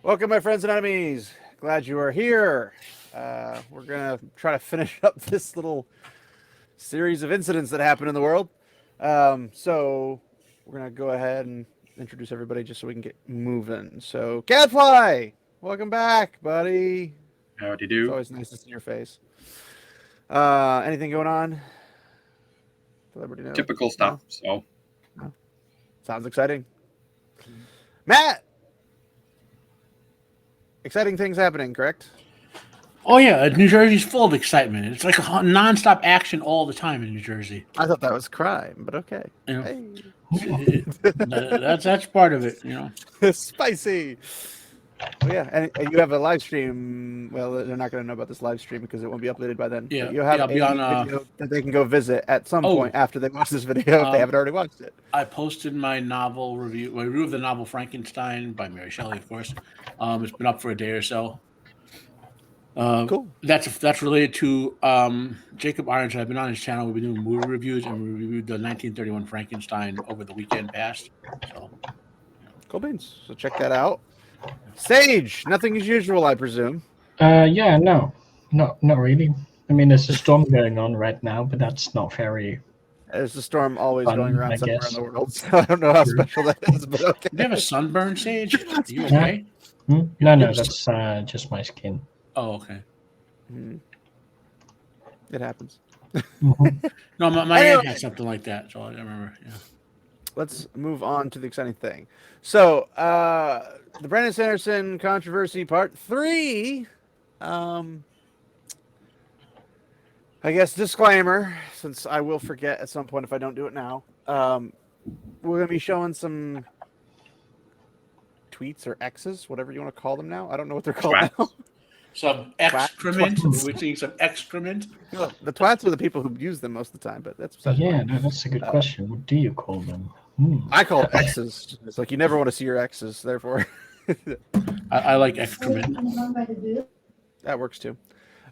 Welcome, my friends and enemies. Glad you are here. We're going to try to finish up this little series of incidents that happen in the world. So we're going to go ahead and introduce everybody just so we can get moving. So, Gadfly, welcome back, buddy. Howdy It's do. always nice to see your face. Anything going on? Celebrity note? Typical stuff. So No? Sounds exciting. Matt! Exciting things happening, correct? Oh yeah, New Jersey's full of excitement. It's like nonstop action all the time in New Jersey. I thought that was crime, but okay. You know, Hey. that's part of it. You know, Spicy. Oh yeah, and you have a live stream. Well, they're not going to know about this live stream because it won't be uploaded by then. Yeah, but you'll have I'll be a on, video that they can go visit at some point after they watch this video if they haven't already watched it. I posted my novel review, my review of the novel Frankenstein by Mary Shelley, of course. It's been up for a day or so. Cool. That's related to Jacob Irons. I've been on his channel. We've been doing movie reviews, and we reviewed the 1931 Frankenstein over the weekend past. So, Cool beans. So check that out. Sage, nothing as usual, I presume. Yeah, no, not really. I mean, there's a storm going on right now, but that's not very. There's a storm always Fun, going around I somewhere guess. in the world, so I don't know how special that is, but okay. do you have a sunburn, Sage? Are you okay? No, that's just my skin. Oh, okay. It happens. No, my aunt had something like that, so I remember. Yeah. Let's move on to the exciting thing. So, the Brandon Sanderson controversy part 3. I guess disclaimer, since I will forget at some point if I don't do it now. We're going to be showing some tweets or X's, whatever you want to call them now. I don't know what they're called now. Some excrement. We're seeing some excrement. Well, the twats are the people who use them most of the time, but that's Yeah, no, that's a good question. What do you call them? I call it X's. It's like you never want to see your X's, therefore. I like excrement. That works too.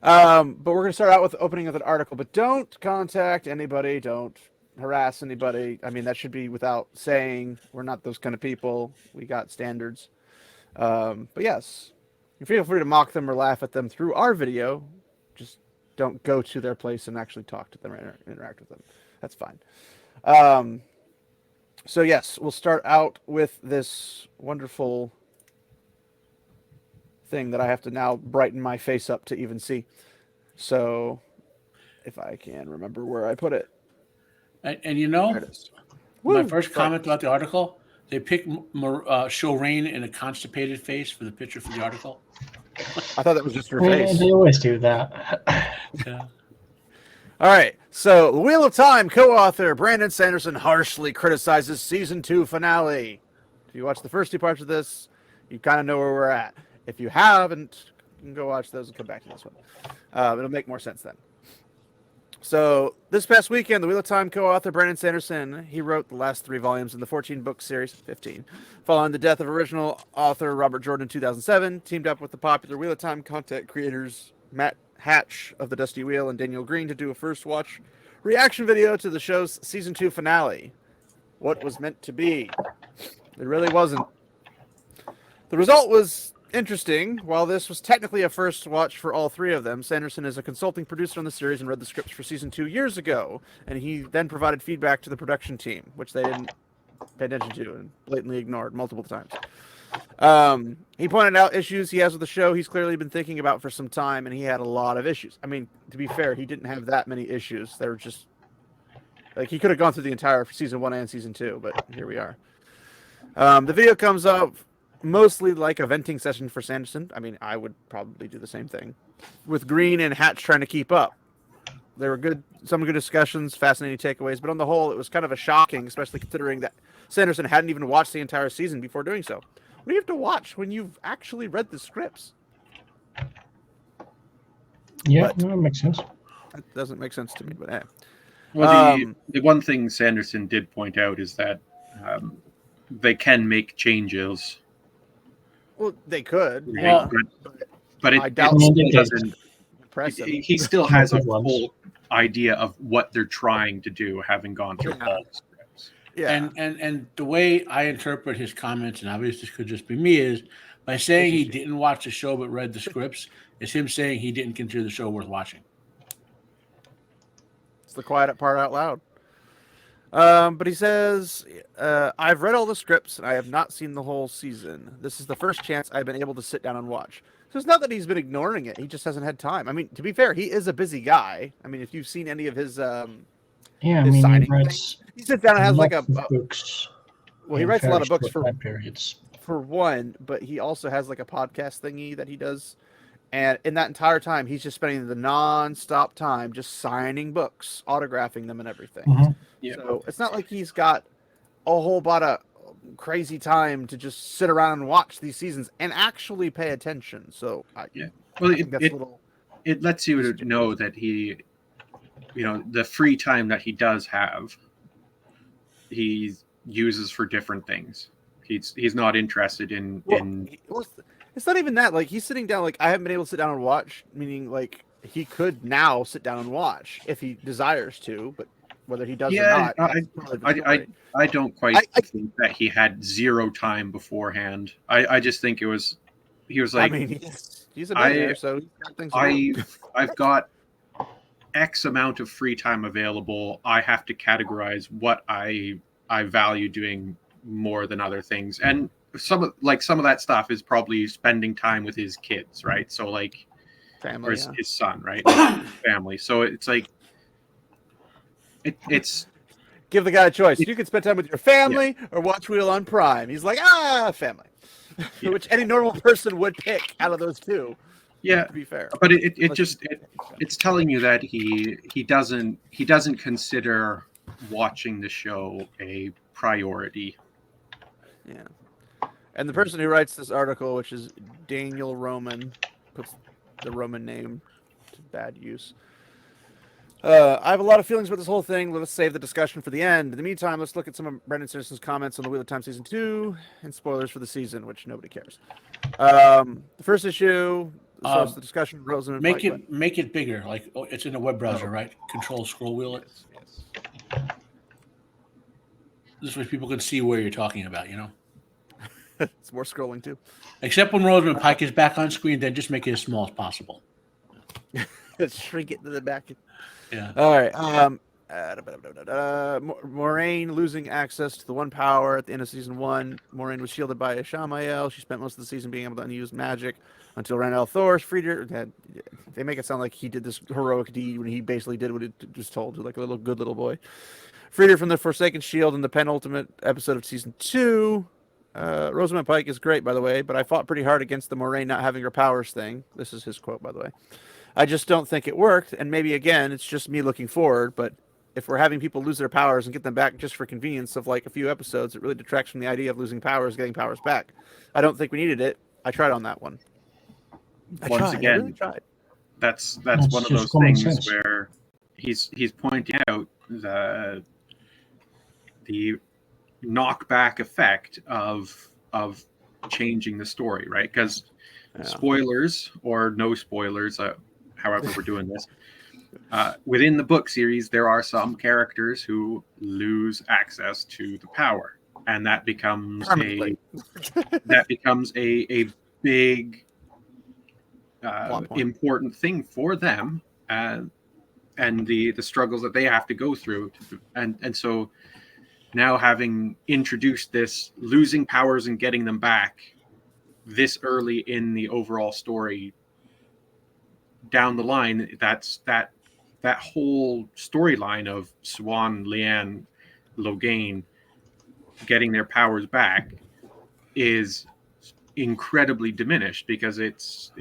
But we're going to start out with the opening of an article. But don't contact anybody. Don't harass anybody. I mean, that should be without saying. We're not those kind of people. We got standards. But yes, you feel free to mock them or laugh at them through our video. Just don't go to their place and actually talk to them or interact with them. That's fine. So yes, we'll start out with this wonderful thing that I have to now brighten my face up to even see. So if I can remember where I put it. And you know, my first comment about the article, they picked show Rain in a constipated face for the picture for the article. I thought that was just her face. They always do that. Yeah. All right, so The Wheel of Time co-author Brandon Sanderson harshly criticizes season 2 finale. If you watch the first 2 parts of this, you kind of know where we're at. If you haven't, you can go watch those and come back to this one. It'll make more sense then. So this past weekend, The Wheel of Time co-author Brandon Sanderson, he wrote the last 3 volumes in the 14-book series, 15, following the death of original author Robert Jordan in 2007, teamed up with the popular Wheel of Time content creators Matt Hatch of the Dusty Wheel and Daniel Greene to do a first watch reaction video to the show's season 2 finale. What was meant to be. It really wasn't. The result was interesting. While this was technically a first watch for all 3 of them, Sanderson is a consulting producer on the series and read the scripts for season 2 years ago, and he then provided feedback to the production team, which they didn't pay attention to and blatantly ignored multiple times. He pointed out issues he has with the show he's clearly been thinking about for some time, and he had a lot of issues. I mean, to be fair, he didn't have that many issues. They were just like he could have gone through the entire season 1 and season 2, but here we are. The video comes up mostly like a venting session for Sanderson. I mean, I would probably do the same thing, with Greene and Hatch trying to keep up. There were some good discussions, fascinating takeaways, but on the whole, it was kind of a shocking, especially considering that Sanderson hadn't even watched the entire season before doing so. What do you have to watch when you've actually read the scripts? Yeah, no, it makes sense. That doesn't make sense to me, but hey. Well, the one thing Sanderson did point out is that they can make changes. Well, they could. Yeah. But I it doubt still it doesn't. impress him. He still has a Ones. full idea of what they're trying to do, having gone through all the scripts. Yeah. And the way I interpret his comments, and obviously this could just be me, is By saying he didn't watch the show but read the scripts, is him saying he didn't consider the show worth watching. It's the quiet part out loud. But he says, I've read all the scripts and I have not seen the whole season. This is the first chance I've been able to sit down and watch. So it's not that he's been ignoring it. He just hasn't had time. I mean, to be fair, he is a busy guy. I mean, if you've seen any of his signing things, he sits down and has like a books. Well, he writes a lot of books for periods. For one, but he also has like a podcast thingy that he does. And in that entire time, he's just spending the non-stop time just signing books, autographing them and everything. Mm-hmm. Yeah. So it's not like he's got a whole lot of crazy time to just sit around and watch these seasons and actually pay attention. So well, it lets you know that he, the free time that he does have, he uses for different things. He's not interested in. It's not even that. Like, he's sitting down. Like, I haven't been able to sit down and watch. Meaning, like, he could now sit down and watch if he desires to, but whether he does or not. I don't quite think that he had zero time beforehand. I just think he was like. I mean, he's a millionaire, so he's got things to do. I've got X amount of free time available. I have to categorize what I value doing more than other things, and some of that stuff is probably spending time with his kids, right? So like family, or his son, right? Family. So it's like it's give the guy a choice. You can spend time with your family or watch Wheel on Prime. He's like, family. Which any normal person would pick out of those two. Yeah, to be fair. But it's telling you that he doesn't consider watching the show a priority. Yeah. And the person who writes this article, which is Daniel Roman, puts the Roman name to bad use. I have a lot of feelings about this whole thing. Let's save the discussion for the end. In the meantime, let's look at some of Brendan Sanderson's comments on the Wheel of Time Season 2 and spoilers for the season, which nobody cares. The first issue starts the discussion. Rosen make it bigger. Like it's in a web browser, right? Control scroll wheel it. Yes. This way people can see where you're talking about, It's more scrolling too. Except when Rosamund Pike is back on screen, then just make it as small as possible. Shrink it to the back. Yeah. All right. Moraine losing access to the one power at the end of season 1. Moraine was shielded by Ishamael. She spent most of the season being able to use magic until Randall Thor freed her. They make it sound like he did this heroic deed when he basically did what it was told to, like a good little boy. Freed her from the Forsaken Shield in the penultimate episode of season 2. Rosamund Pike is great, by the way, but I fought pretty hard against the Moraine not having her powers thing. This is his quote, by the way. I just don't think it worked, and maybe, again, it's just me looking forward, but if we're having people lose their powers and get them back just for convenience of, like, a few episodes, it really detracts from the idea of losing powers, getting powers back. I don't think we needed it. I tried on that one. I really tried. That's one of those things where he's pointing out the knockback effect of changing the story, right? Because spoilers or no spoilers, however we're doing this, within the book series, there are some characters who lose access to the power, and that becomes a big important thing for them, and the struggles that they have to go through, and so now having introduced this losing powers and getting them back this early in the overall story, down the line, that whole storyline of Swan, Leanne, Logain getting their powers back is incredibly diminished because it's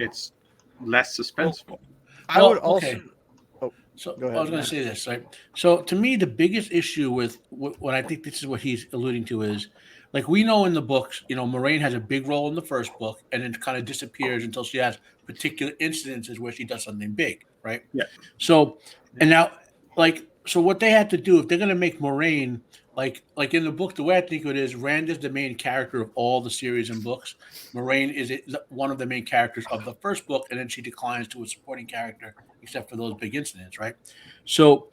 less suspenseful. I would also. Okay. So I was going to say this, right? So to me, the biggest issue with what I think this is what he's alluding to is, like, we know in the books, Moraine has a big role in the first book and then kind of disappears until she has particular incidences where she does something big, right? Yeah. So, and now, so what they have to do, if they're going to make Moraine, like in the book, the way I think of it is, Rand is the main character of all the series and books. Moraine is one of the main characters of the first book, and then she declines to a supporting character, except for those big incidents, right? So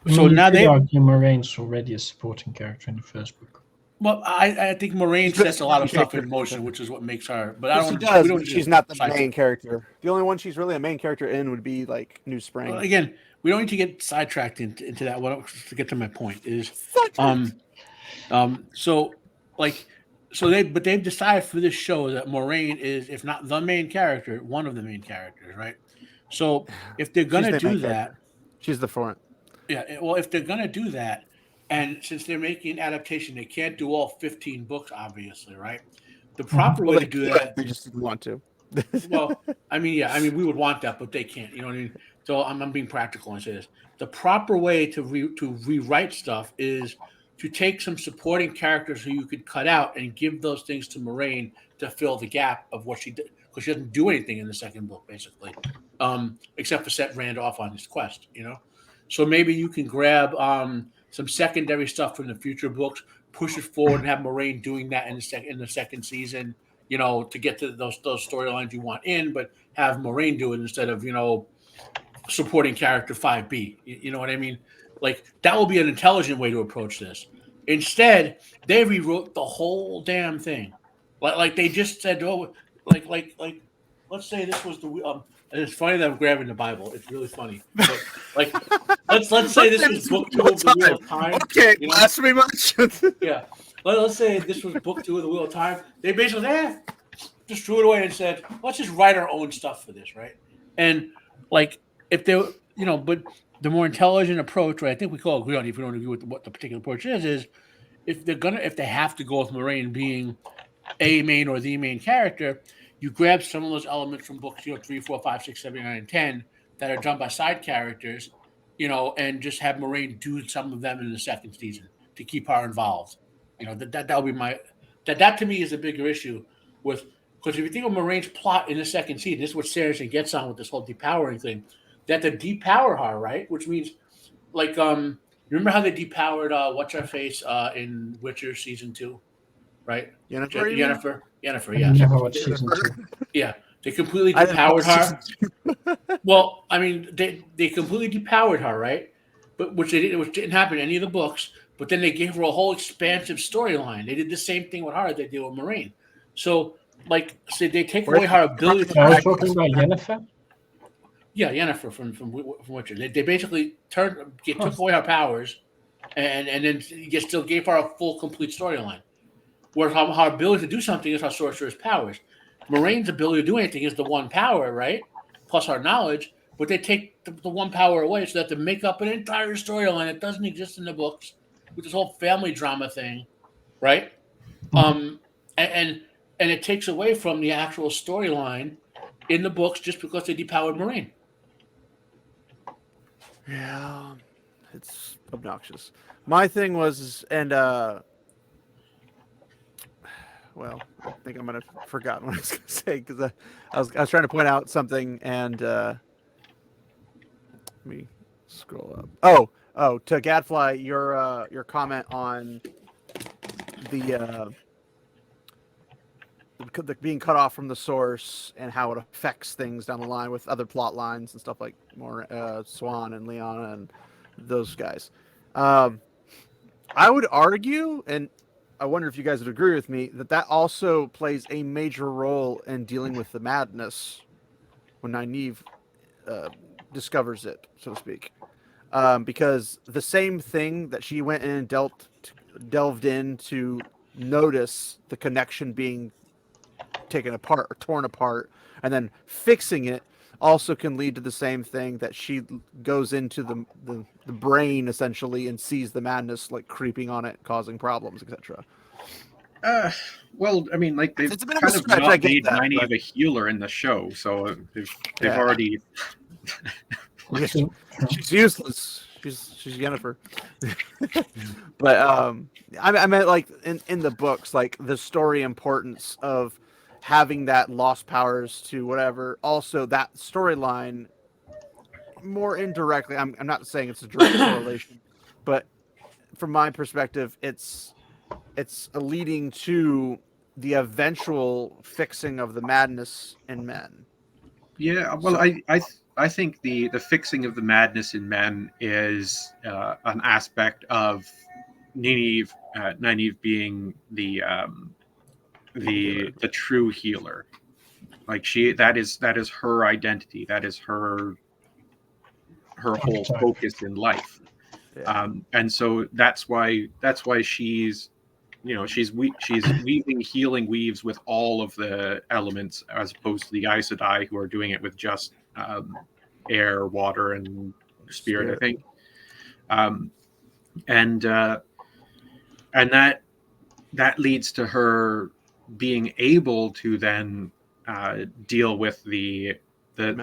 now they argue Moraine's already a supporting character in the first book. Well, I think Moraine She's good sets a at lot of taking stuff in pictures. motion, which is what makes her. But I Well, she don't. does, We don't but need she's to not the sidetrack. main character. The only one she's really a main character in would be like New Spring. Again, we don't need to get sidetracked into that. What to get to my point is, so like, they've decided for this show that Moraine is, if not the main character, one of the main characters, right? So if they're She's gonna the do main that, character. She's the front. yeah. Well, if they're gonna do that, and since they're making an adaptation, they can't do all 15 books, obviously, right? The proper way Well, to they do could. that. They just didn't want to. Well, I mean, yeah, I mean, we would want that, but they can't. You know what I mean? So I'm being practical and say this: the proper way to rewrite stuff is to take some supporting characters who you could cut out and give those things to Moraine to fill the gap of what she did, because she doesn't do anything in the second book, basically, except for set Rand off on his quest. You know, so maybe you can grab some secondary stuff from the future books, push it forward, and have Moraine doing that in the second season, you know, to get to those storylines you want in, but have Moraine do it instead of, you know, supporting character 5B. You know what I mean? Like, that will be an intelligent way to approach this. Instead, they rewrote the whole damn thing. Like they just said, oh, like let's say this was the it's funny that I'm grabbing the Bible. It's really funny. But like let's say this was book 2 of the Wheel of Time. Okay, you know? blasphemy much. Yeah. Let's say this was book 2 of the Wheel of Time. They basically just threw it away and said, let's just write our own stuff for this, right? And like if they, you know, but the more intelligent approach, right? I think we can all agree on, if we don't agree with what the particular approach is if they have to go with Moraine being a main or the main character, you grab some of those elements from books, 3, 4, 5, 6, 7, 8, 9, and 10 that are done by side characters, and just have Moraine do some of them in the second season to keep her involved. That would be my that to me is a bigger issue with, because if you think of Moraine's plot in the second season, this is what Sanderson gets on with this whole depowering thing. That to depower her, right? Which means like remember how they depowered what's her face in Witcher season 2? Right? Yennefer, I yeah. never watched season 2. Yeah. They completely depowered her. Well, I mean, they completely depowered her, right? But which didn't happen in any of the books. But then they gave her a whole expansive storyline. They did the same thing with her that they did with Moraine. So, they take away her ability to. I was talking about Yennefer. Yeah, Yennefer from Witcher. They basically took away her powers, and then you still gave her a full, complete storyline. Where her ability to do something is her sorcerer's powers. Moraine's ability to do anything is the one power, right? Plus her knowledge. But they take the one power away, so they have to make up an entire storyline that doesn't exist in the books, with this whole family drama thing, right? And it takes away from the actual storyline in the books just because they depowered Moraine. Yeah, it's obnoxious. My thing was, well, I think I might have forgotten what I was going to say, because I was trying to point out something, and let me scroll up. Oh, to Gadfly, your comment on the being cut off from the source and how it affects things down the line with other plot lines and stuff like Swan and Liana and those guys. I would argue, and I wonder if you guys would agree with me, that also plays a major role in dealing with the madness when Nynaeve discovers it, so to speak. Because the same thing that she went in and delved in to notice the connection being taken apart or torn apart, and then fixing it also can lead to the same thing, that she goes into the brain essentially and sees the madness like creeping on it, causing problems, etc. Well, I mean, like they've It's a bit of a kind of stretch, I not get made that, Nynaeve but- a healer in the show, so they've Yeah. already. She's useless. She's Yennefer. But I meant like in the books, like the story importance of having that lost powers to whatever. Also, that storyline more indirectly. I'm not saying it's a direct correlation, but from my perspective, it's leading to the eventual fixing of the madness in men. Yeah, well, I think the fixing of the madness in men is an aspect of Nynaeve being the true healer. Like that is her identity. That is her whole focus in life. Yeah. And so that's why she's she's weaving healing weaves with all of the elements, as opposed to the Aes Sedai, who are doing it with just air, water, and spirit, I think. And that leads to her being able to then deal with the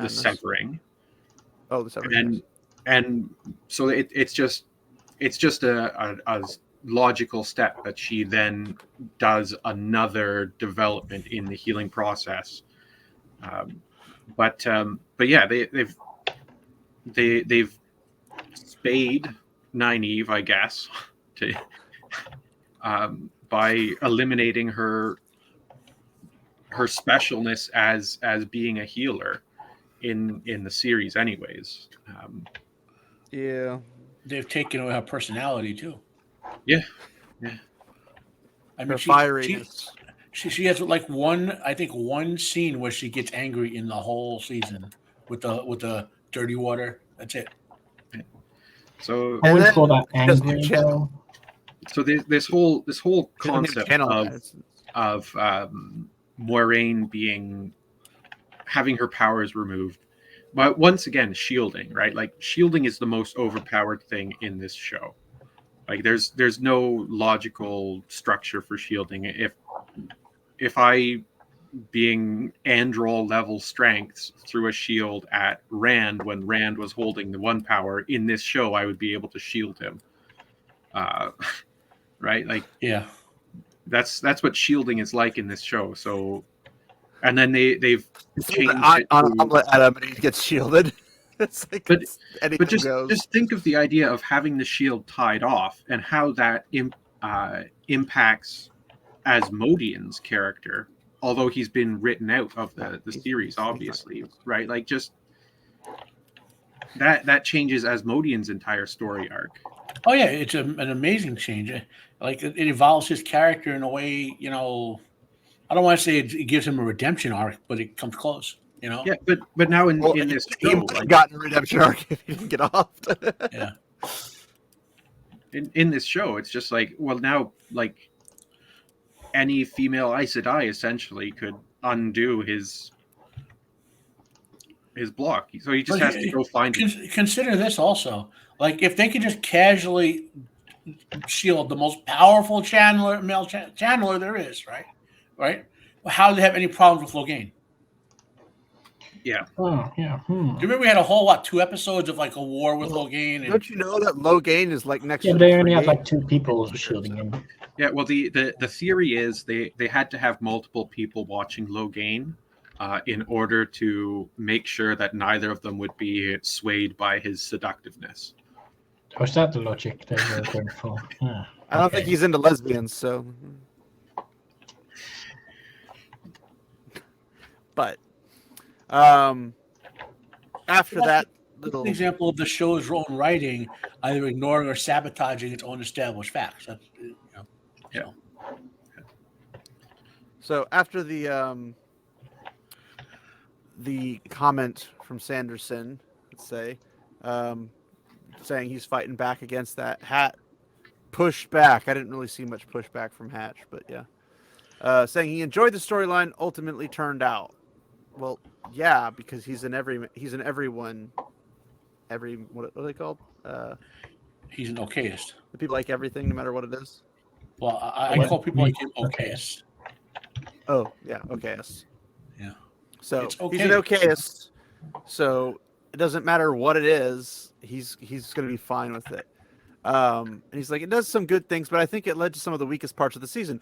severing. Oh, the severing. And so it's just a logical step that she then does another development in the healing process. But yeah, they've spayed Nynaeve, I guess, to by eliminating her specialness as being a healer in the series, anyways. Yeah. They've taken away her personality too. Yeah. I mean, Her fieriness. She has like one scene where she gets angry in the whole season with the dirty water. That's it. So I would then call that she doesn't angry channel. though. so this whole She doesn't even concept channel that. of Moiraine having her powers removed, but once again shielding, right? Like shielding is the most overpowered thing in this show. Like there's no logical structure for shielding. If I, being Androl level strengths, threw a shield at Rand when Rand was holding the one power in this show, I would be able to shield him. Right? Like, Yeah. That's what shielding is like in this show. So, and then they've changed it on to, omelet Adam and he gets shielded. It's like but anything just goes. just think of the idea of having the shield tied off and how that impacts Asmodean's character, although he's been written out of the series, obviously, right? Like just that changes Asmodean's entire story arc. Oh yeah, it's an amazing change. Like it evolves his character in a way, I don't want to say it gives him a redemption arc, but it comes close. Yeah, but now in this he show, might have gotten a redemption arc if he didn't get off. Yeah. In this show, it's just like, well, now like any female Aes Sedai essentially could undo his block, so he just has to go find it. Consider this also, like if they could just casually shield the most powerful male channeler there is, right? How do they have any problems with Logain? Yeah. Oh, yeah. Do you remember we had a whole 2 episodes of like a war with Logain? Don't you know that Logain is like next? Yeah, to but they the only have frigate? like 2 people shielding him. Yeah, well, the theory is they had to have multiple people watching Logain in order to make sure that neither of them would be swayed by his seductiveness. Was that the logic they were going for? Yeah. I don't think he's into lesbians, so. But after that little An example of the show's own writing either ignoring or sabotaging its own established facts. That's, Yeah. So after the comment from Sanderson, let's say, saying he's fighting back against that Hat pushback. I didn't really see much pushback from Hatch, but yeah. Saying he enjoyed the storyline, ultimately turned out. Well, yeah, because he's in everyone. What are they called? he's an okayist. The people like everything, no matter what it is. Well, I call people like him okayist. Oh yeah, okayist. Yeah. So It's okay. he's an okayist. So it doesn't matter what it is. He's going to be fine with it. And he's like, it does some good things, but I think it led to some of the weakest parts of the season.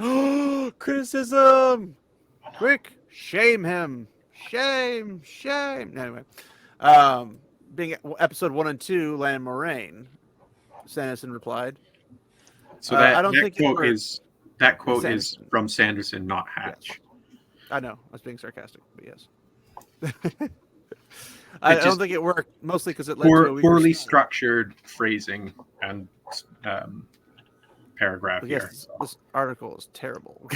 Criticism! Quick, shame him. Shame. Anyway, being episode 1 and 2, Land Moraine, Sanderson replied. So I don't think that quote is Sanderson. from Sanderson, not Hatch. Yes. I know, I was being sarcastic, but yes. I don't think it worked, mostly because it led to a weaker poorly start. structured phrasing and paragraph here. Yes, this article is terrible.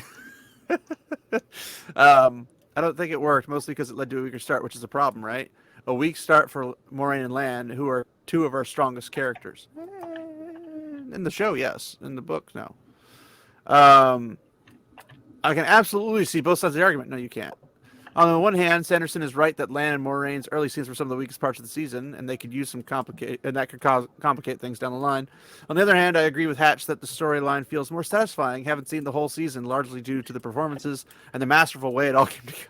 I don't think it worked, mostly because it led to a weaker start, which is a problem, right? A weak start for Moraine and Lan, who are two of our strongest characters. In the show, yes. In the book, no. I can absolutely see both sides of the argument. No, you can't. On the one hand, Sanderson is right that Lan and Moraine's early scenes were some of the weakest parts of the season, and they could use some that could complicate things down the line. On the other hand, I agree with Hatch that the storyline feels more satisfying, having seen the whole season, largely due to the performances and the masterful way it all came together.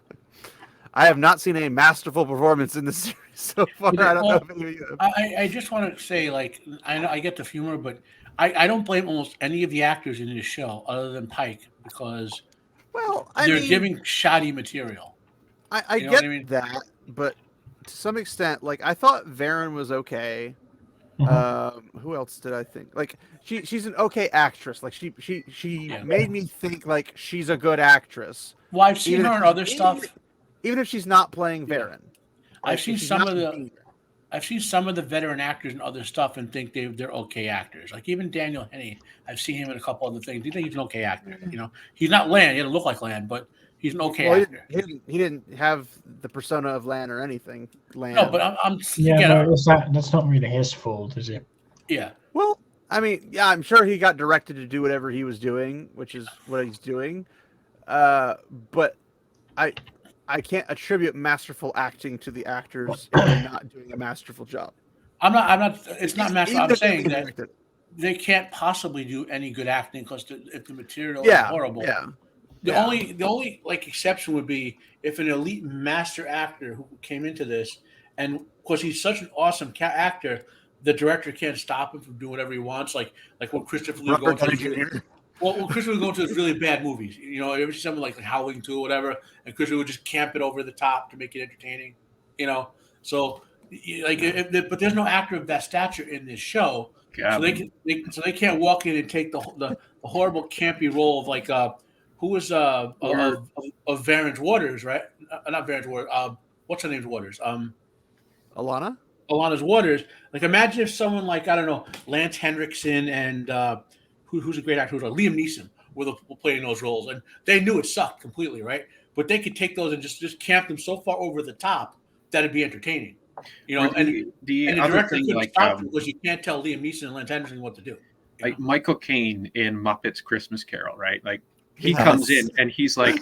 I have not seen a masterful performance in this series so far. I don't know if any of you have. I just want to say, like, I know I get the humor, but I don't blame almost any of the actors in this show other than Pike, because they're giving shoddy material. I You know get what I mean? that, but to some extent, like, I thought Varen was okay. Who else did I think? Like, she's an okay actress. Like, she made me think like she's a good actress. Well, I've seen her in other stuff. Even if she's not playing Varen. I've seen some of the veteran actors in other stuff and think they're okay actors. Like even Daniel Henney, I've seen him in a couple other things. I think he's an okay actor. You know, he's not Lan. He doesn't look like Lan, but he's an okay actor. He didn't have the persona of Lan or anything. Lan. No, but I'm yeah, but that's not really his fault, is it? Yeah. Well, I mean, yeah, I'm sure he got directed to do whatever he was doing, which is what he's doing. But I can't attribute masterful acting to the actors if they're not doing a masterful job. I'm not. It's not masterful. I'm saying that directed. they can't possibly do any good acting because if the material is horrible. Yeah. The only like exception would be if an elite master actor who came into this, and because he's such an awesome actor, the director can't stop him from doing whatever he wants. Like when Christopher Lee goes to Christopher would go to those really bad movies. You know, you ever see something like Howling 2 or whatever, and Christopher would just camp it over the top to make it entertaining. You know, so like, but there's no actor of that stature in this show, so they can't walk in and take the horrible campy role of like who was of Varen's Waters, right? Not Varen's Waters. What's her name's Waters? Alana's Waters. Like, imagine if someone like, I don't know, Lance Henriksen and who's a great actor, who's like Liam Neeson, were playing those roles, and they knew it sucked completely, right? But they could take those and just camp them so far over the top that it'd be entertaining, you know. And the director couldn't stop them because you can't tell Liam Neeson and Lance Henriksen what to do. Like Michael Caine in Muppets Christmas Carol, right? Like he comes in and he's like,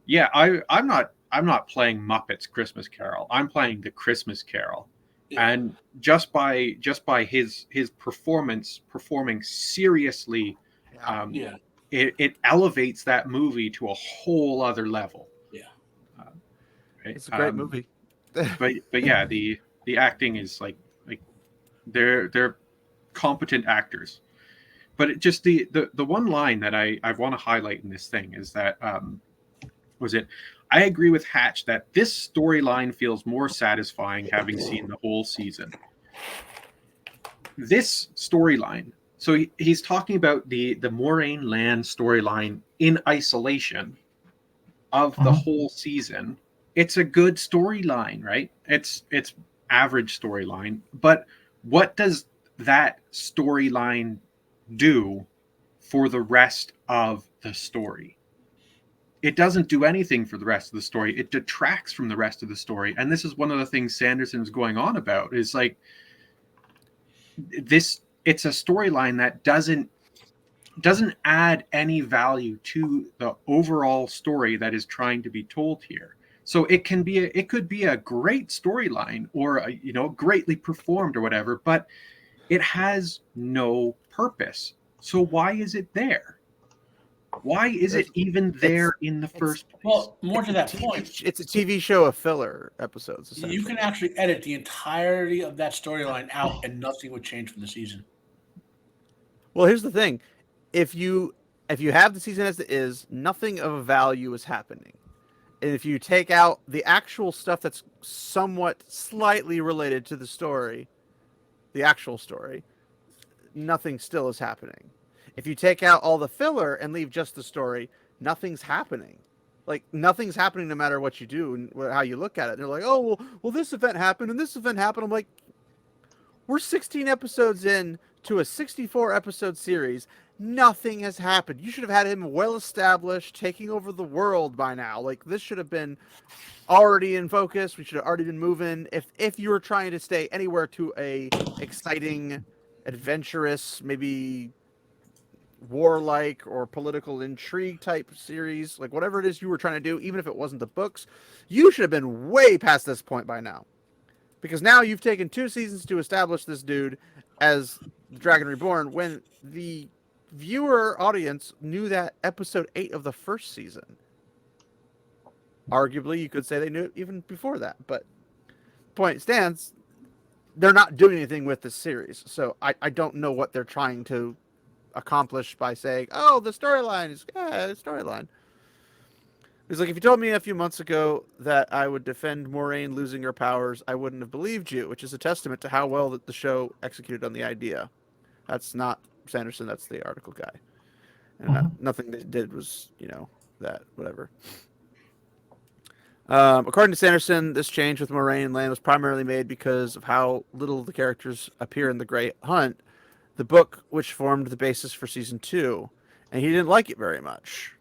"Yeah, I'm not playing Muppets Christmas Carol. I'm playing the Christmas Carol." And just by his performing seriously, it elevates that movie to a whole other level. Yeah, right? It's a great movie. but yeah, the acting is like they're competent actors. But it just the one line that I want to highlight in this thing is that I agree with Hatch that this storyline feels more satisfying having seen the whole season. This storyline, so he's talking about the Moraine Lan storyline in isolation of the whole season. It's a good storyline, right? It's average storyline, but what does that storyline do for the rest of the story? It doesn't do anything for the rest of the story. It detracts from the rest of the story. And this is one of the things Sanderson is going on about, is like this, it's a storyline that doesn't add any value to the overall story that is trying to be told here. So it could be a great storyline or greatly performed or whatever, but it has no purpose. So why is it there? Why is it even there in the first place? Well, more to that point, it's a TV show of filler episodes. You can actually edit the entirety of that storyline out, and nothing would change for the season. Well, here's the thing: if you have the season as it is, nothing of value is happening. And if you take out the actual stuff that's somewhat slightly related to the story, the actual story, nothing still is happening. If you take out all the filler and leave just the story, nothing's happening. Like, nothing's happening no matter what you do and how you look at it. And they're like, oh, well, this event happened and this event happened. I'm like, we're 16 episodes in to a 64 episode series. Nothing has happened. You should have had him well established, taking over the world by now. Like, this should have been already in focus. We should have already been moving. If you were trying to stay anywhere to a exciting, adventurous, maybe warlike or political intrigue type series, like whatever it is you were trying to do, even if it wasn't the books, you should have been way past this point by now. Because now you've taken 2 seasons to establish this dude as the Dragon Reborn when the viewer audience knew that episode 8 of the first season. Arguably, you could say they knew it even before that, but point stands, they're not doing anything with this series. So I don't know what they're trying to accomplish by saying, oh, the storyline is a storyline. It's like, if you told me a few months ago that I would defend Moiraine losing her powers, I wouldn't have believed you, which is a testament to how well that the show executed on the idea. That's not Sanderson, that's the article guy. And nothing they did was, that, whatever. According to Sanderson, this change with Moiraine and Lan was primarily made because of how little the characters appear in The Great Hunt, the book which formed the basis for season 2, and he didn't like it very much.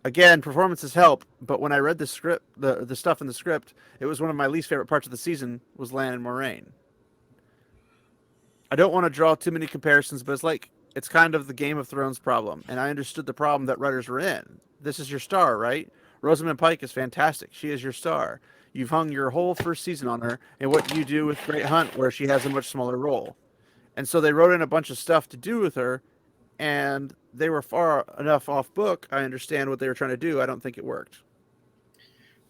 Again, performances help, but when I read the script, the stuff in the script, it was one of my least favorite parts of the season was Lan and Moiraine. I don't want to draw too many comparisons, but it's kind of the Game of Thrones problem, and I understood the problem that writers were in. This is your star, right? Rosamund Pike is fantastic. She is your star. You've hung your whole first season on her, and what do you do with Great Hunt, where she has a much smaller role? And so they wrote in a bunch of stuff to do with her, and they were far enough off book. I understand what they were trying to do. I don't think it worked.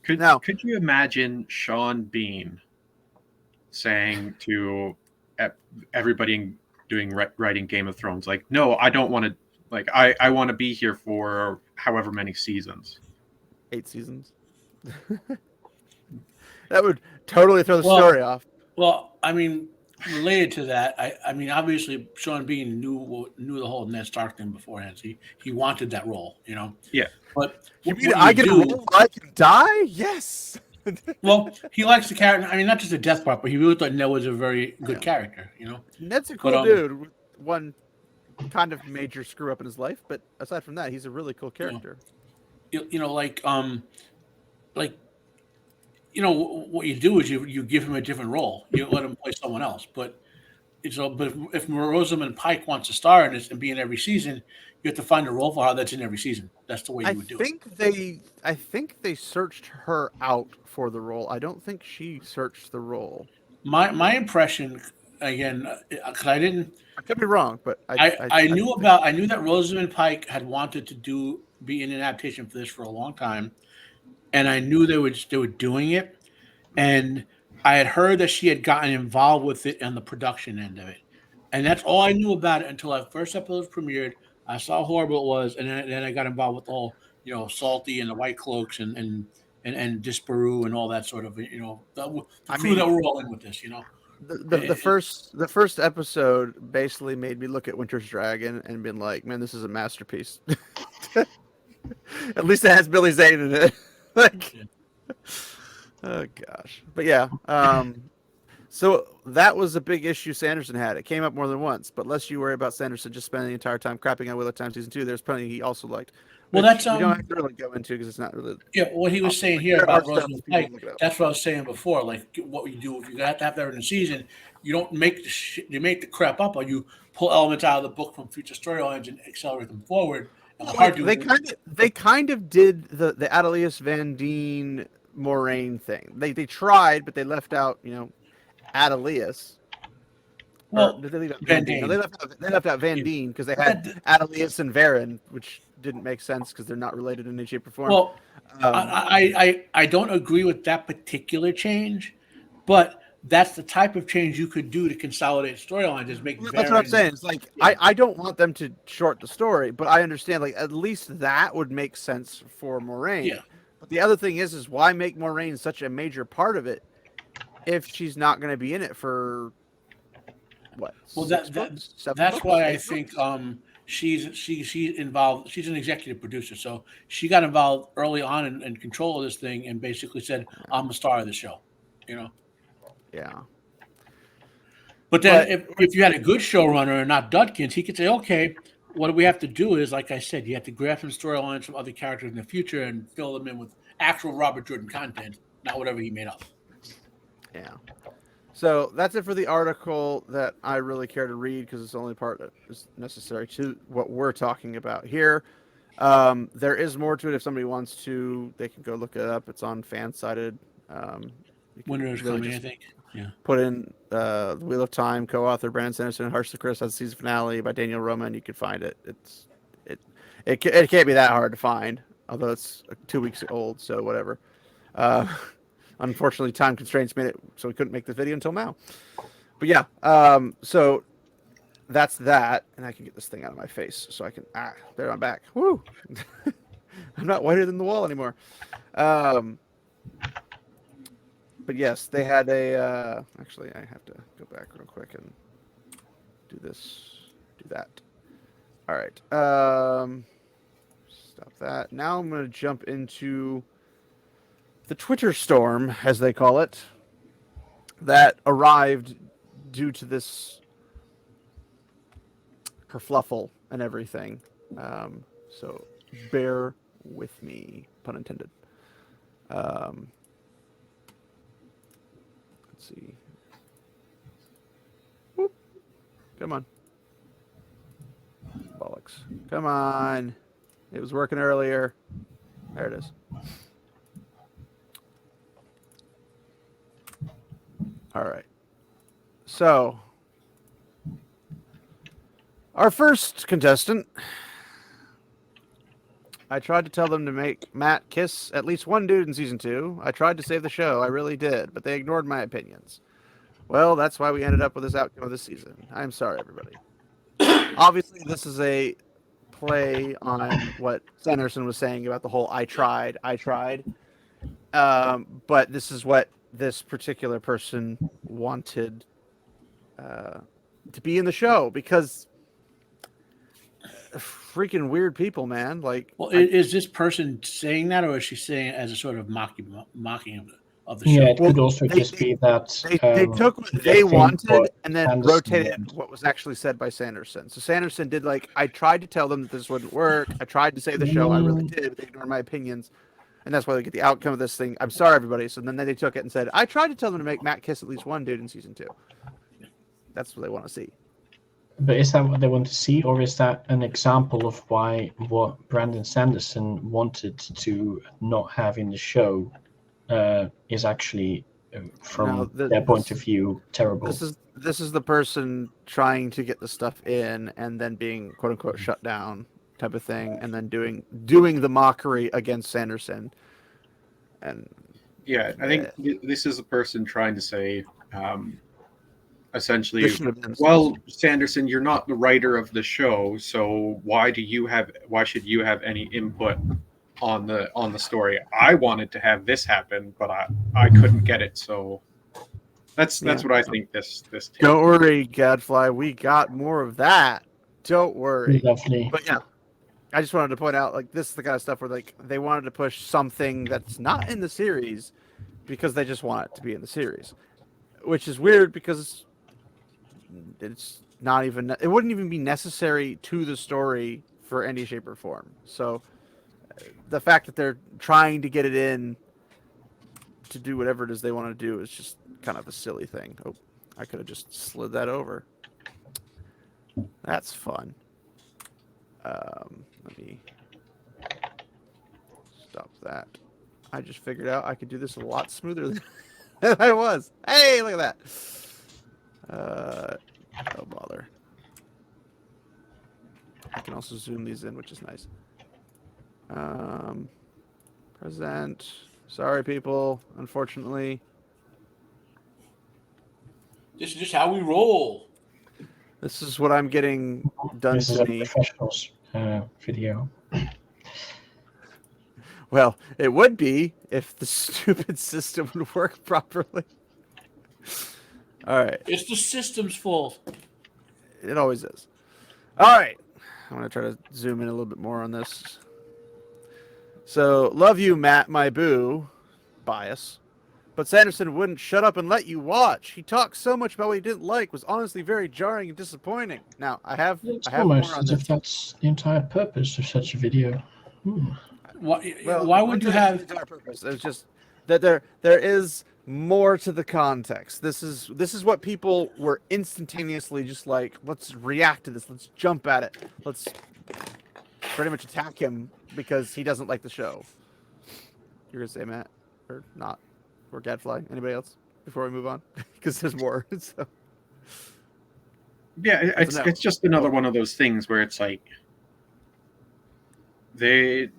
Could you imagine Sean Bean saying to everybody writing Game of Thrones, like, no, I don't want to, like, I want to be here for however many seasons. 8 seasons. That would totally throw the story off. Well, I mean, related to that, I mean, obviously, Sean Bean knew the whole Ned Stark thing beforehand. He wanted that role, Yeah. But you mean I get a role I can die? Yes. Well, he likes the character. I mean, not just the death part, but he really thought Ned was a very good character. Ned's a cool dude. With one kind of major screw up in his life, but aside from that, he's a really cool character. What you do is you give him a different role. You let him play someone else. But if Rosamund Pike wants to star in this and be in every season, you have to find a role for her that's in every season. That's the way you would do it. I think they searched her out for the role. I don't think she searched the role. My impression, again, because I could be wrong, but I knew that Rosamund Pike had wanted to be in an adaptation for this for a long time. And I knew they were doing it, and I had heard that she had gotten involved with it on the production end of it, and that's all I knew about it until that first episode premiered. I saw how horrible it was, and then I got involved with all Salty and the White Cloaks and Disparu and all that sort of the crew that were all in with this. The first episode basically made me look at Winter's Dragon and been like, man, this is a masterpiece. At least it has Billy Zane in it. Oh gosh, but yeah. So that was a big issue Sanderson had. It came up more than once, but lest you worry about Sanderson just spending the entire time crapping on Wheel of Time season 2, there's plenty he also liked. Well, that's you don't have to really go into because it's not really. Yeah, what he was saying here about Rosamund Pike. That's what I was saying before. Like what you do if you have to have that in a season, you don't make you make the crap up, or you pull elements out of the book from future storylines and accelerate them forward. They kind of did the Adelius Van Deen Moiraine thing. They tried, but they left out Adelius. Well, did they leave out Van Deen? No, they left out Van Deen because they had Adelius and Varen, which didn't make sense because they're not related in any shape or form. Well, I don't agree with that particular change, but that's the type of change you could do to consolidate storylines. Is make that's what I'm saying. It's like I don't want them to short the story, but I understand like at least that would make sense for Moiraine. Yeah. But the other thing is why make Moiraine such a major part of it if she's not going to be in it for what? Well, that's why I think she's involved. She's an executive producer, so she got involved early on in control of this thing and basically said, "I'm the star of the show," Yeah. But then if you had a good showrunner and not Dudkins, he could say, okay, what we have to do is, like I said, you have to grab some storylines from other characters in the future and fill them in with actual Robert Jordan content, not whatever he made up. Yeah. So that's it for the article that I really care to read because it's the only part that is necessary to what we're talking about here. There is more to it if somebody wants to. They can go look it up. It's on Fansided. Winter is coming, I think. Yeah. Put in The Wheel of Time, co-author Brandon Sanderson, Harsh the Chris, has the season finale by Daniel Roman. You can find it. It can't be that hard to find, although it's 2 weeks old, so whatever. Unfortunately, time constraints made it so we couldn't make the video until now. But yeah, so that's that, and I can get this thing out of my face so I can there I'm back. Woo! I'm not whiter than the wall anymore. But yes, they had a. Actually, I have to go back real quick and do that. All right. Stop that. Now I'm going to jump into the Twitter storm, as they call it, that arrived due to this kerfluffle and everything. So bear with me, pun intended. Let's see. Whoop. Come on. Bollocks. Come on. It was working earlier. There it is. All right. So, our first contestant, I tried to tell them to make Matt kiss at least one dude in season 2. I tried to save the show. I really did, but they ignored my opinions. Well, that's why we ended up with this outcome of this season. I'm sorry, everybody. Obviously, this is a play on what Sanderson was saying about the whole I tried. But this is what this particular person wanted to be in the show, because freaking weird people, man. Like, well, is this person saying that, or is she saying it as a sort of mocking of the show? Yeah, it could also just be that they took what they wanted and then Sanderson rotated wanted. what was actually said by Sanderson. So Sanderson did I tried to tell them that this wouldn't work. I tried to save the show. I really did, but they ignored my opinions. And that's why they get the outcome of this thing. I'm sorry, everybody. So then they took it and said, I tried to tell them to make Matt kiss at least one dude in season 2. That's what they want to see. But is that what they want to see, or is that an example of what Brandon Sanderson wanted to not have in the show is actually, from their point of view, terrible? This is the person trying to get the stuff in and then being quote unquote shut down type of thing, and then doing the mockery against Sanderson. And yeah, I think this is a person trying to say, essentially, well, Sanderson, you're not the writer of the show, so why should you have any input on the story? I wanted to have this happen, but I couldn't get it, so that's what I think this Don't worry, Gadfly, we got more of that. Don't worry. Lovely. But yeah, I just wanted to point out, this is the kind of stuff where they wanted to push something that's not in the series because they just want it to be in the series, which is weird because it's not even, it wouldn't even be necessary to the story for any shape or form. So the fact that they're trying to get it in to do whatever it is they want to do is just kind of a silly thing. Oh, I could have just slid that over. That's fun. Let me stop that. I just figured out I could do this a lot smoother than I was. Hey, look at that. Oh bother. I can also zoom these in, which is nice. Present. Sorry, people. Unfortunately. This is just how we roll. This is what I'm getting done This is to a me. professional's video. Well, it would be if the stupid system would work properly. All right. It's the system's fault. It always is. All right. I'm going to try to zoom in a little bit more on this. So, love you, Matt, my boo. Bias. but Sanderson wouldn't shut up and let you watch. He talked so much about what he didn't like, was honestly very jarring and disappointing. Now, I have It's more almost on as this. if that's the entire purpose of such a video. Why would you have? The entire purpose? It's just that there is more to the context. This is what people were instantaneously just like, let's react to this, let's jump at it, let's pretty much attack him because he doesn't like the show. You're gonna say Matt or not? Or Gadfly? Anybody else before we move on? Because there's more. So. Yeah, it's just another one of those things where it's like they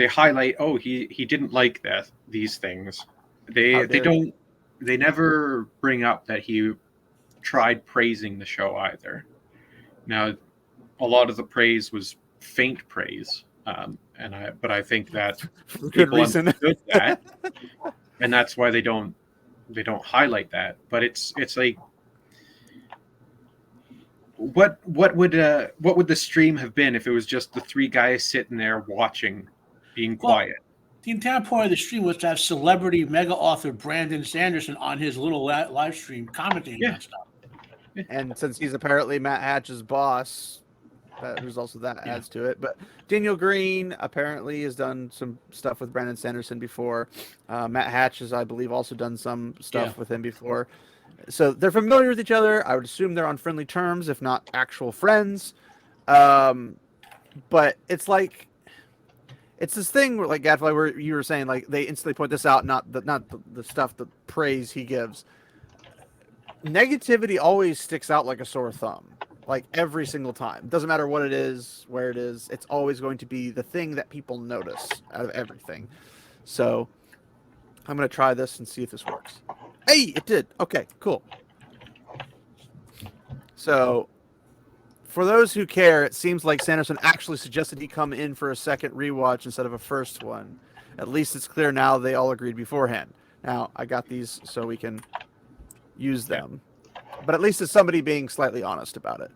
highlight, oh, he didn't like these things. They never bring up that he tried praising the show either. Now, a lot of the praise was faint praise, but I think that for good people reason. understood that, and that's why they don't highlight that. But it's like, what would the stream have been if it was just the three guys sitting there watching, being quiet? The entire point of the stream was to have celebrity mega author Brandon Sanderson on his little live stream commentating on stuff. And since he's apparently Matt Hatch's boss, there's also that adds to it. But Daniel Greene apparently has done some stuff with Brandon Sanderson before. Matt Hatch has, I believe, also done some stuff with him before. So they're familiar with each other. I would assume they're on friendly terms, if not actual friends. But it's like, it's this thing where, like Gadfly, where you were saying, like, they instantly point this out, not the stuff, the praise he gives. Negativity always sticks out like a sore thumb, like every single time. Doesn't matter what it is, where it is, it's always going to be the thing that people notice out of everything. So I'm going to try this and see if this works. Hey, it did. Okay, cool. So for those who care, it seems like Sanderson actually suggested he come in for a second rewatch instead of a first one. At least it's clear now they all agreed beforehand. Now, I got these so we can use them. But at least it's somebody being slightly honest about it.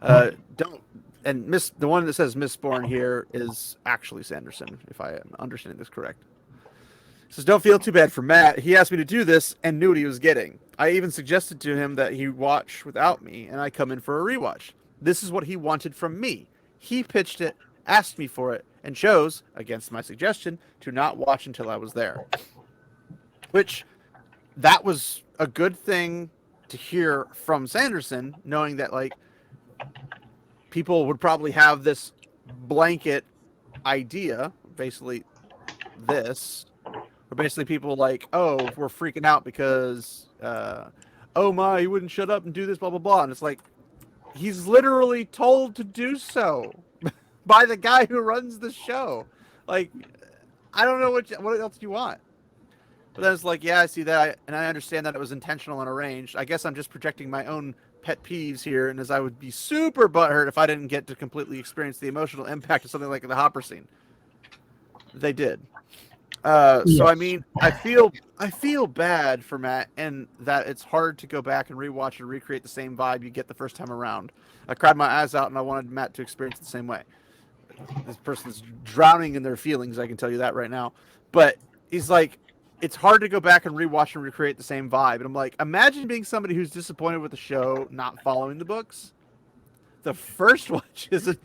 The one that says Mistborn here is actually Sanderson, if I am understanding this correct. It says, don't feel too bad for Matt. He asked me to do this and knew what he was getting. I even suggested to him that he watch without me and I come in for a rewatch. This is what he wanted from me. He pitched it, asked me for it, and chose, against my suggestion, to not watch until I was there. Which, that was a good thing to hear from Sanderson, knowing that, like, people would probably have this blanket idea, basically this, or basically people like, oh, we're freaking out because, oh my, he wouldn't shut up and do this, blah, blah, blah. And it's like, he's literally told to do so by the guy who runs the show. Like, I don't know what else do you want? But then it's like, yeah, I see that, and I understand that it was intentional and arranged. I guess I'm just projecting my own pet peeves here, and as I would be super butthurt if I didn't get to completely experience the emotional impact of something like the Hopper scene. They did. So I mean, I feel bad for Matt, and that it's hard to go back and rewatch and recreate the same vibe you get the first time around. I cried my eyes out, and I wanted Matt to experience it the same way. This person's drowning in their feelings, I can tell you that right now. But he's like, it's hard to go back and rewatch and recreate the same vibe. And I'm like, imagine being somebody who's disappointed with the show not following the books. The first watch is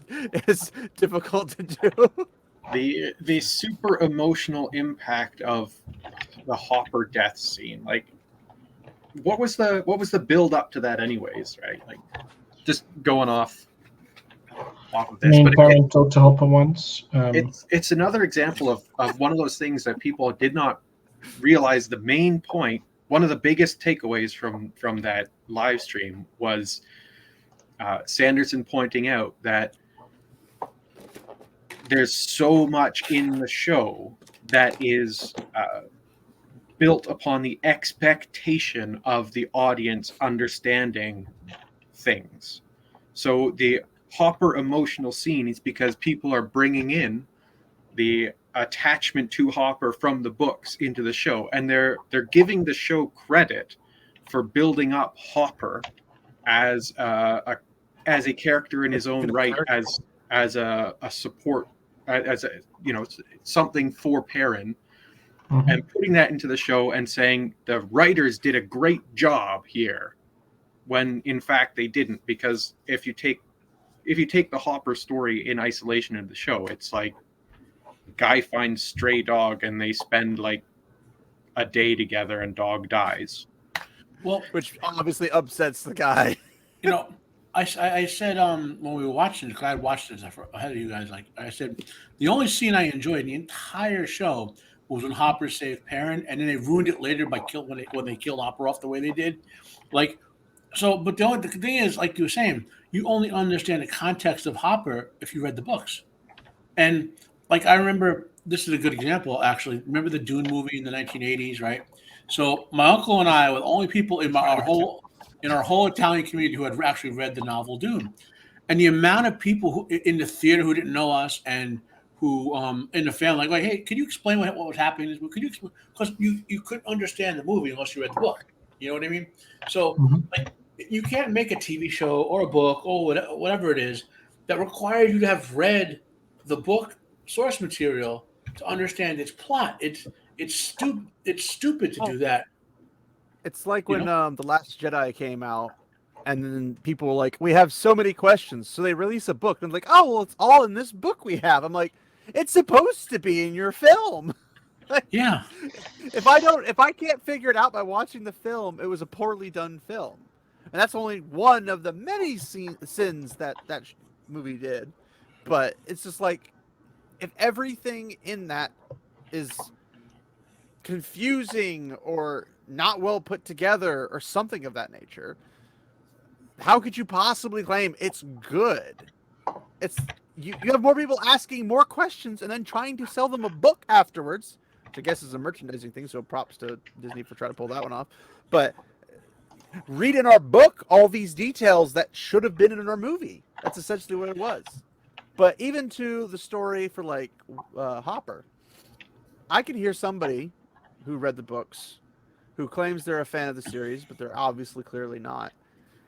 difficult to do. The super emotional impact of the Hopper death scene, like, what was the build up to that anyways, right? Like, just going off of this. Main But parent talked to Hopper once. It's another example of one of those things that people did not realize. The main point, one of the biggest takeaways from that live stream was Sanderson pointing out that there's so much in the show that is built upon the expectation of the audience understanding things. So the Hopper emotional scene is because people are bringing in the attachment to Hopper from the books into the show, and they're giving the show credit for building up Hopper as a character in his own right, as a support, as a, you know, something for Perrin, Mhm. and putting that into the show and saying the writers did a great job here, when in fact they didn't. Because if you take the Hopper story in isolation of the show, it's like guy finds stray dog and they spend like a day together and dog dies. Well, Which obviously upsets the guy. you know, I said when we were watching, because I watched this ahead of you guys, like I said, the only scene I enjoyed in the entire show was when Hopper saved Perrin, and then they ruined it later by when they killed Hopper off the way they did. Like, so, but the thing is, like you were saying, you only understand the context of Hopper if you read the books. And like I remember, this is a good example actually. Remember the Dune movie in the 1980s, right? So my uncle and I were the only people in our whole Italian community who had actually read the novel Dune. And the amount of people who in the theater who didn't know us and who in the family like, hey, could you explain what was happening in this movie? Could you explain? Because you couldn't understand the movie unless you read the book. You know what I mean? So Mhm. like you can't make a TV show or a book or whatever it is that requires you to have read the book source material to understand its plot. It's stupid. It's stupid to do that. It's like You when The Last Jedi came out, and then people were like, "We have so many questions," so they release a book, and like, "Oh, well, it's all in this book we have." I'm like, "It's supposed to be in your film." Yeah. If I can't figure it out by watching the film, it was a poorly done film, and that's only one of the many sins that movie did. But it's just like, if everything in that is confusing or not well put together or something of that nature, how could you possibly claim it's good? It's you have more people asking more questions and then trying to sell them a book afterwards, which I guess is a merchandising thing, so props to Disney for trying to pull that one off. But read in our book all these details that should have been in our movie. That's essentially what it was. But even to the story for like Hopper, I can hear somebody who read the books, who claims they're a fan of the series, but they're obviously clearly not,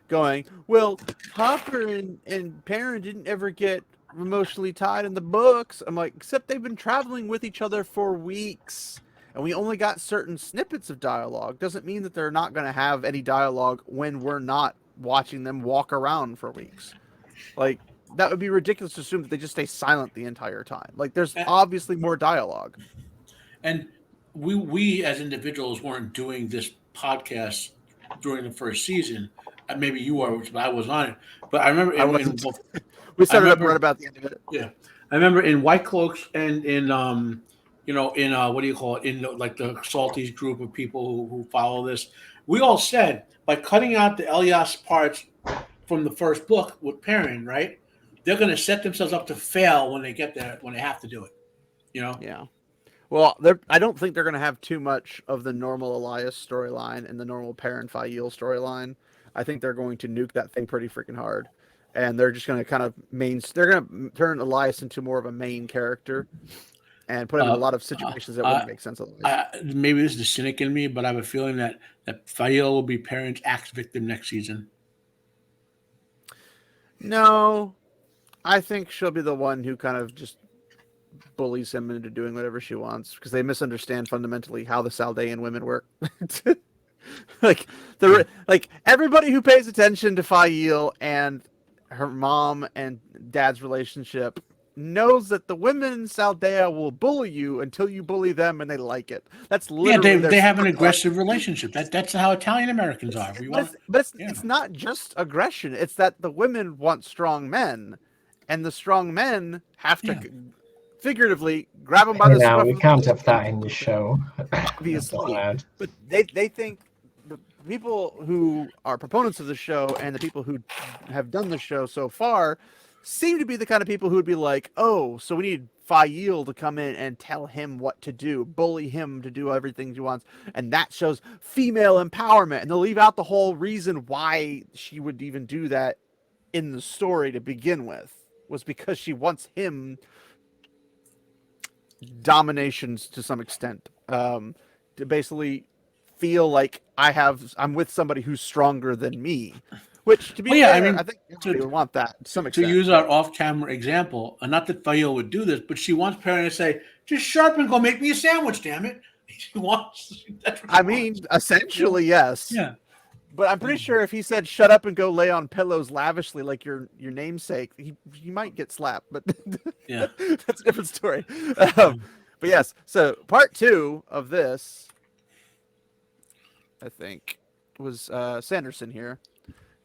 going, well, Hopper and Perrin didn't ever get emotionally tied in the books. I'm like, except they've been traveling with each other for weeks, and we only got certain snippets of dialogue. Doesn't mean that they're not going to have any dialogue when we're not watching them walk around for weeks. Like, that would be ridiculous to assume that they just stay silent the entire time. Like, there's obviously more dialogue. And we as individuals weren't doing this podcast during the first season. Maybe you are, but I was on it. But I remember We started up remember- right about the end of it. yeah, I remember in White Cloaks and in in what do you call it, in like the Salties group of people who follow this, we all said by cutting out the Elias parts from the first book with Perrin, right? They're going to set themselves up to fail when they get there, when they have to do it. You know? Yeah. Well, I don't think they're going to have too much of the normal Elias storyline and the normal Perrin Fael storyline. I think they're going to nuke that thing pretty freaking hard. And they're just going to kind of they're going to turn Elias into more of a main character and put him in a lot of situations that wouldn't make sense otherwise. Maybe this is the cynic in me, but I have a feeling that Fael will be Perrin's axe victim next season. No, I think she'll be the one who kind of just bullies him into doing whatever she wants because they misunderstand fundamentally how the Saldean women work. like everybody who pays attention to Fael and her mom and dad's relationship knows that the women in Saldea will bully you until you bully them and they like it. That's literally they have an aggressive relationship. That's how Italian Americans are. It's not just aggression. It's that the women want strong men, and the strong men have to figuratively grab them by the scruff. We can't have that in the show. Obviously, but they think the people who are proponents of the show and the people who have done the show so far seem to be the kind of people who would be like, oh, so we need Fael to come in and tell him what to do, bully him to do everything he wants, and that shows female empowerment, and they'll leave out the whole reason why she would even do that in the story to begin with, was because she wants him dominations to some extent, to basically feel like I'm with somebody who's stronger than me. Which, to be fair, I think everybody would want that to some extent. To use our off-camera example, and not that Fael would do this, but she wants Perrin to say, just sharpen, go make me a sandwich, damn it. He wants. That's what he I wants. mean, essentially, yes. Yeah. But I'm pretty sure if he said "shut up and go lay on pillows lavishly like your namesake," he might get slapped. But Yeah. that's a different story. But yes, so part 2 of this, I think, was Sanderson here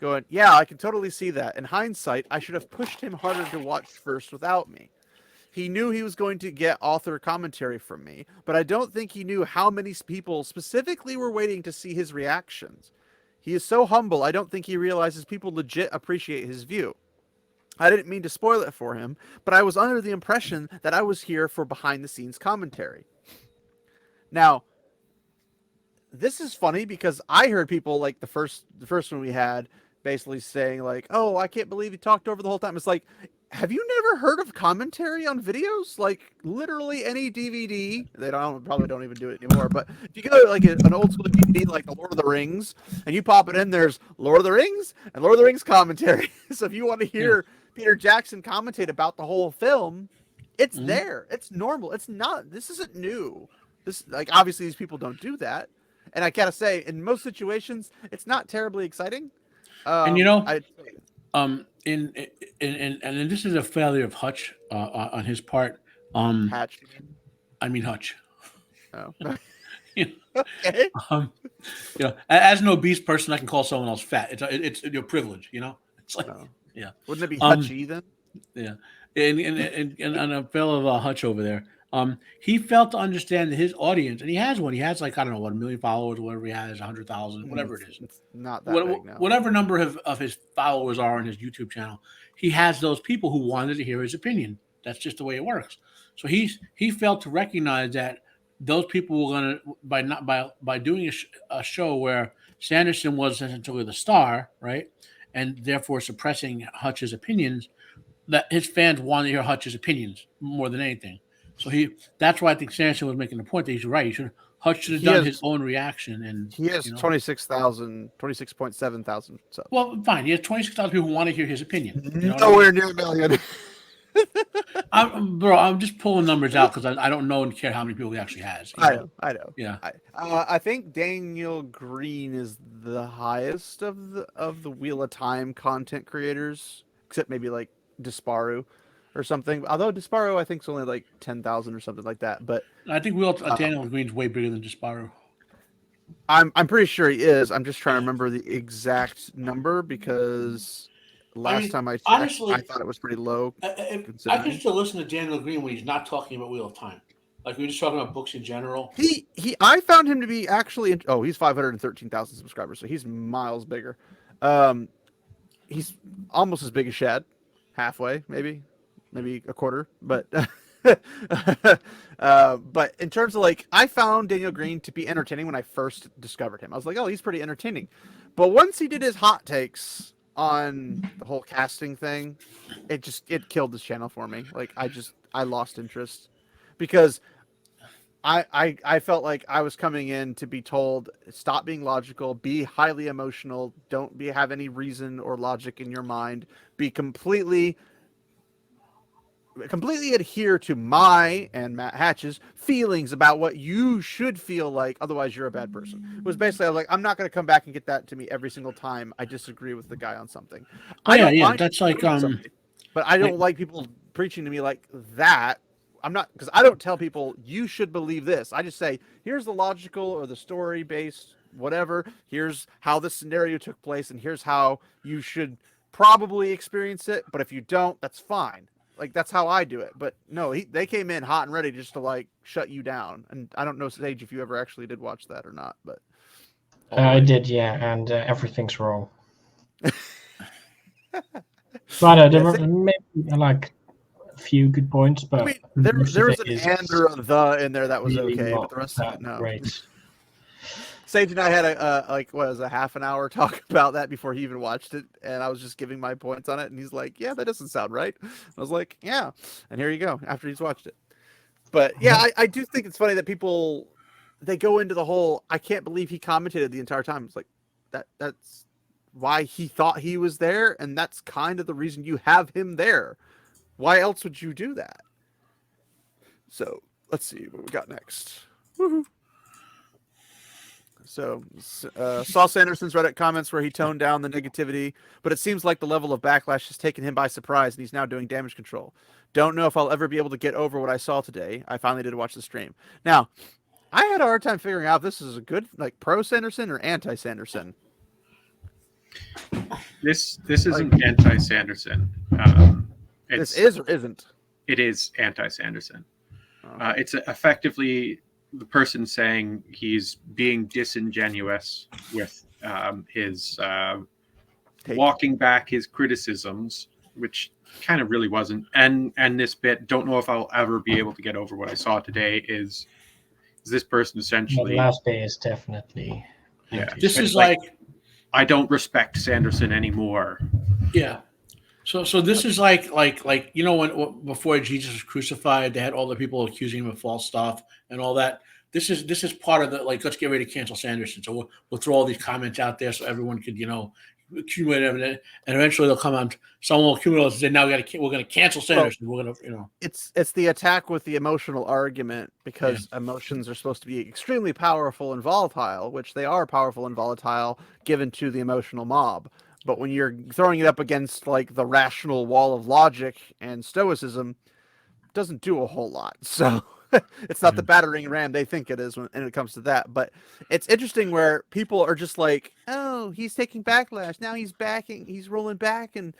going, "Yeah, I can totally see that. In hindsight, I should have pushed him harder to watch first without me. He knew he was going to get author commentary from me, but I don't think he knew how many people specifically were waiting to see his reactions. He is so humble, I don't think he realizes people legit appreciate his view. I didn't mean to spoil it for him, but I was under the impression that I was here for behind-the-scenes commentary." Now, this is funny because I heard people like the first one we had basically saying like, "Oh, I can't believe he talked over the whole time." It's like, have you never heard of commentary on videos? Like literally any DVD, they probably don't even do it anymore. But if you go to like an old school DVD like the Lord of the Rings, and you pop it in, there's Lord of the Rings and Lord of the Rings commentary. So if you want to hear Peter Jackson commentate about the whole film, it's there. It's normal. It's not. This isn't new. This like obviously these people don't do that, and I gotta say, in most situations, it's not terribly exciting. And and this is a failure of Hutch on his part. Hatch. I mean Hutch. Oh. You Okay. As an obese person, I can call someone else fat. It's your privilege, It's like, yeah. Wouldn't it be Hutchy then? Yeah, and a fellow Hutch over there. He failed to understand that his audience, and he has one. He has like I don't know what 1 million followers, whatever he has, 100,000, whatever it is. It's not that big now. Whatever number of his followers are on his YouTube channel, he has those people who wanted to hear his opinion. That's just the way it works. So he failed to recognize that those people were gonna by doing a show where Sanderson was essentially the star, right, and therefore suppressing Hutch's opinions. That his fans wanted to hear Hutch's opinions more than anything. So that's why I think Sanderson was making the point that he's right. Hutch should have done his own reaction, and he has 26.7 thousand subs. Well, fine. He has 26,000 people who want to hear his opinion. Nowhere near a million. I'm just pulling numbers out because I don't know and care how many people he actually has. I know. Yeah. I think Daniel Greene is the highest of the Wheel of Time content creators, except maybe like Disparu or something. Although Disparu, I think, is only like 10,000 or something like that. But I think Daniel Greene's way bigger than Disparu. I'm pretty sure he is. I'm just trying to remember the exact number because last time I checked, honestly, I thought it was pretty low. I can still listen to Daniel Greene when he's not talking about Wheel of Time. Like we're just talking about books in general. I found him to be actually. Oh, he's 513,000 subscribers, so he's miles bigger. He's almost as big as Shad, halfway, maybe a quarter, but. But in terms of like, I found Daniel Greene to be entertaining when I first discovered him. I was like, oh, he's pretty entertaining. But once he did his hot takes on the whole casting thing, it killed this channel for me. Like I lost interest because I felt like I was coming in to be told, stop being logical, be highly emotional, don't have any reason or logic in your mind, be completely adhere to my and Matt Hatch's feelings about what you should feel like, otherwise you're a bad person. It was basically like, I'm not going to come back and get that to me every single time I disagree with the guy on something. That's like but I don't like people preaching to me like that. I'm not, because I don't tell people you should believe this. I just say, here's the logical or the story based whatever, here's how this scenario took place, and here's how you should probably experience it, but if you don't, that's fine. Like, that's how I do it. But no, they came in hot and ready just to like shut you down. And I don't know, Sage, if you ever actually did watch that or not, but I did, yeah, and everything's wrong. But there were maybe like a few good points, but I mean, there was an and or a the in there that was really okay, but the rest of it, no. Great. Sage and I had a half an hour talk about that before he even watched it, and I was just giving my points on it, and he's like, yeah, that doesn't sound right. I was like, yeah, and here you go, after he's watched it. But yeah, I do think it's funny that people, they go into the whole, I can't believe he commentated the entire time. It's like, that's why he thought he was there, and that's kind of the reason you have him there. Why else would you do that? So, let's see what we got next. Woohoo. So saw Sanderson's Reddit comments where he toned down the negativity, but it seems like the level of backlash has taken him by surprise, and he's now doing damage control. Don't know if I'll ever be able to get over what I saw today. I finally did watch the stream. Now, I had a hard time figuring out if this is a good, like, pro Sanderson or anti Sanderson. This isn't anti-Sanderson. This is or isn't. It is anti-Sanderson. Oh. It's effectively the person saying he's being disingenuous with his walking back his criticisms, which kind of really wasn't. And this bit, don't know if I'll ever be able to get over what I saw today, is this person The essentially... last day is definitely. Yeah. This It's is like I don't respect Sanderson anymore. yeah. So this is like you know when before Jesus was crucified, they had all the people accusing him of false stuff and all that. This is part of the like let's get ready to cancel Sanderson. So we'll throw all these comments out there so everyone could accumulate evidence, and eventually they'll come on. Someone will accumulate and say now we're going to cancel Sanderson. We're going to It's the attack with the emotional argument, because emotions are supposed to be extremely powerful and volatile, which they are powerful and volatile given to the emotional mob. But when you're throwing it up against like the rational wall of logic and stoicism, it doesn't do a whole lot. So it's not the battering ram they think it is when it comes to that. But it's interesting where people are just like, oh, he's taking backlash. Now he's rolling back and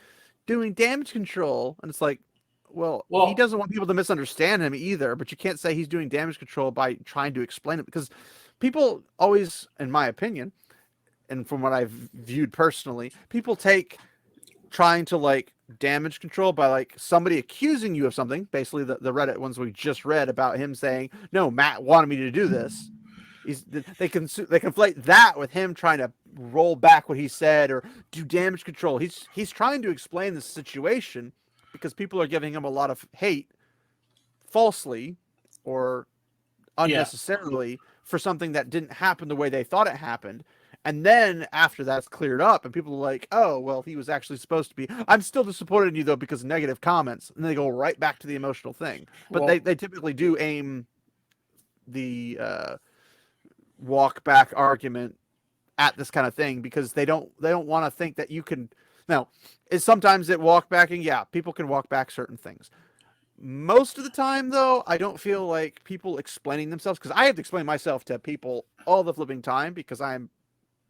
doing damage control. And it's like, well, he doesn't want people to misunderstand him either, but you can't say he's doing damage control by trying to explain it, because people always, in my opinion, and from what I've viewed personally, people take trying to like damage control by like somebody accusing you of something. Basically, the Reddit ones we just read about him saying, "No, Matt wanted me to do this." They conflate that with him trying to roll back what he said or do damage control. He's trying to explain the situation because people are giving him a lot of hate falsely or unnecessarily for something that didn't happen the way they thought it happened. And then after that's cleared up and people are like, oh, well, he was actually supposed to be. I'm still disappointed in you, though, because of negative comments. And they go right back to the emotional thing. But they typically do aim the walk back argument at this kind of thing because they don't want to think that you can. Now, is sometimes it walk backing? Yeah, people can walk back certain things. Most of the time, though, I don't feel like people explaining themselves, because I have to explain myself to people all the flipping time because I'm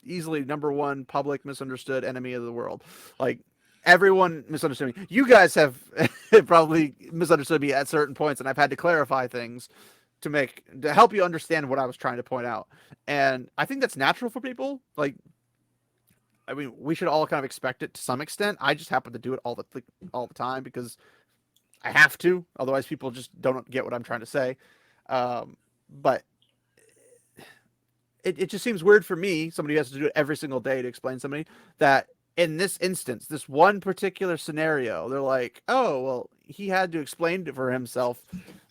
easily #1 public misunderstood enemy of the world. Like, everyone misunderstood me. You guys have probably misunderstood me at certain points, and I've had to clarify things to help you understand what I was trying to point out. And I think that's natural for people. Like, I mean, we should all kind of expect it to some extent. I just happen to do it all the time because I have to. Otherwise, people just don't get what I'm trying to say. But it just seems weird for me, somebody who has to do it every single day to explain somebody, that in this instance, this one particular scenario, they're like, oh, well, he had to explain for himself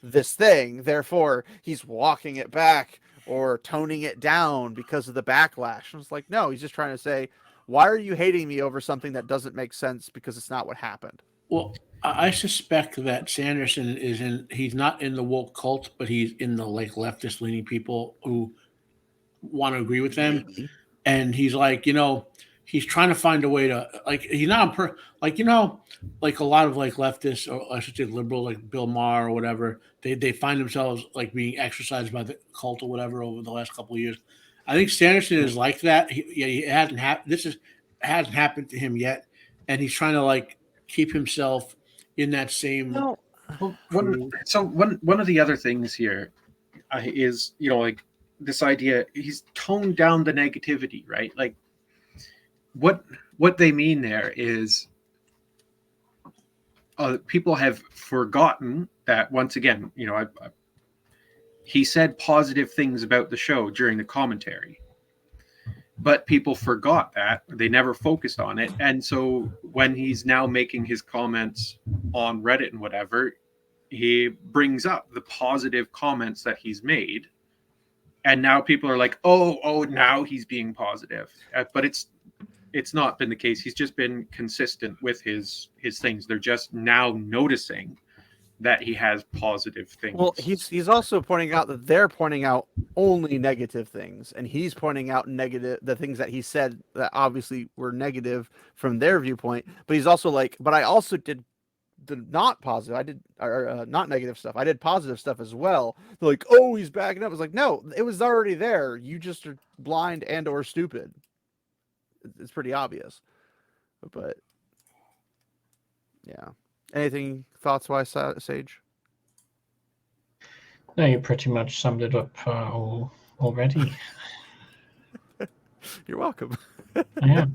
this thing. Therefore, he's walking it back or toning it down because of the backlash. And it's like, no, he's just trying to say, why are you hating me over something that doesn't make sense because it's not what happened? Well, I suspect that Sanderson he's not in the woke cult, but he's in the like leftist leaning people who want to agree with them. Maybe. And he's like, he's trying to find a way to like, he's not like a lot of like leftists, or I should say liberal, like Bill Maher or whatever, they find themselves like being exercised by the cult or whatever over the last couple of years. I think Sanderson is like that. He hasn't hasn't happened to him yet. And he's trying to like keep himself in that same. No. One of the other things here is, like this idea, he's toned down the negativity, right? Like what they mean there is people have forgotten that, once again, he said positive things about the show during the commentary, but people forgot that. They never focused on it. And so when he's now making his comments on Reddit and whatever, he brings up the positive comments that he's made. And now people are like, oh, now he's being positive. But it's not been the case. He's just been consistent with his things. They're just now noticing that he has positive things. Well, he's also pointing out that they're pointing out only negative things, and he's pointing out the things that he said that obviously were negative from their viewpoint. But he's also like, but I also did the not positive. I did not negative stuff. I did positive stuff as well. They're like, oh, he's backing up. It's like, no, it was already there. You just are blind and or stupid. It's pretty obvious. But yeah. Anything thoughts wise, Sage? No, you pretty much summed it up all already. You're welcome. Yeah.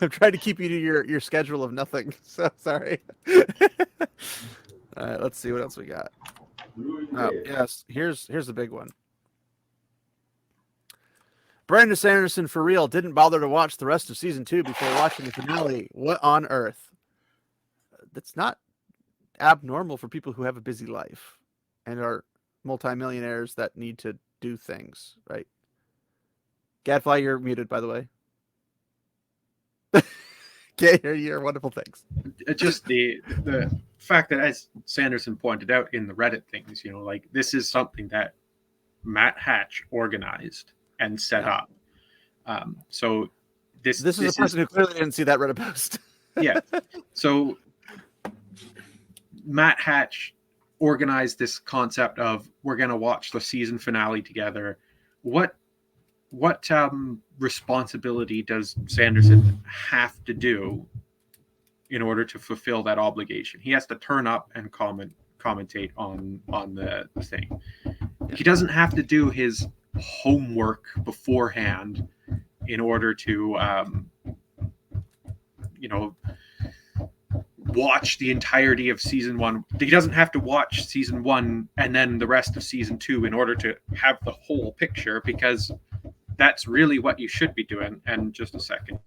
I'm trying to keep you to your schedule of nothing. So sorry. All right, let's see what else we got. Oh, yes, here's the big one. Brandon Sanderson, for real, didn't bother to watch the rest of season 2 before watching the finale. What on earth? That's not abnormal for people who have a busy life and are multimillionaires that need to do things, right? Gadfly, you're muted, by the way. Can't hear your wonderful things. Just the fact that, as Sanderson pointed out in the Reddit things, like this is something that Matt Hatch organized and set up. So this is a person who clearly didn't see that Reddit post. Yeah. So Matt Hatch organized this concept of we're going to watch the season finale together. What responsibility does Sanderson have to do in order to fulfill that obligation? He has to turn up and commentate on the thing. He doesn't have to do his homework beforehand in order to watch the entirety of season 1. He doesn't have to watch season 1 and then the rest of season 2 in order to have the whole picture, because that's really what you should be doing. And just a second.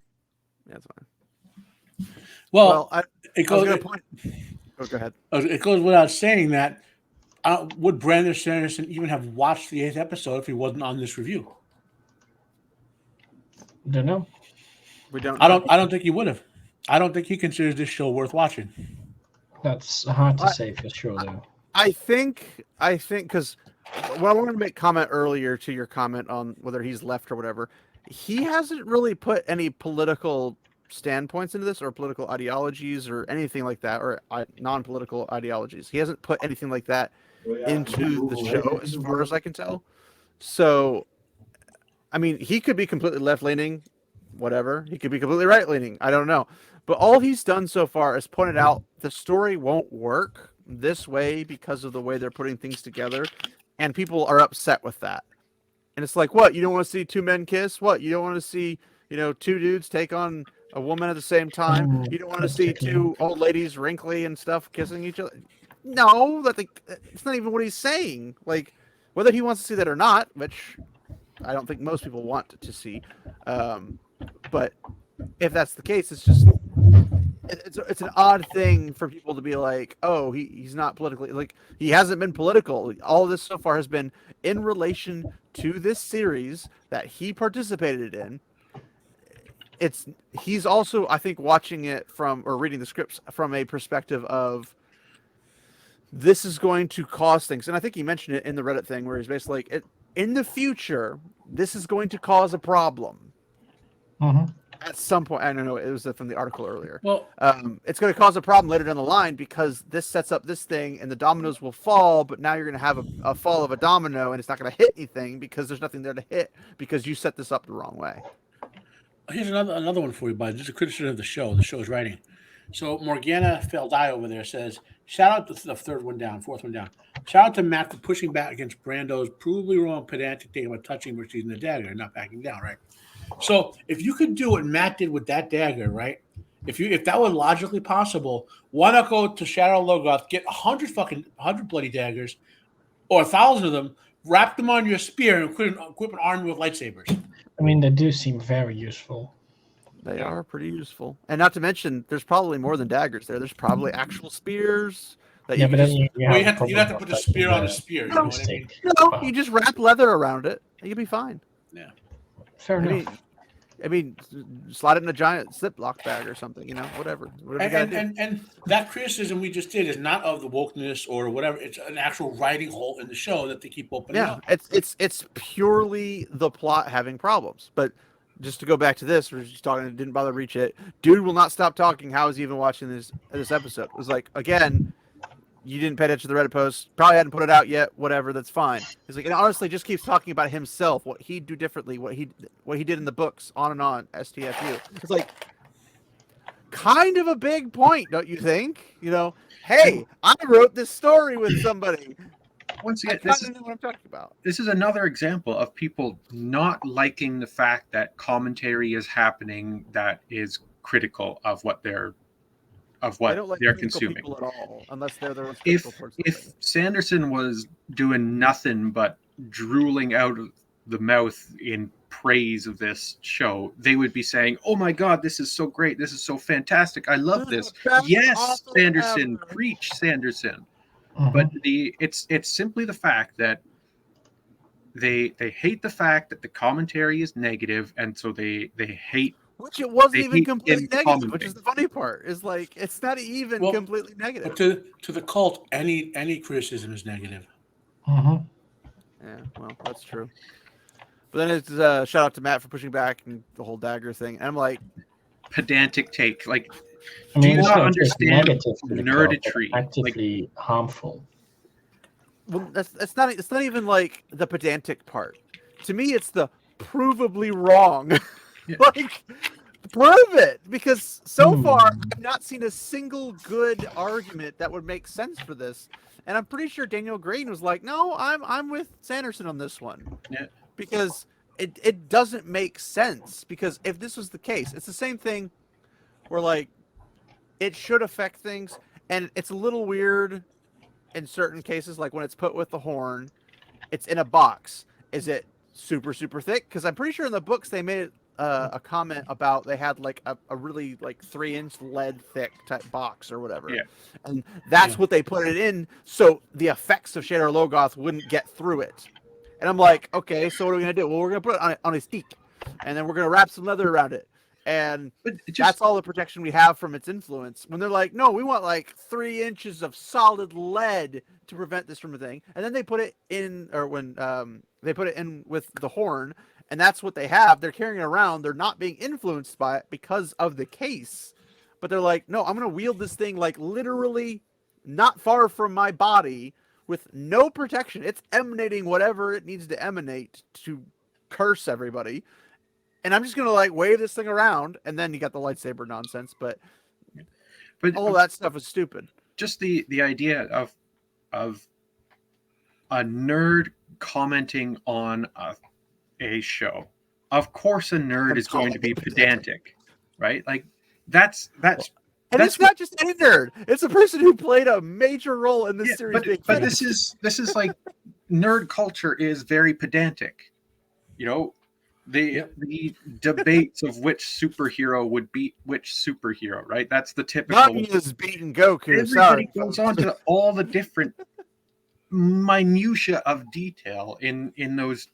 That's fine. Well, go ahead. It goes without saying that would Brandon Sanderson even have watched the 8th episode if he wasn't on this review? Don't know. We don't. I don't think he would have. I don't think he considers this show worth watching. That's hard to say for sure, though. I think because I wanted to make comment earlier to your comment on whether he's left or whatever. He hasn't really put any political standpoints into this, or political ideologies, or anything like that, or non-political ideologies. He hasn't put anything like that into the show, as far as I can tell. So, I mean, he could be completely left-leaning, whatever. He could be completely right-leaning. I don't know. But all he's done so far is pointed out the story won't work this way because of the way they're putting things together, and people are upset with that. And it's like, what? You don't want to see two men kiss? What? You don't want to see, two dudes take on a woman at the same time? You don't want to see two old ladies, wrinkly and stuff, kissing each other? No, it's not even what he's saying. Like, whether he wants to see that or not, which I don't think most people want to see. But if that's the case, it's just it's an odd thing for people to be like, oh, he's not politically, like, he hasn't been political. All of this so far has been in relation to this series that he participated in. He's also, I think, watching it or reading the scripts from a perspective of, this is going to cause things. And I think he mentioned it in the Reddit thing where he's basically like, in the future, this is going to cause a problem. Mm-hmm. At some point. I don't know, it was from the article earlier. Well, it's going to cause a problem later down the line because this sets up this thing and the dominoes will fall, but now you're going to have a fall of a domino and it's not going to hit anything because there's nothing there to hit because you set this up the wrong way. Here's another one for you, bud. This is a criticism of the show's writing. So Morgana Feldai over there says, shout out to the fourth one down. Shout out to Matt for pushing back against Brando's provably wrong pedantic thing about touching Mercedes in the dagger and not backing down, right? So if you could do what Matt did with that dagger, right? If that was logically possible, why not go to Shadow Logoth, get 100 bloody daggers, or 1,000 of them, wrap them on your spear, and equip an army with lightsabers? I mean, they do seem very useful. They are pretty useful, and not to mention, there's probably more than daggers there. There's probably actual spears. That Yeah, but then you'd have to put a spear on a spear. You know what I mean? No, you just wrap leather around it. You'll be fine. Yeah. Fair enough. I mean, slide it in a giant Ziploc bag or something, whatever you gotta do. And that criticism we just did is not of the wokeness or whatever. It's an actual writing hole in the show that they keep opening Yeah, up. it's purely the plot having problems. But just to go back to this, we're just talking. It didn't bother to reach it. Dude will not stop talking. How is he even watching this episode? It was like, again, you didn't pay attention to the Reddit post. Probably hadn't put it out yet. Whatever, that's fine. He's like, and honestly, just keeps talking about himself, what he'd do differently, what he did in the books, on and on. STFU. It's like kind of a big point, don't you think? Hey, I wrote this story with somebody. Once I again, kind of know what I'm talking about. this is another example of people not liking the fact that commentary is happening that is critical of what they're They don't like critical consuming. people at all, unless they're their own If critical towards something. if Sanderson was doing nothing but drooling out of the mouth in praise of this show, they would be saying, "Oh my God, this is so great! This is so fantastic! I love This is this! the best Yes, author Sanderson, ever." preach, Sanderson!" Mhm. But it's simply the fact that they hate the fact that the commentary is negative, and so they hate. Which it wasn't They even hate completely him negative, which commenting. is the funny part. Is like it's not even Well, completely negative. But to the cult, any criticism is negative. Mhm. Yeah, well, that's true. But then it's shout out to Matt for pushing back and the whole dagger thing. And I'm like, Pedantic take, like, I do mean, you it's not not just understand negative to the cult, nerditry? but actively harmful. well, that's not. It's not even like the pedantic part. To me, it's the provably wrong. Yeah. Like, prove it, because so far Hmm. I've not seen a single good argument that would make sense for this. And I'm pretty sure Daniel Greene was like, "No, I'm with Sanderson on this one." Yeah. Because it doesn't make sense. Because if this was the case, it's the same thing where like it should affect things, and it's a little weird in certain cases, like when it's put with the horn, it's in a box. Is it super thick? Because I'm pretty sure in the books they made a comment about they had like a really like 3-inch lead thick type box or whatever. Yeah. And that's Yeah. what they put it in, so the effects of Shader Logoth wouldn't get through it. And I'm like, okay, so what are we gonna do? Well, we're gonna put it on a stick, and then we're gonna wrap some leather around it, and But it that's just all the protection we have from its influence. When they're like, no, we want like 3 inches of solid lead to prevent this from a thing, and then they put it in, or when they put it in with the horn, and that's what they have. They're carrying it around. They're not being influenced by it because of the case, but they're like, no, I'm gonna wield this thing like literally not far from my body with no protection. It's emanating whatever it needs to emanate to curse everybody. And I'm just gonna like wave this thing around, and then you got the lightsaber nonsense. But all that stuff is stupid. just the idea of a nerd commenting on a show. Of course, a nerd is going to be pedantic, right? Like that's And that's it's not just any nerd; it's a person who played a major role in this yeah, series. but this is like nerd culture is very pedantic. You know, the debates of which superhero would beat which superhero, right? That's the typical. Nami's beating Goku. Everybody Sorry, goes on to all the different minutia of detail in those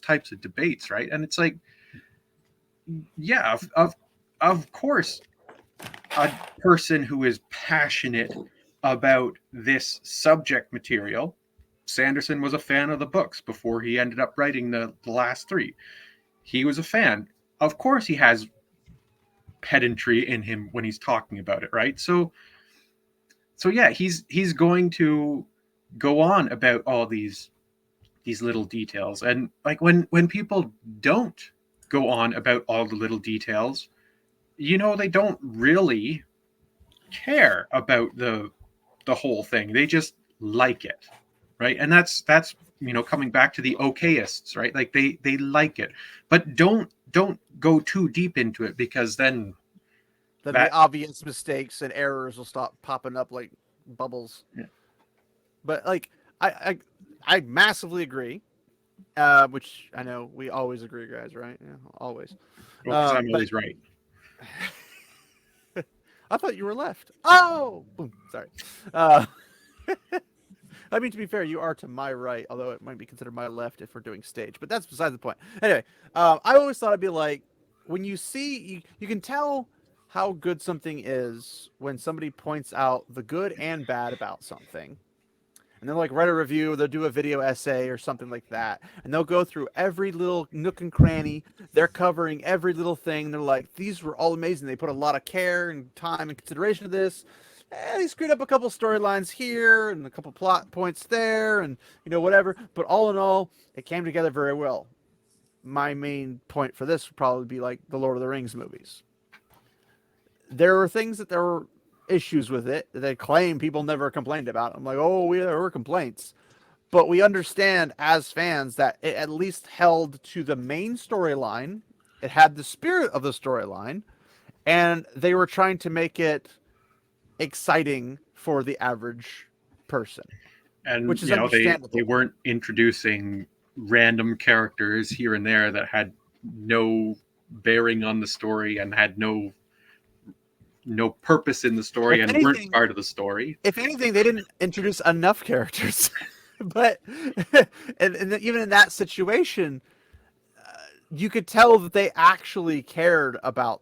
types of debates, right? And it's like, yeah, of course, a person who is passionate about this subject material. Sanderson was a fan of the books before he ended up writing the last 3. He was a fan. Of course, he has pedantry in him when he's talking about it, right? So yeah, he's going to go on about all these little details, and like when people don't go on about all the little details, they don't really care about the whole thing. They just like it, right? And that's coming back to the okayists, right? Like they like it, but don't go too deep into it, because then the obvious mistakes and errors will stop popping up like bubbles. Yeah. But like I massively agree. Which I know we always agree, guys, right? Yeah, always. well, 'cause I'm always right. I thought you were left. Oh, boom. Sorry. I mean, to be fair, you are to my right, although it might be considered my left if we're doing stage. But that's beside the point. Anyway, I always thought I'd be like, when you see, you can tell how good something is when somebody points out the good and bad about something. And they'll like write a review, they'll do a video essay or something like that. And they'll go through every little nook and cranny. They're covering every little thing. They're like, these were all amazing. They put a lot of care and time and consideration to this. And they screwed up a couple storylines here and a couple plot points there and, whatever. But all in all, it came together very well. My main point for this would probably be like the Lord of the Rings movies. There were things that there were issues with it that they claim people never complained about. I'm like, there were complaints. But we understand as fans that it at least held to the main storyline. It had the spirit of the storyline. And they were trying to make it exciting for the average person. And which is they weren't introducing random characters here and there that had no bearing on the story and had no purpose in the story and weren't part of the story. If anything, they didn't introduce enough characters. But and even in that situation, you could tell that they actually cared about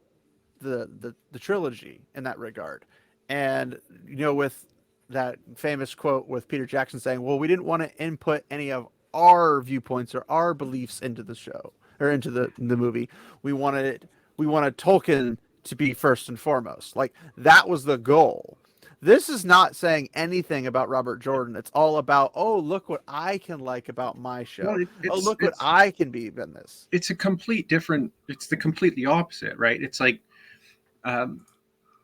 the trilogy in that regard. And with that famous quote with Peter Jackson saying, well, we didn't want to input any of our viewpoints or our beliefs into the show or into the movie. We wanted Tolkien to be first and foremost. Like, that was the goal. This is not saying anything about Robert Jordan. It's all about, look what I can like about my show. Well, look what I can be in this. It's the completely opposite, right? It's like,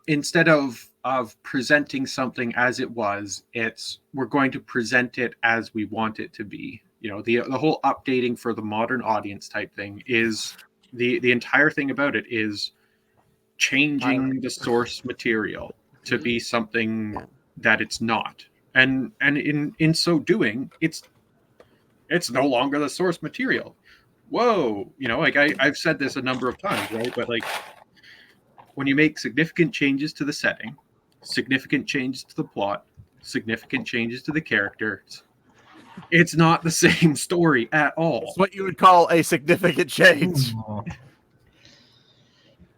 instead of presenting something as it was, we're going to present it as we want it to be. The whole updating for the modern audience type thing is the entire thing about it is changing the source material to be something that it's not, and in so doing, it's no longer the source material. Whoa, I've said this a number of times, right? But like, when you make significant changes to the setting, significant changes to the plot, significant changes to the characters, it's not the same story at all. It's what you would call a significant change.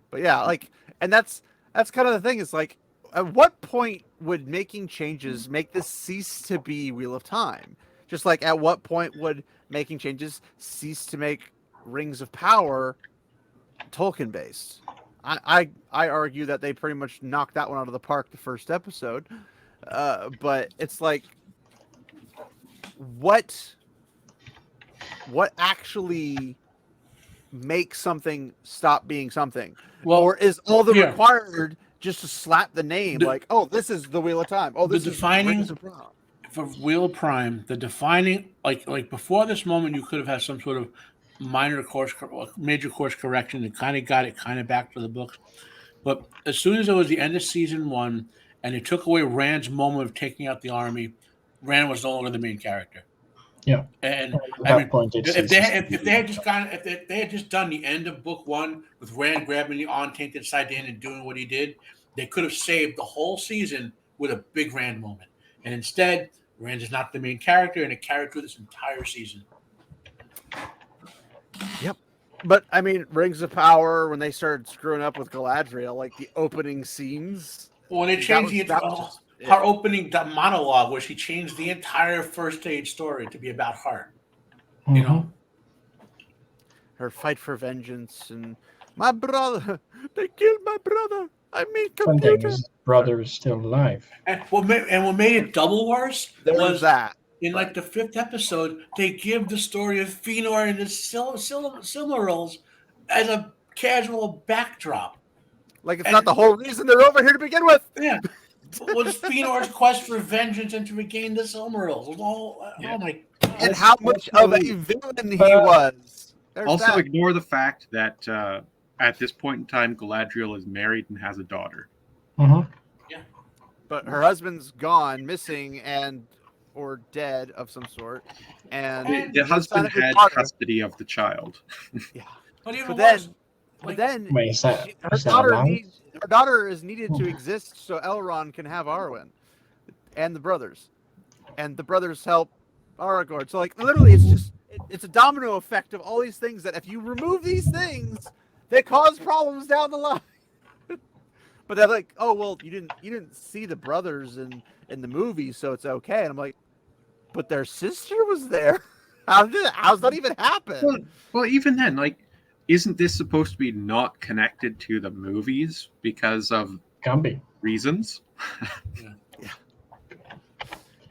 But yeah, and that's kind of the thing. Is like, at what point would making changes make this cease to be Wheel of Time? Just like, at what point would making changes cease to make Rings of Power Tolkien based? I argue that they pretty much knocked that one out of the park the first episode. But it's like, what actually makes something stop being something? Well, or is all the required just to slap the name this is the Wheel of Time? This is Rings of Power. For Wheel of Prime, the defining, like before this moment, you could have had some sort of major course correction that kind of got it kind of back to the books. But as soon as it was the end of season 1 and they took away Rand's moment of taking out the army, Rand was no longer the main character. Yeah, and if they had just done the end of book 1 with Rand grabbing the untainted Sidane and doing what he did, they could have saved the whole season with a big Rand moment. And instead, Rand is not the main character and it carried through this entire season. Yep. But I mean, Rings of Power, when they started screwing up with Galadriel, like the opening scenes. When they changed her opening monologue, where she changed the entire first stage story to be about Hart. Mm-hmm. Her fight for vengeance and my brother. They killed my brother. I mean, computer. His brother is still alive. And what made it double worse was that. In like the 5th episode, they give the story of Fëanor and the Silmarils as a casual backdrop. Like it's not the whole reason they're over here to begin with. Yeah. Was Fëanor's quest for vengeance and to regain the Silmarils. Oh my God. And how much of a villain he was. Also, ignore the fact that at this point in time, Galadriel is married and has a daughter. Mm-hmm. Yeah. But her husband's gone, missing, or dead of some sort. And the husband had custody of the child. Yeah. But then wait, her daughter is needed to exist so Elrond can have Arwen and the brothers. And the brothers help Aragorn. So like literally it's a domino effect of all these things that if you remove these things, They cause problems down the line. But they're like, oh well, you didn't see the brothers in the movie, so it's okay. And I'm like, but their sister was there. How's that even happen? Well, even then, like, isn't this supposed to be not connected to the movies because of Can be. reasons?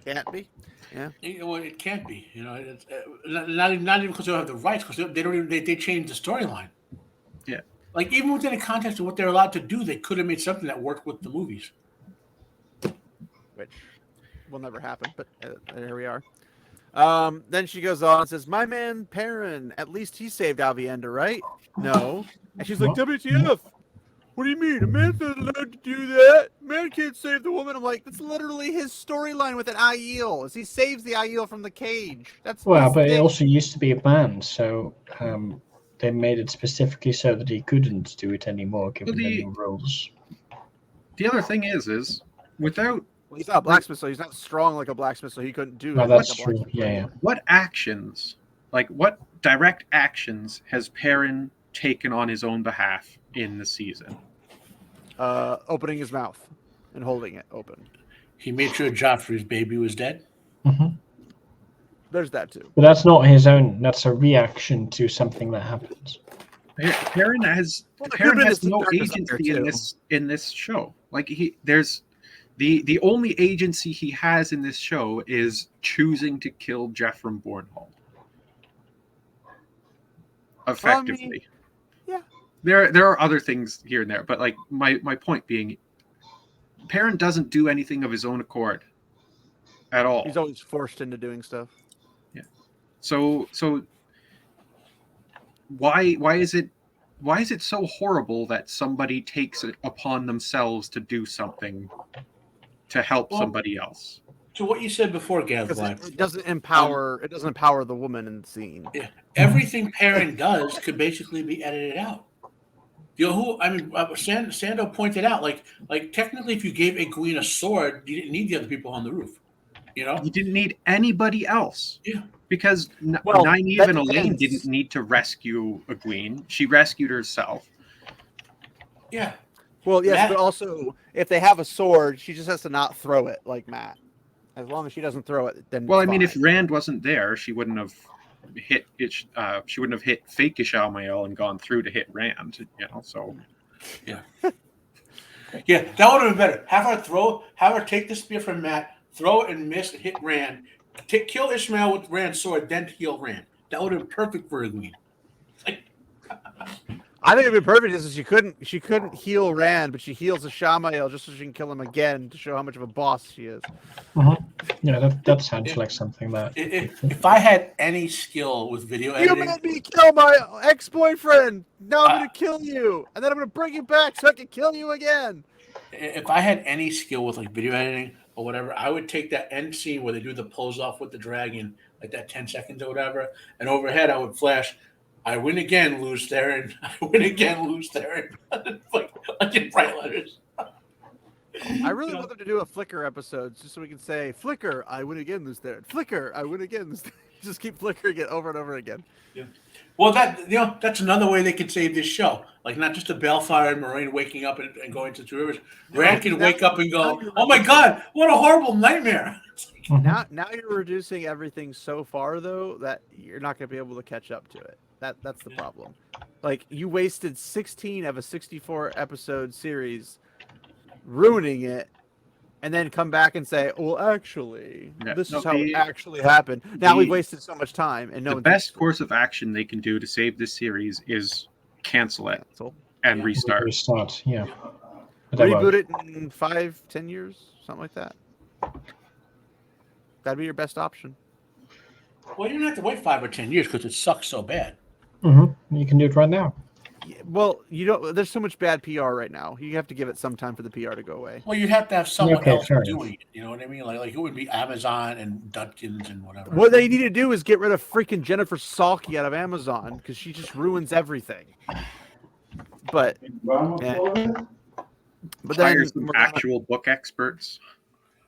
Can't be. Yeah. Well, it can't be. It's, not even because they don't have the rights, because they don't even they changed the storyline. Yeah. Like even within the context of what they're allowed to do, they could have made something that worked with the movies. Which will never happen, but here we are. Then she goes on and says, my man Perrin, at least he saved Avienda, right? No. And she's like, WTF? What do you mean? A man's not allowed to do that? A man can't save the woman. I'm like, that's literally his storyline with an Aiel, is he saves the Aiel from the cage. That's Well, but it also used to be a man, so they made it specifically so that he couldn't do it anymore, given the new rules. The other thing is without... Well, he's not a blacksmith, so he's not strong like a blacksmith, so he couldn't do No, it that's like a true. blacksmith. Yeah. What actions, like what direct actions has Perrin taken on his own behalf in the season? Opening his mouth and holding it open. He made sure Joffrey's baby was dead. Mm-hmm. There's that too. But that's not his own. That's a reaction to something that happens. Perrin has no agency in this show. Like there's the only agency he has in this show is choosing to kill Jeffrey Bornhold. Effectively. Yeah. There are other things here and there, but like my point being, Perrin doesn't do anything of his own accord at all. He's always forced into doing stuff. Yeah. So why is it so horrible that somebody takes it upon themselves to do something to help somebody else? To what you said before, Gav, It doesn't empower. It doesn't empower the woman in the scene. Yeah. Everything Perrin does could basically be edited out. Sando pointed out, like technically, if you gave a Greene a sword, you didn't need the other people on the roof. You didn't need anybody else. Yeah. Because Nynaeve and Elaine didn't need to rescue a Greene. She rescued herself. Yeah. Well, yes, but also if they have a sword, she just has to not throw it like Matt. As long as she doesn't throw it, then. Well, I mean, if Rand wasn't there, she wouldn't have hit it. She wouldn't have hit fake Ishamael and gone through to hit Rand. So. Yeah. Yeah, that would have been better. Have her take the spear from Matt, throw it and miss, hit Rand, kill Ishmael with Rand's sword, then heal Rand. That would have been perfect for a Greene. I think it'd be perfect is she couldn't heal Rand, but she heals Ishamael just so she can kill him again to show how much of a boss she is. Mm-hmm. Yeah, that sounds like something that. If I had any skill with video editing, you made me kill my ex-boyfriend. Now I'm gonna kill you, and then I'm gonna bring you back so I can kill you again. If I had any skill with like video editing or whatever, I would take that end scene where they do the pose off with the dragon, like that 10 seconds or whatever, and overhead I would flash, I win again, lose Theron. I win again, lose Theron. like in bright letters. I really want them to do a Flickr episode just so we can say, Flickr, I win again, lose Theron. Flickr, I win again, lose Theron. Just keep flickering it over and over again. Yeah. Well, that's another way they can save this show. Like not just a Balefire and Moraine waking up and going to Two Rivers. Rand can wake up and go, "Oh my God, what a horrible nightmare!" Now you're reducing everything so far though that you're not going to be able to catch up to it. That's the problem. Like you wasted 16 of a 64 episode series, ruining it. And then come back and say, well, actually, this is how it actually happened. Now we've wasted so much time. And the best course of action they can do to save this series is cancel it and restart. Restart, yeah. Reboot it in 5-10 years, something like that. That'd be your best option. Well, you don't have to wait 5 or 10 years because it sucks so bad. Mm-hmm. You can do it right now. Well, you don't. There's so much bad PR right now. You have to give it some time for the PR to go away. Well, you'd have to have someone else doing it. You know what I mean? Like it would be Amazon and Dudkins and whatever. What they need to do is get rid of freaking Jennifer Salke out of Amazon because she just ruins everything. But then hire some actual book experts.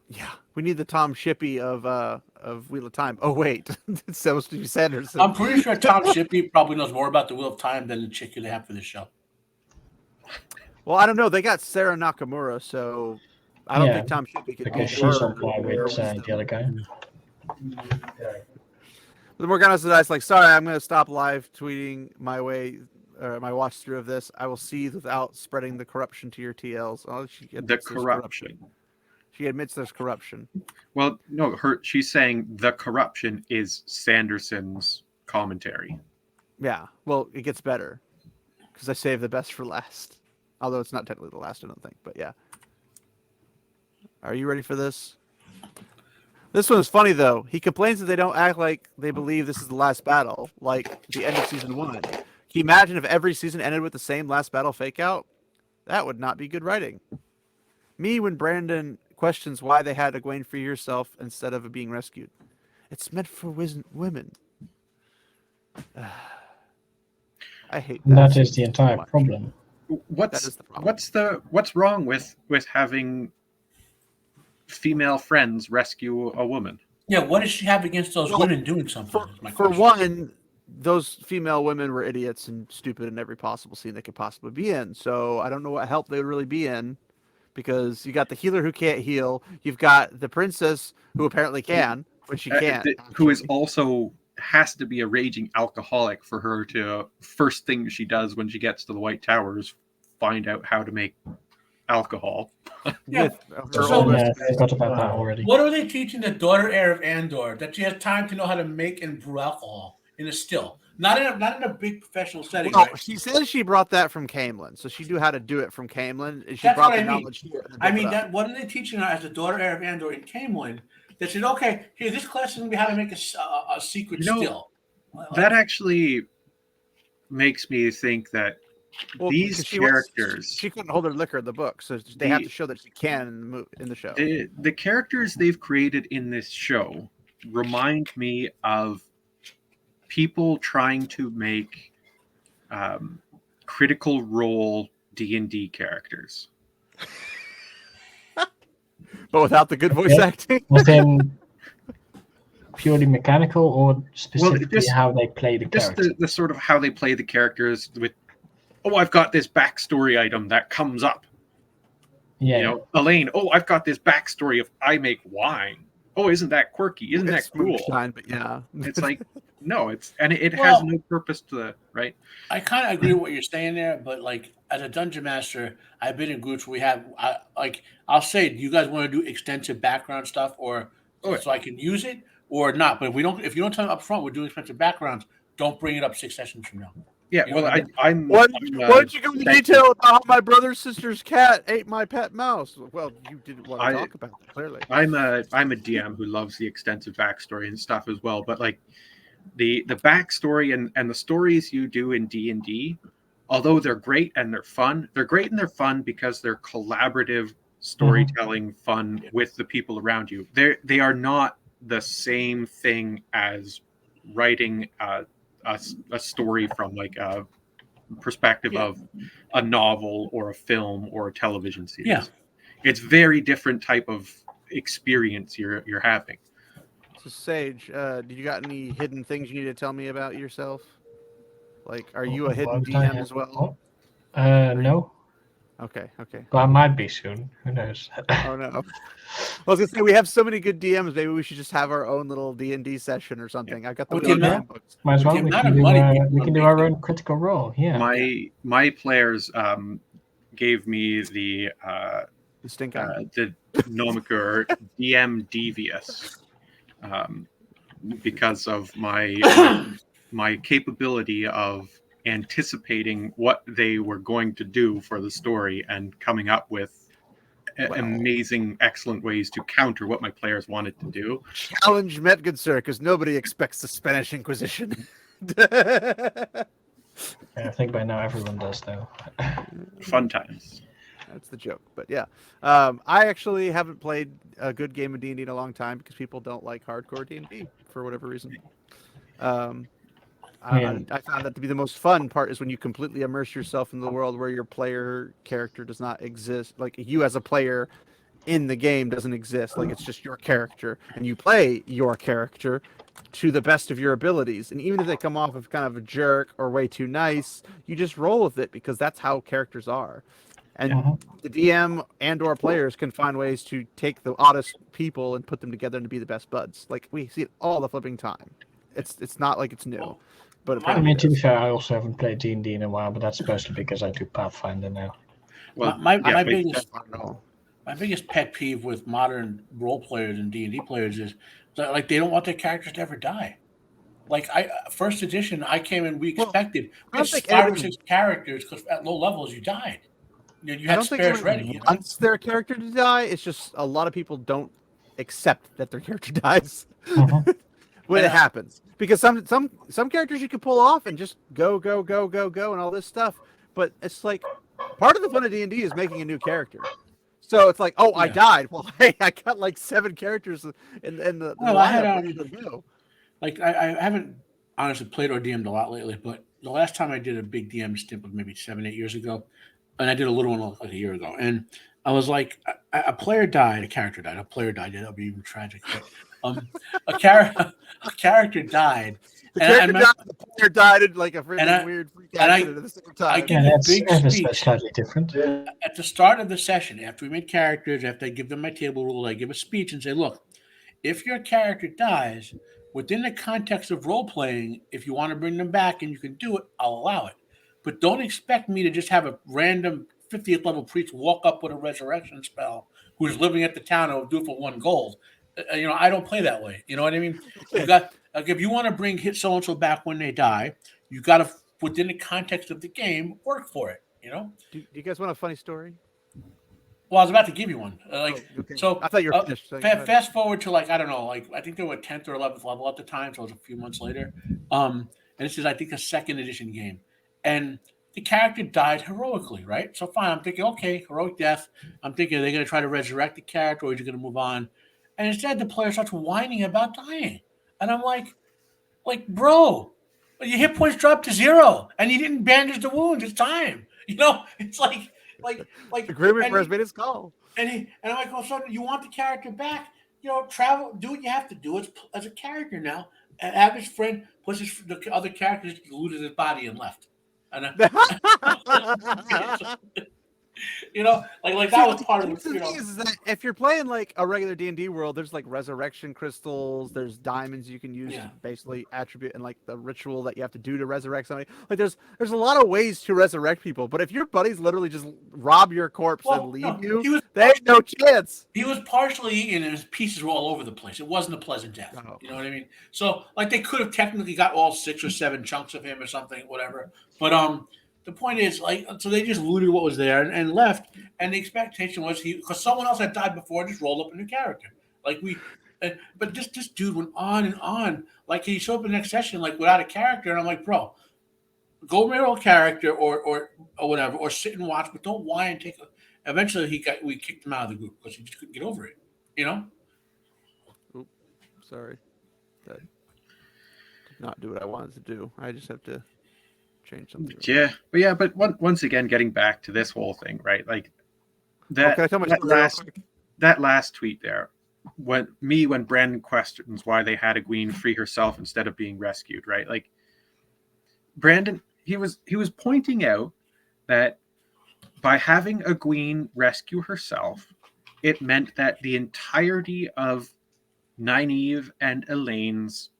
Yeah, we need the Tom Shippey of Wheel of Time. Oh wait, it's supposed to be Sanderson. I'm pretty sure Tom Shippey probably knows more about the Wheel of Time than the chick they have for this show. Well, I don't know. They got Sarah Nakamura, so I don't Yeah, think Tom Shippey could because beat she's her on par or with wisdom. the other guy. The Morgana says, like, sorry, I'm going to stop live tweeting my watch through of this. I will see without spreading the corruption to your TLs. Oh, she The admits there's corruption. She admits there's corruption. Well, no, she's saying the corruption is Sanderson's commentary. Yeah, well, it gets better because I saved the best for last. Although it's not technically the last, I don't think. But yeah. Are you ready for this? This one is funny, though. He complains that they don't act like they believe this is the last battle, like the end of season 1. Can you imagine if every season ended with the same last battle fake out? That would not be good writing. Me, when Brandon questions why they had Egwene free herself instead of being rescued. It's meant for women. I hate that. That is the entire problem. What's wrong with having female friends rescue a woman? Yeah, what does she have against those women doing something? For one, those female women were idiots and stupid in every possible scene they could possibly be in. So I don't know what help they would really be in, because you got the healer who can't heal. You've got the princess who apparently can, but she can't. Who is also has to be a raging alcoholic for her to first thing she does when she gets to the White Towers find out how to make alcohol. Yeah. I forgot about that already. What are they teaching the daughter heir of Andor? That she has time to know how to make and brew alcohol in a still, not in a big professional setting. Well, right? she says she brought that from Camelin, so she knew how to do it from Camelin. And she That's brought what the I mean. knowledge here. What are they teaching her as the daughter heir of Andor in Camelin? That said, okay, here, this class is going to be how to make a secret still. That actually makes me think that these characters... She couldn't hold her liquor in the book, so they have to show that she can in the show. The characters they've created in this show remind me of people trying to make critical role D&D characters. But without the good voice acting? Within purely mechanical or specifically how they play the character? Just the sort of how they play the characters with, I've got this backstory item that comes up. Yeah. You know, Elaine, I've got this backstory of I make wine. Isn't that quirky? Isn't that cool? But yeah. It's like, no, it has no purpose to the, right? I kind of agree with what you're saying there, but like as a dungeon master, I've been in groups where we have, I'll say, do you guys want to do extensive background stuff so I can use it or not? But if you don't tell me up front we're doing extensive backgrounds, don't bring it up 6 sessions from now. Yeah, Why don't you go into detail about how my brother's sister's cat ate my pet mouse? Well, you didn't want to talk about that, clearly. I'm a DM who loves the extensive backstory and stuff as well, but like the backstory and the stories you do in D&D, although they're great and they're fun, because they're collaborative storytelling fun with the people around you. They are not the same thing as writing a story from like a perspective of a novel or a film or a television series. Yeah. It's very different type of experience you're having. So Sage, did you got any hidden things you need to tell me about yourself? Like, are you a hidden DM as well? No. Okay. But I might be soon. Who knows? Oh no. I was gonna say we have so many good DMs. Maybe we should just have our own little D&D session or something. I got the DM books. Might as well. We can do our own critical role. Yeah. My players gave me the stink eye. the nomiker DM Devious because of my capability of anticipating what they were going to do for the story and coming up with amazing, excellent ways to counter what my players wanted to do. Challenge met, good sir, because nobody expects the Spanish Inquisition. I think by now everyone does, though. Fun times. That's the joke, but yeah. I actually haven't played a good game of D&D in a long time because people don't like hardcore D&D for whatever reason. I found that to be the most fun part is when you completely immerse yourself in the world where your player character does not exist. Like you as a player in the game doesn't exist. Like it's just your character and you play your character to the best of your abilities. And even if they come off of kind of a jerk or way too nice, you just roll with it because that's how characters are. And the DM and or players can find ways to take the oddest people and put them together to be the best buds. Like we see it all the flipping time. It's not like it's new. But I mean, to be fair, I also haven't played D&D in a while, but that's mostly because I do Pathfinder now. Well, my yeah, biggest pet peeve with modern role players and D&D players is that, like, they don't want their characters to ever die. Like, first edition, I came in, we expected we had 5 or 6 characters because at low levels you died. You had spares ready. You know? Wants their character to die. It's just a lot of people don't accept that their character dies when it happens. Because some characters you can pull off and just go and all this stuff. But it's like part of the fun of D&D is making a new character. So it's like, I died. Well, hey, I got like 7 characters in the lineup. Like I haven't honestly played or DM'd a lot lately, but the last time I did a big DM stint was maybe 7-8 years ago, and I did a little one like a year ago. And I was like, a player died, a character died, a player died. That would be even tragic. But, a character died. The player died in like a freaking weird freak accident at the same time. I give a big speech slightly different. At the start of the session, after we made characters, after I give them my table rule, I give a speech and say, look, if your character dies, within the context of role-playing, if you want to bring them back and you can do it, I'll allow it. But don't expect me to just have a random 50th level priest walk up with a resurrection spell who's living at the town and will do it for 1 gold. I don't play that way. You know what I mean? You got, like, if you want to bring hit so-and-so back when they die, you got to, within the context of the game, work for it. Do you guys want a funny story? Well, I was about to give you one. So I thought you were finished. Fast forward to, like, I don't know, like I think they were 10th or 11th level at the time, so it was a few months later. And this is, I think, a 2nd edition game, and the character died heroically, right? So fine, I'm thinking, okay, heroic death. I'm thinking, are they going to try to resurrect the character, or is he going to move on? And instead, the player starts whining about dying, and I'm like, bro, your hit points dropped to 0, and you didn't bandage the wound. It's time. It's like agreement has made his call. And I'm like, well, so you want the character back? Travel, do what you have to do as a character now. And have his friend push the other characters looted his body and left. And like that was part of the thing is that if you're playing like a regular D&D world, there's like resurrection crystals, there's diamonds you can use to basically attribute, and like the ritual that you have to do to resurrect somebody. Like there's a lot of ways to resurrect people, but if your buddies literally just rob your corpse and leave you, they have no chance. He was partially eaten and his pieces were all over the place. It wasn't a pleasant death. Oh. You know what I mean? So like they could have technically got all 6 or 7 chunks of him or something, whatever. But the point is, like, so they just looted what was there and left, and the expectation was because someone else had died before, just rolled up a new character. Like but this dude went on and on. Like he showed up in the next session like without a character, and I'm like, bro, go roll character or whatever, or sit and watch, but don't whine and take. Eventually, we kicked him out of the group because he just couldn't get over it. Oops, sorry, that did not do what I wanted to do. I just have to change something. But once again, getting back to this whole thing, right? Like that last tweet there, when Brandon questions why they had a Greene free herself instead of being rescued, right? Like Brandon, he was pointing out that by having a Greene rescue herself, it meant that the entirety of Nynaeve and Elaine's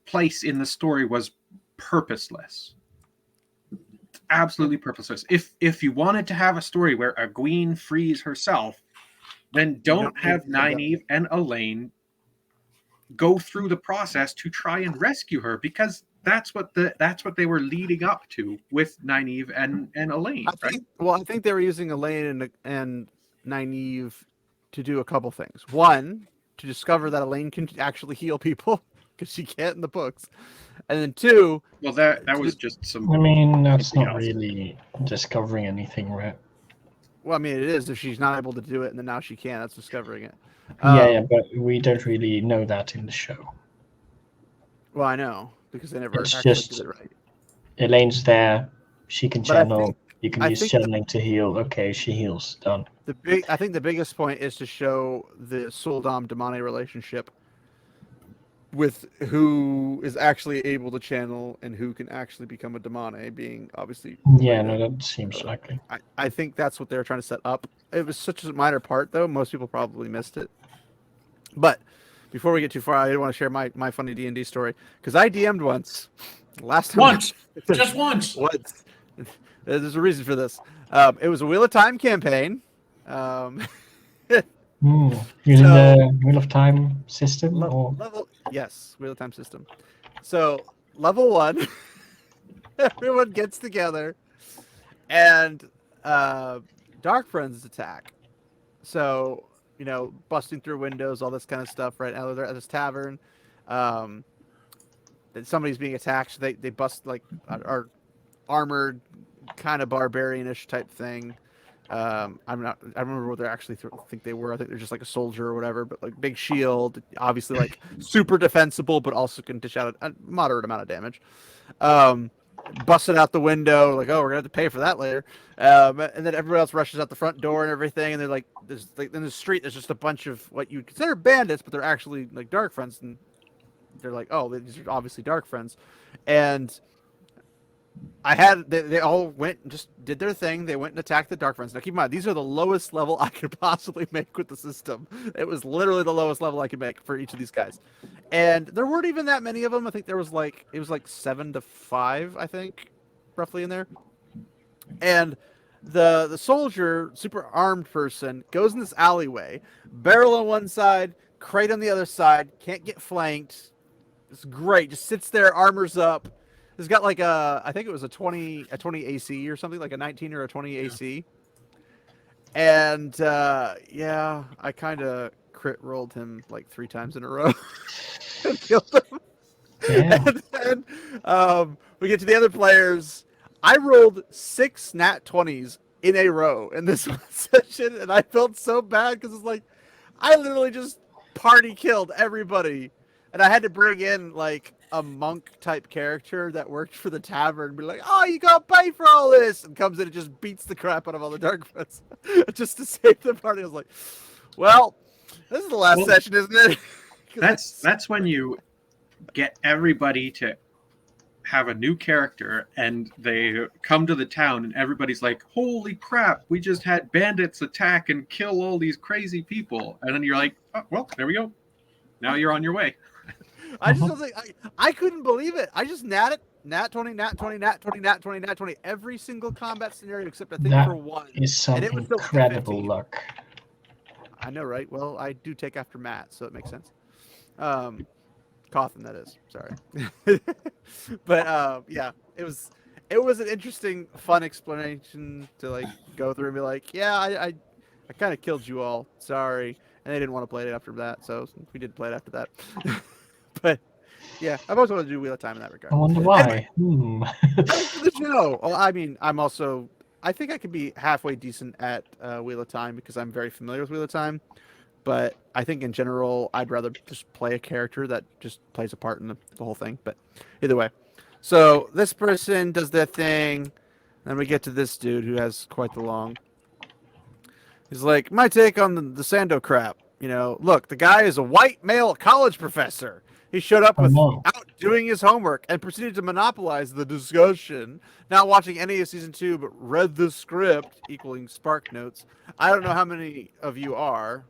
place in the story was purposeless. Absolutely purposeless. If you wanted to have a story where a Greene frees herself, then don't have Nynaeve and Elaine go through the process to try and rescue her, because that's what they were leading up to with Nynaeve and Elaine. I think they were using Elaine and Nynaeve to do a couple things. One, to discover that Elaine can actually heal people, because she can't in the books. And then 2, well, that was just some. I mean, that's not really discovering anything, right? Well, I mean, it is. If she's not able to do it, and then now she can, that's discovering it. Yeah, but we don't really know that in the show. Well, I know, because they never It's actually just did it right. Elaine's there. She can channel. You can use channeling to heal. Okay, she heals. Done. I think the biggest point is to show the Soldom Damane relationship, with who is actually able to channel and who can actually become a demone, being obviously. Yeah, no, that seems likely. I think that's what they were trying to set up. It was such a minor part, though. Most people probably missed it. But before we get too far, I did want to share my funny D&D story because I DM'd once. Last time. Once, just once. Once. There's a reason for this. It was a Wheel of Time campaign. Using the Wheel of Time system, or yes, Wheel of Time system. So level 1, everyone gets together, and Dark Friends attack. So busting through windows, all this kind of stuff. Right now they're at this tavern. Somebody's being attacked. So they bust like our armored, kind of barbarian-ish type thing. I remember what they actually think they were. I think they're just like a soldier or whatever, but like big shield, obviously like super defensible, but also can dish out a moderate amount of damage. Busted out the window, like, oh, we're gonna have to pay for that later. And then everybody else rushes out the front door and everything, and they're like, in the street, there's just a bunch of what you'd consider bandits, but they're actually like Dark Friends, and they're like, oh, these are obviously Dark Friends, and they all went and just did their thing. They went and attacked the Dark Friends. Now keep in mind, these are the lowest level I could possibly make with the system. It was literally the lowest level I could make for each of these guys. And there weren't even that many of them. I think it was like 7 to 5, I think, roughly in there. And the soldier, super armed person, goes in this alleyway, barrel on one side, crate on the other side, can't get flanked. It's great. Just sits there, armors up. It's got like I think it was a 20 AC or something, like a 19 or a 20 AC. And yeah, I kind of crit rolled him like 3 times in a row and killed him. Yeah. And then we get to the other players. I rolled 6 nat 20s in a row in this one session, and I felt so bad because it's like I literally just party killed everybody, and I had to bring in like a monk type character that worked for the tavern, be like, "Oh, you gotta pay for all this," and comes in and just beats the crap out of all the Dark Friends just to save the party. I was like, "Well, this is the last session, isn't it?" That's when you get everybody to have a new character, and they come to the town, and everybody's like, "Holy crap! We just had bandits attack and kill all these crazy people," and then you're like, "Oh, well, there we go. Now you're on your way." I just was like, I couldn't believe it. I just nat 20, nat 20, nat 20, nat 20, nat 20 every single combat scenario except I think for one. Is some incredible luck. I know, right? Well, I do take after Matt, so it makes sense. Coffin, that is. Sorry. But yeah, it was an interesting, fun explanation to like go through and be like, yeah, I kind of killed you all. Sorry. And they didn't want to play it after that, so we did play it after that. But yeah, I've always wanted to do Wheel of Time in that regard. I wonder why. Anyway, the show. Well, I mean, I think I could be halfway decent at Wheel of Time because I'm very familiar with Wheel of Time. But I think in general, I'd rather just play a character that just plays a part in the whole thing. But either way. So this person does their thing. Then we get to this dude who has quite the long. He's like, my take on the Sando crap. Look, the guy is a white male college professor. He showed up without doing his homework and proceeded to monopolize the discussion. Not watching any of season 2, but read the script, equaling Spark Notes. I don't know how many of you are.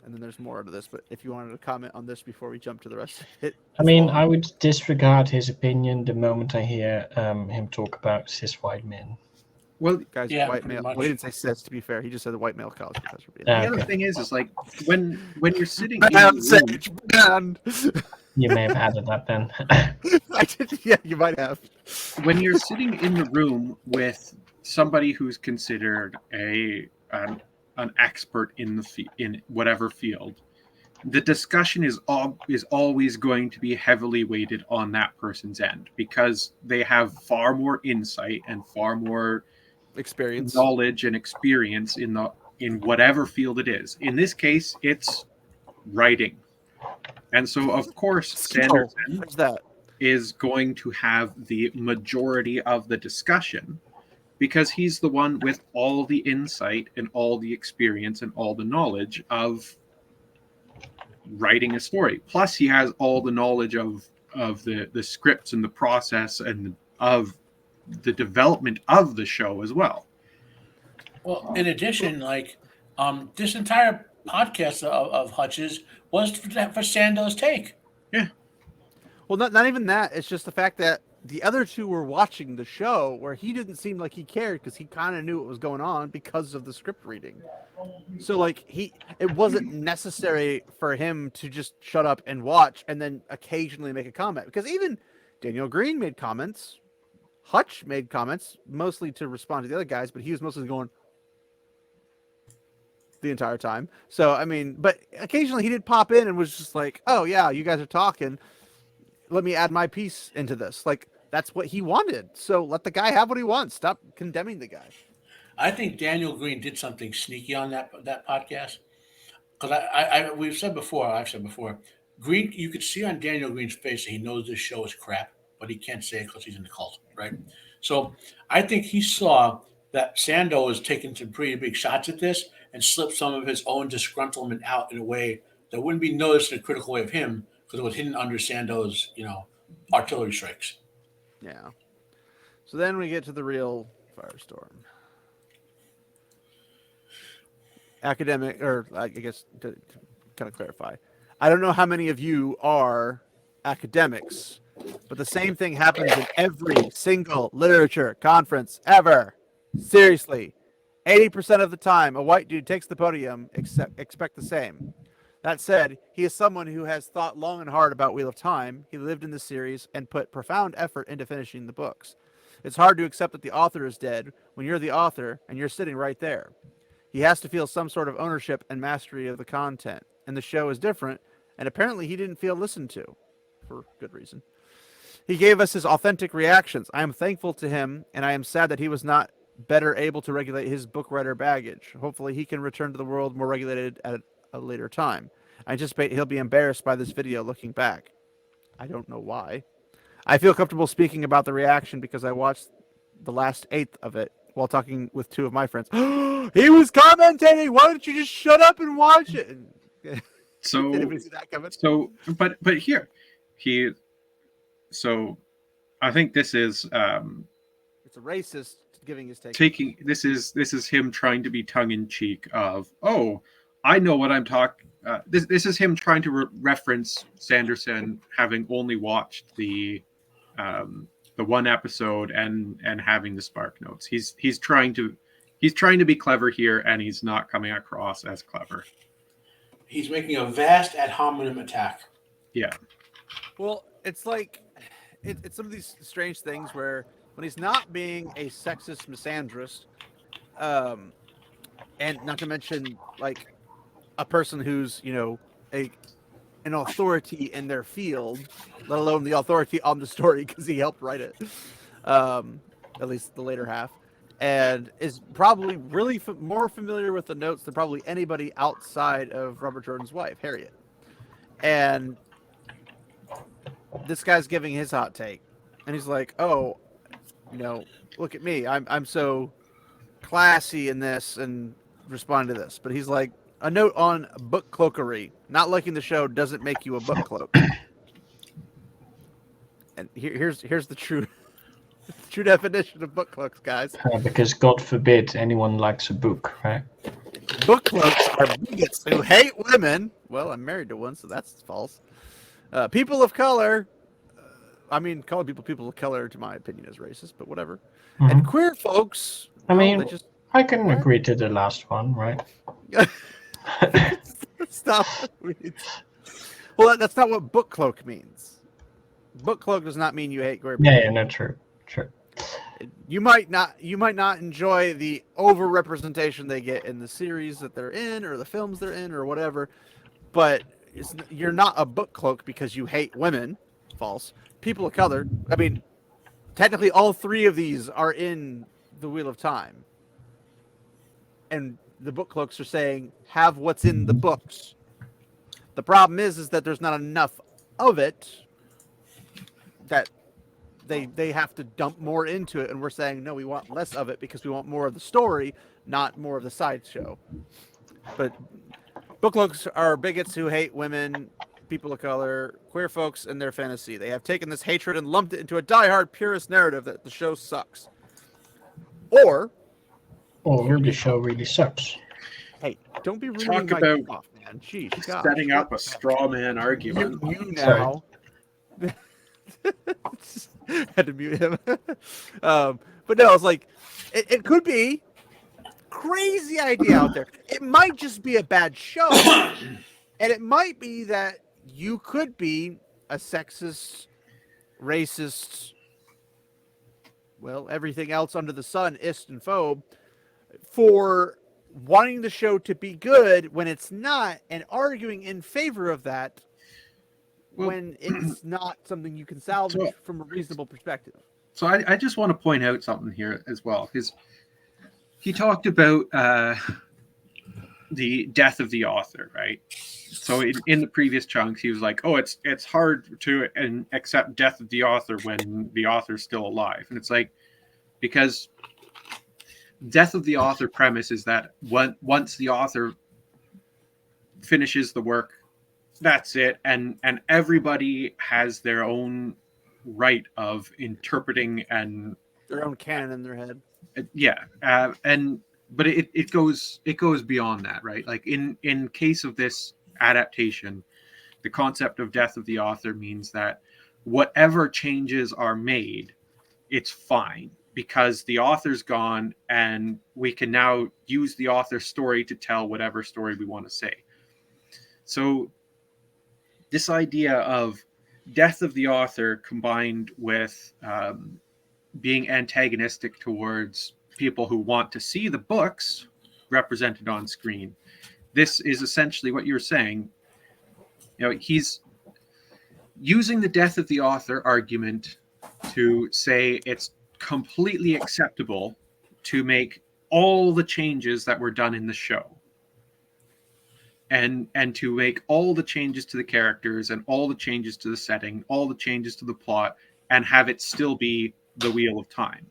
And then there's more to this, but if you wanted to comment on this before we jump to the rest of it. I mean, I would disregard his opinion the moment I hear him talk about cis white men. Well, guys, yeah, white male. Well, he didn't say cis, to be fair. He just said the white male college professor. The other thing is like when you're sitting in the room, you may have added that then. I did. Yeah, you might have. When you're sitting in the room with somebody who's considered an expert in in whatever field, the discussion is always going to be heavily weighted on that person's end because they have far more insight and far more experience, knowledge and experience in whatever field it is. In this case, it's writing, and so of course Sanderson is going to have the majority of the discussion because he's the one with all the insight and all the experience and all the knowledge of writing a story. Plus, he has all the knowledge of the scripts and the process and of the development of the show as well. Well, in addition, this entire podcast of Hutch's was for Sando's take. Yeah. Well, not even that. It's just the fact that the other two were watching the show where he didn't seem like he cared because he kind of knew what was going on because of the script reading. So like it wasn't necessary for him to just shut up and watch and then occasionally make a comment, because even Daniel Greene made comments. Hutch made comments mostly to respond to the other guys, but he was mostly going the entire time. So, I mean, but occasionally he did pop in and was just like, oh yeah, you guys are talking. Let me add my piece into this. Like, that's what he wanted. So let the guy have what he wants. Stop condemning the guy. I think Daniel Greene did something sneaky on that podcast. Because I've said before, Greene, you could see on Daniel Greene's face that he knows this show is crap, but he can't say it because he's in the cult, right? So I think he saw that Sando was taking some pretty big shots at this and slipped some of his own disgruntlement out in a way that wouldn't be noticed in a critical way of him, because it was hidden under Sando's, artillery strikes. Yeah. So then we get to the real firestorm. Academic, or I guess to kind of clarify, I don't know how many of you are academics, but the same thing happens in every single literature conference ever. Seriously, 80% of the time, a white dude takes the podium, expect the same. That said, he is someone who has thought long and hard about Wheel of Time. He lived in the series and put profound effort into finishing the books. It's hard to accept that the author is dead when you're the author and you're sitting right there. He has to feel some sort of ownership and mastery of the content, and the show is different, and apparently he didn't feel listened to, for good reason. He gave us his authentic reactions. I am thankful to him, and I am sad that he was not better able to regulate his book writer baggage. Hopefully he can return to the world more regulated at a later time. I anticipate he'll be embarrassed by this video looking back. I don't know why. I feel comfortable speaking about the reaction because I watched the last eighth of it while talking with two of my friends. He was commentating. Why don't you just shut up and watch it? So, did anybody see that coming? but here, so I think this is it's a racist giving his take. This is him trying to be tongue in cheek of, oh, I know what I'm talking. This is him trying to reference Sanderson having only watched the one episode and having the spark notes. He's trying to be clever here, and he's not coming across as clever. He's making a vast ad hominem attack. Yeah. Well, it's like it's some of these strange things where when he's not being a sexist misandrist, and not to mention like a person who's an authority in their field, let alone the authority on the story because he helped write it, at least the later half, and is probably really more familiar with the notes than probably anybody outside of Robert Jordan's wife, Harriet. And this guy's giving his hot take, and he's like, "Oh, look at me. I'm so classy in this and respond to this." But he's like, a note on book cloakery. Not liking the show doesn't make you a book cloak. And here's the true definition of book cloaks, guys. Because God forbid anyone likes a book, right? Book cloaks are bigots who hate women. Well, I'm married to one, so that's false. People of color. Calling people of color, to my opinion, is racist, but whatever. Mm-hmm. And queer folks. I can agree to the last one, right? Stop. Well, that's not what book cloak means. Book cloak does not mean you hate queer people. Yeah, no, true. You might not enjoy the over-representation they get in the series that they're in or the films they're in or whatever, but you're not a book cloak because you hate women. False. People of color. Technically all three of these are in the Wheel of Time. And the book cloaks are saying, have what's in the books. The problem is that there's not enough of it that they have to dump more into it. And we're saying, no, we want less of it because we want more of the story, not more of the sideshow. But Book clubs are bigots who hate women, people of color, queer folks, and their fantasy. They have taken this hatred and lumped it into a diehard purist narrative that the show sucks. Or the show really sucks. hey, don't be ruining Talk my about off, man. Jeez, gosh. setting up a straw man argument. You now. Had to mute him. But no, it's like it could be crazy idea out there. It might just be a bad show, and it might be that you could be a sexist, racist, well, everything else under the sun, ist and phobe, for wanting the show to be good when it's not, and arguing in favor of that when it's not something you can salvage from a reasonable perspective. So I just want to point out something here as well, because he talked about the death of the author, right? So in the previous chunks, he was like, "Oh, it's hard to accept death of the author when the author's still alive," and it's like, because death of the author premise is that once the author finishes the work, that's it, and everybody has their own right of interpreting and their own canon in their head. But it goes beyond that, right? Like in case of this adaptation, the concept of death of the author means that whatever changes are made, it's fine because the author's gone, and we can now use the author's story to tell whatever story we want to say. So this idea of death of the author combined with being antagonistic towards people who want to see the books represented on screen. This is essentially what you're saying. You know, he's using the death of the author argument to say it's completely acceptable to make all the changes that were done in the show. And to make all the changes to the characters and all the changes to the setting, all the changes to the plot, and have it still be the Wheel of Time.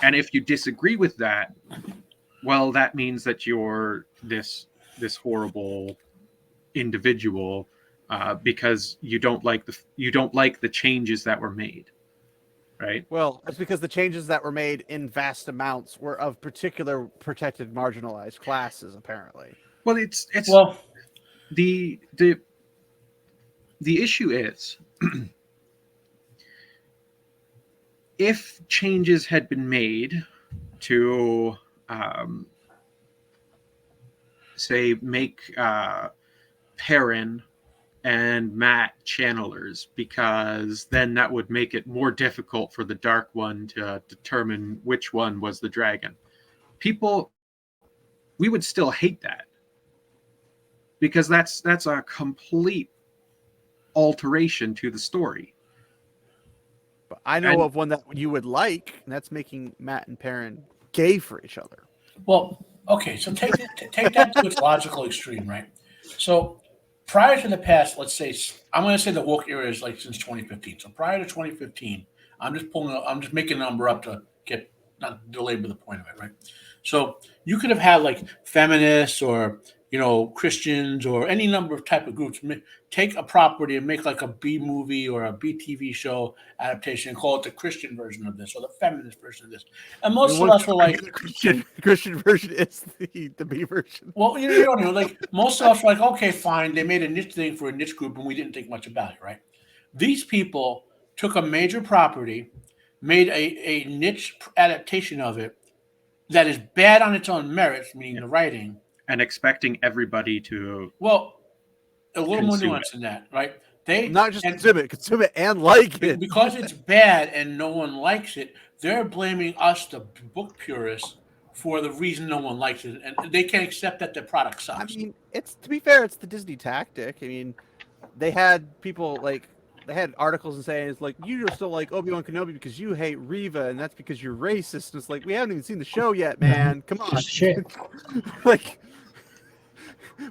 And if you disagree with that, well, that means that you're this horrible individual because you don't like the changes that were made, right? Well, it's because the changes that were made in vast amounts were of particular protected, marginalized classes, apparently. Well, it's the issue is if changes had been made to say make Perrin and Matt channelers, because then that would make it more difficult for the Dark One to determine which one was the dragon. We would still hate that, because that's a complete alteration to the story. But I know of one that you would like, and that's making Matt and Perrin gay for each other. Well, okay, so take that to its logical extreme, right? So prior to the past, let's say, I'm going to say the woke era is like since 2015. So prior to 2015, I'm just making a number up to get not belabor the point of it, right? So you could have had like feminists or Christians or any number of type of groups take a property and make like a B movie or a B TV show adaptation and call it the Christian version of this or the feminist version of this. And most of us were like, the Christian version is the B version. Well, like most of us were like, okay, fine. They made a niche thing for a niche group and we didn't think much about it, right? These people took a major property, made a niche adaptation of it that is bad on its own merits, meaning the writing. And expecting everybody to a little more nuanced than that, right? They not just consume it and like it. Because it's bad and no one likes it, they're blaming us, the book purists, for the reason no one likes it, and they can't accept that their product sucks. I mean, to be fair, it's the Disney tactic. I mean, they had people they had articles and saying it's like you just don't like Obi-Wan Kenobi because you hate Reva, and that's because you're racist. And it's like we haven't even seen the show yet, man. Come on, shit. Like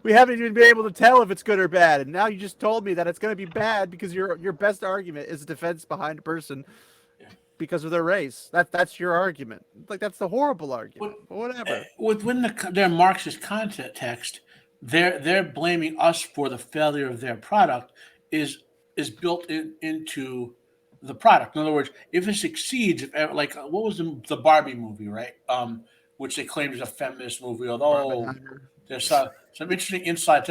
we haven't even been able to tell if it's good or bad, and now you just told me that it's going to be bad because your best argument is a defense behind a person because of their race. That's your argument. Like that's the horrible argument. But whatever. Within their Marxist context, they're blaming us for the failure of their product is built into the product. In other words, if it succeeds, like what was the Barbie movie, right? Which they claimed is a feminist movie, although Barbenheimer. there's some interesting insights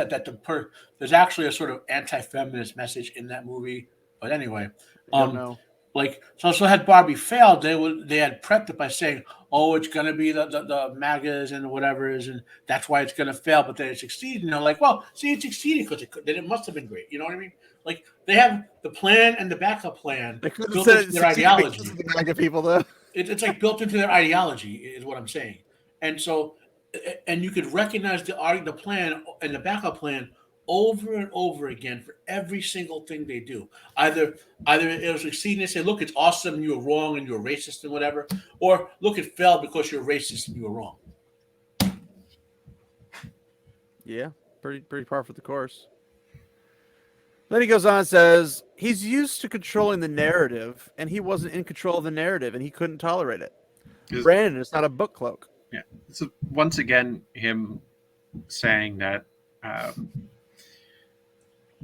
there's actually a sort of anti-feminist message in that movie. But anyway, I don't um, know. like so had Barbie failed, they had prepped it by saying, "Oh, it's going to be the MAGAs and whatever's, and that's why it's going to fail." But then it succeeded, and they're like, "Well, see, it succeeded because then it must have been great." You know what I mean? Like they have the plan and the backup plan They could have built said into it their succeeded because ideology. of the MAGA people, though. It's like built into their ideology, is what I'm saying. And so, and you could recognize the plan and the backup plan over and over again for every single thing they do. Either it'll succeed and they say, "Look, it's awesome, and you were wrong, and you're racist and whatever," or "Look, it failed because you're racist and you were wrong." Yeah, pretty par for the course. Then he goes on and says he's used to controlling the narrative, and he wasn't in control of the narrative, and he couldn't tolerate it. Brandon, it's not a book cloak. Yeah. So once again, him saying that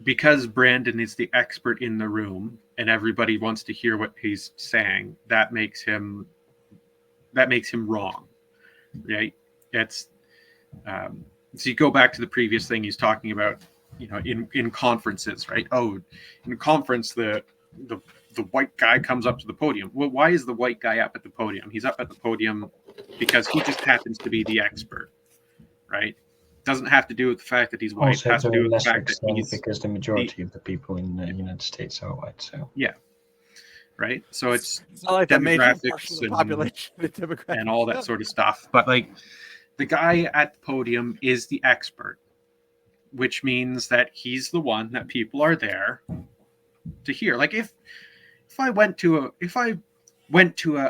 because Brandon is the expert in the room and everybody wants to hear what he's saying, that makes him wrong, right? It's so you go back to the previous thing he's talking about, in conferences, right? Oh, in a conference, the white guy comes up to the podium. Well, why is the white guy up at the podium? He's up at the podium because he just happens to be the expert, right? Doesn't have to do with the fact that he's white. Also, It has to to do a with the lesser fact that extent he's because the majority of the people in the United States are white. So right. So it's not like that major portion of demographics the population, the demographics, and all that sort of stuff. But like the guy at the podium is the expert, which means that he's the one that people are there to hear. Like if I went to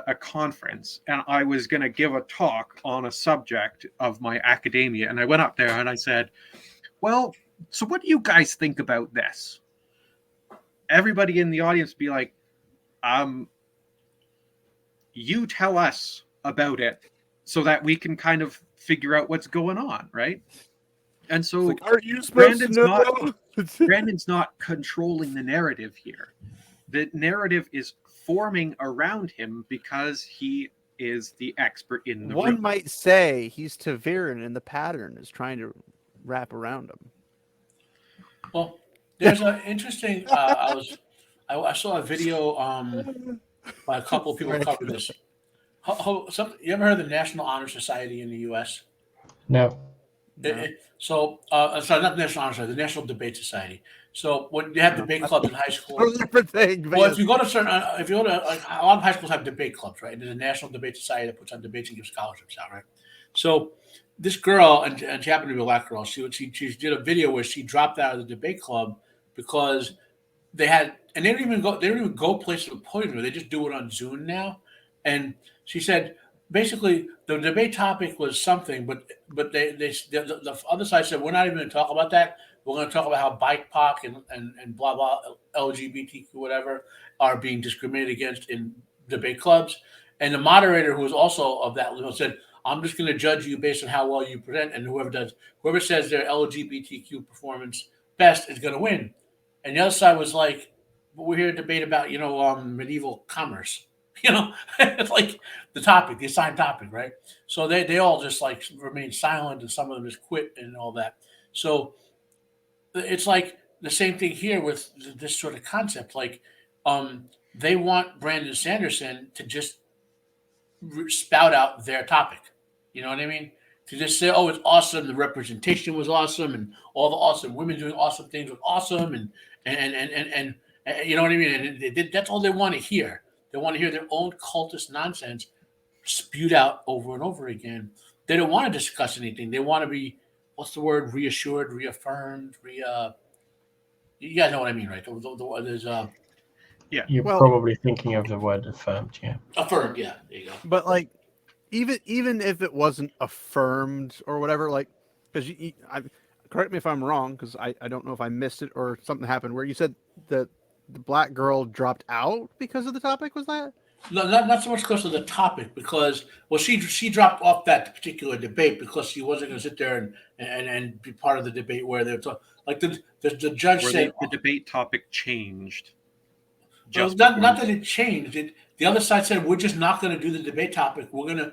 a conference and I was going to give a talk on a subject of my academia, and I went up there and I said, "Well, so what do you guys think about this?" Everybody in the audience would be like, you tell us about it so that we can kind of figure out what's going on, right? And so like, are you supposed to know? Brandon's not controlling the narrative here. The narrative is forming around him because he is the expert in the room. One might say he's Taviran, and the pattern is trying to wrap around him. Well, there's an interesting. I saw a video by a couple of people who covered this. You ever heard of the National Honor Society in the U.S.? no. Sorry, not the National Honor Society, the National Debate Society. So when you have debate clubs in high school, Totally different thing. well, if you go to like a lot of high schools have debate clubs, right? There's a National Debate Society that puts on debates and gives scholarships out, right? So this girl, and she happened to be a black girl, she did a video where she dropped out of the debate club because they didn't even go places to the podium. They just do it on Zoom now. And she said basically the debate topic was something, but the other side said, we're not even going to talk about that. We're going to talk about how BIPOC and blah blah LGBTQ whatever are being discriminated against in debate clubs. And the moderator, who was also of that level, said, "I'm just going to judge you based on how well you present, and whoever says their LGBTQ performance best is going to win." And the other side was like, "But we're here to debate about medieval commerce." It's like the assigned topic, right? So they all just like remain silent, and some of them just quit and all that. So it's like the same thing here with this sort of concept. Like they want Brandon Sanderson to just spout out their topic. You know what I mean? To just say, "Oh, it's awesome. The representation was awesome, and all the awesome women doing awesome things was awesome," and you know what I mean? And that's all they want to hear. They want to hear their own cultist nonsense spewed out over and over again. They don't want to discuss anything. They want to be, what's the word? Reassured, reaffirmed, you guys know what I mean, right? There's Yeah. You're probably thinking of the word affirmed, yeah. Affirmed, yeah. There you go. But like, even if it wasn't affirmed or whatever, like, because correct me if I'm wrong, because I don't know if I missed it or something happened where you said that the black girl dropped out because of the topic. Was that? No, not so much because of the topic, because she dropped off that particular debate because she wasn't going to sit there and be part of the debate where they're talking. Like the judge Where said, the debate topic changed well, just not before. that it changed. The other side said we're just not going to do the debate topic.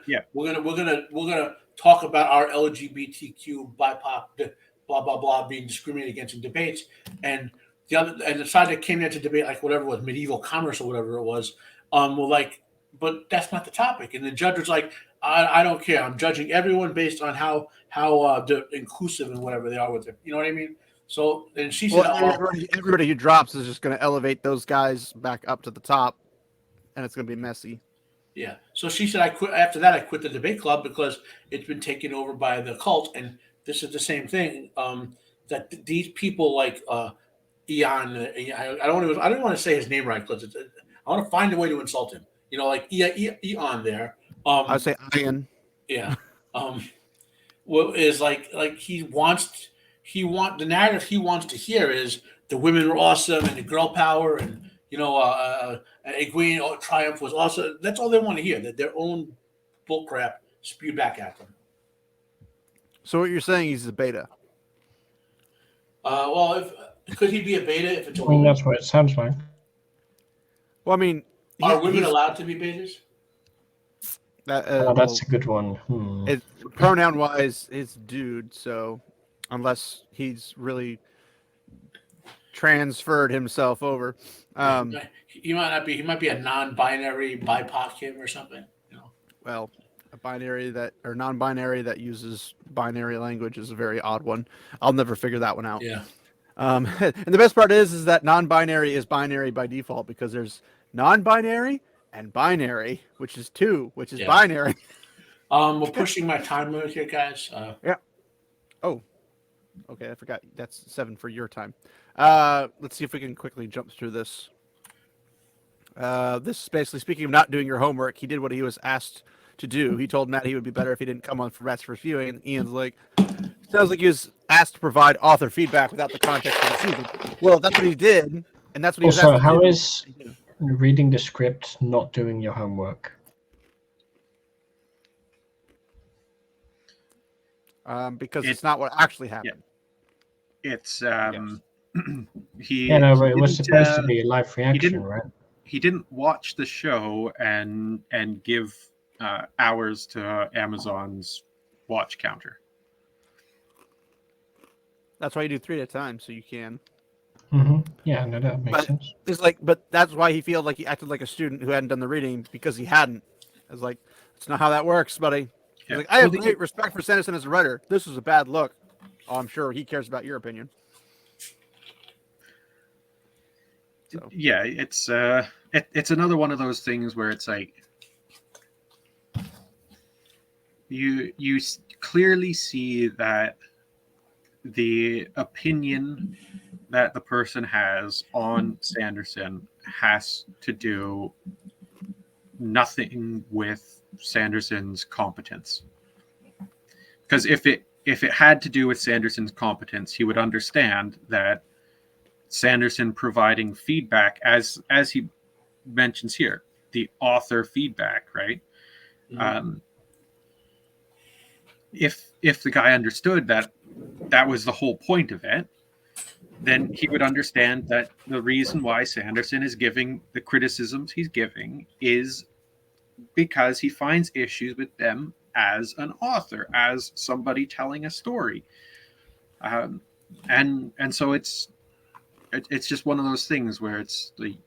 Yeah. We're gonna talk about our LGBTQ BIPOC blah blah blah being discriminated against in debates, and the side that came there to debate like whatever it was medieval commerce or whatever it was, were like, but that's not the topic. And the judge was like, I don't care. I'm judging everyone based on how inclusive and whatever they are with it. You know what I mean? So and she said, Well, everybody who drops is just going to elevate those guys back up to the top, and it's going to be messy. yeah. So she said, I quit. After that, I quit the debate club because it's been taken over by the cult. And this is the same thing. That these people like Eon, I don't want to say his name right because I want to find a way to insult him. You know, like Eon there. I would say Ian. Yeah. What is like the narrative he wants to hear is the women were awesome and the girl power and Greene triumph was awesome. That's all they want to hear. That their own bullcrap spewed back at them. So what you're saying, he's a beta. Well, if could he be a beta if it's a I mean, woman? that's what it sounds like. Well, I mean, Are women allowed to be betas? That's a good one. Pronoun wise, it's dude. So unless he's really transferred himself over, He might not be. He might be a non-binary BIPOC him or something. You know. well, a binary that or non-binary that uses binary language is a very odd one. I'll never figure that one out. Yeah. And the best part is that non-binary is binary by default because there's non-binary and binary, which is two, which is binary. We're pushing my time limit here, guys. Yeah. Oh, okay. I forgot. That's 7 for your time. Let's see if we can quickly jump through this. This is basically speaking of not doing your homework. He did what he was asked to do. He told Matt he would be better if he didn't come on for Matt's first viewing. And Ian's like, sounds like he was asked to provide author feedback without the context of the season. Well, that's what he did, and that's what he was Also, asked to how do. is reading the script not doing your homework? Because it's not what actually happened. It's But it was supposed to be a live reaction, right? He didn't watch the show and give hours to Amazon's watch counter. That's why you do 3 at a time, so you can. Yeah, no, that makes sense. It's like, but that's why he felt like he acted like a student who hadn't done the reading because he hadn't. It's like, that's not how that works, buddy. He's like, I have great respect for Sanderson as a writer. This was a bad look. Oh, I'm sure he cares about your opinion. So. Yeah, it's another one of those things where it's like you clearly see that the opinion that the person has on Sanderson has to do nothing with Sanderson's competence. Because if it had to do with Sanderson's competence, he would understand that Sanderson providing feedback, as he mentions here, the author feedback, right? Mm-hmm. If the guy understood that was the whole point of it, then he would understand that the reason why Sanderson is giving the criticisms he's giving is because he finds issues with them as an author, as somebody telling a story, and so it's just one of those things where it's like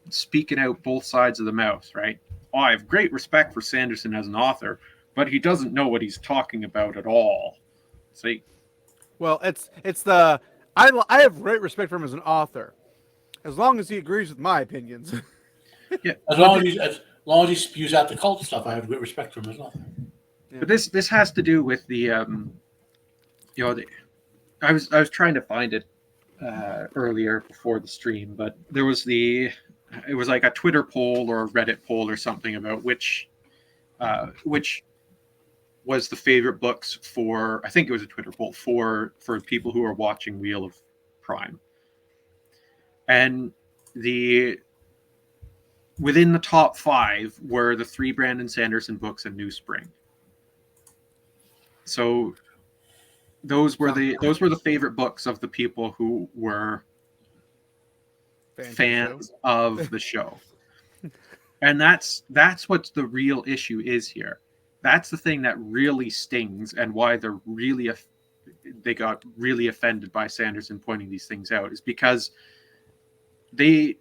speaking out both sides of the mouth, right? Oh, I have great respect for Sanderson as an author, but he doesn't know what he's talking about at all. See, well, it's the I have great respect for him as an author, as long as he agrees with my opinions. Yeah, as long as he spews out the cult stuff, I have great respect for him as an author. Yeah. But this has to do with the I was trying to find it earlier before the stream, but there was it was like a Twitter poll or a Reddit poll or something about which was the favorite books for, I think it was a Twitter poll for people who are watching Wheel of Prime. And the within the top 5 were the 3 Brandon Sanderson books and New Spring. So those were the favorite books of the people who were fans of the show. And that's what the real issue is here. That's the thing that really stings, and why they got really offended by Sanderson pointing these things out, is because they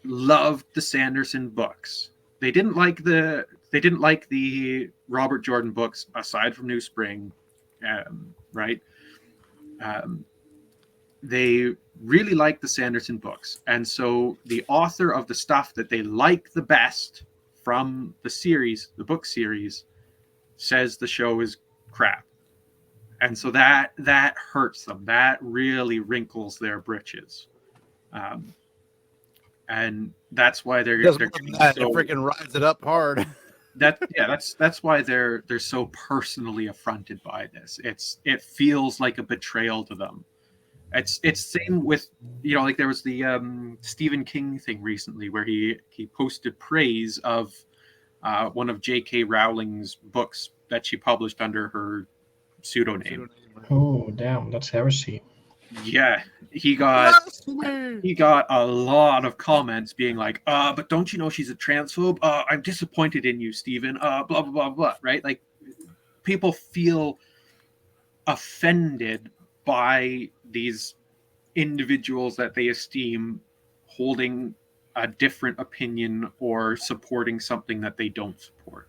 loved the Sanderson books. They didn't like the Robert Jordan books aside from New Spring, right? They really like the Sanderson books, and so the author of the stuff that they like the best from the series, the book series, says the show is crap, and so that hurts them. That really wrinkles their britches, and that's why they're it freaking rides it up hard. That's why they're so personally affronted by this. It feels like a betrayal to them. It's same with, like there was the Stephen King thing recently where he posted praise of one of J.K. Rowling's books that she published under her pseudonym. Oh, damn, that's heresy. Yeah, he got a lot of comments being like, but don't you know she's a transphobe? I'm disappointed in you, Stephen. Blah blah blah blah. Right? Like, people feel offended by these individuals that they esteem holding a different opinion or supporting something that they don't support.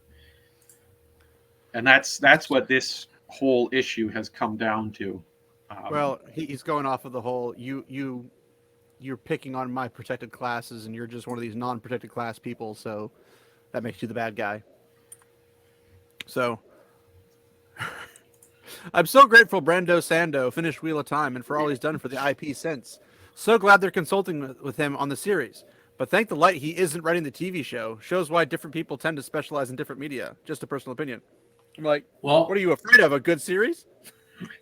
And that's what this whole issue has come down to. Well, he's going off of the whole you're picking on my protected classes, and you're just one of these non-protected class people, so that makes you the bad guy. So I'm so grateful Brando Sando finished Wheel of Time and for all he's done for the IP since. So glad they're consulting with him on the series. But thank the light he isn't writing the TV show. Shows why different people tend to specialize in different media. Just a personal opinion. I'm like, well, what are you afraid of? A good series?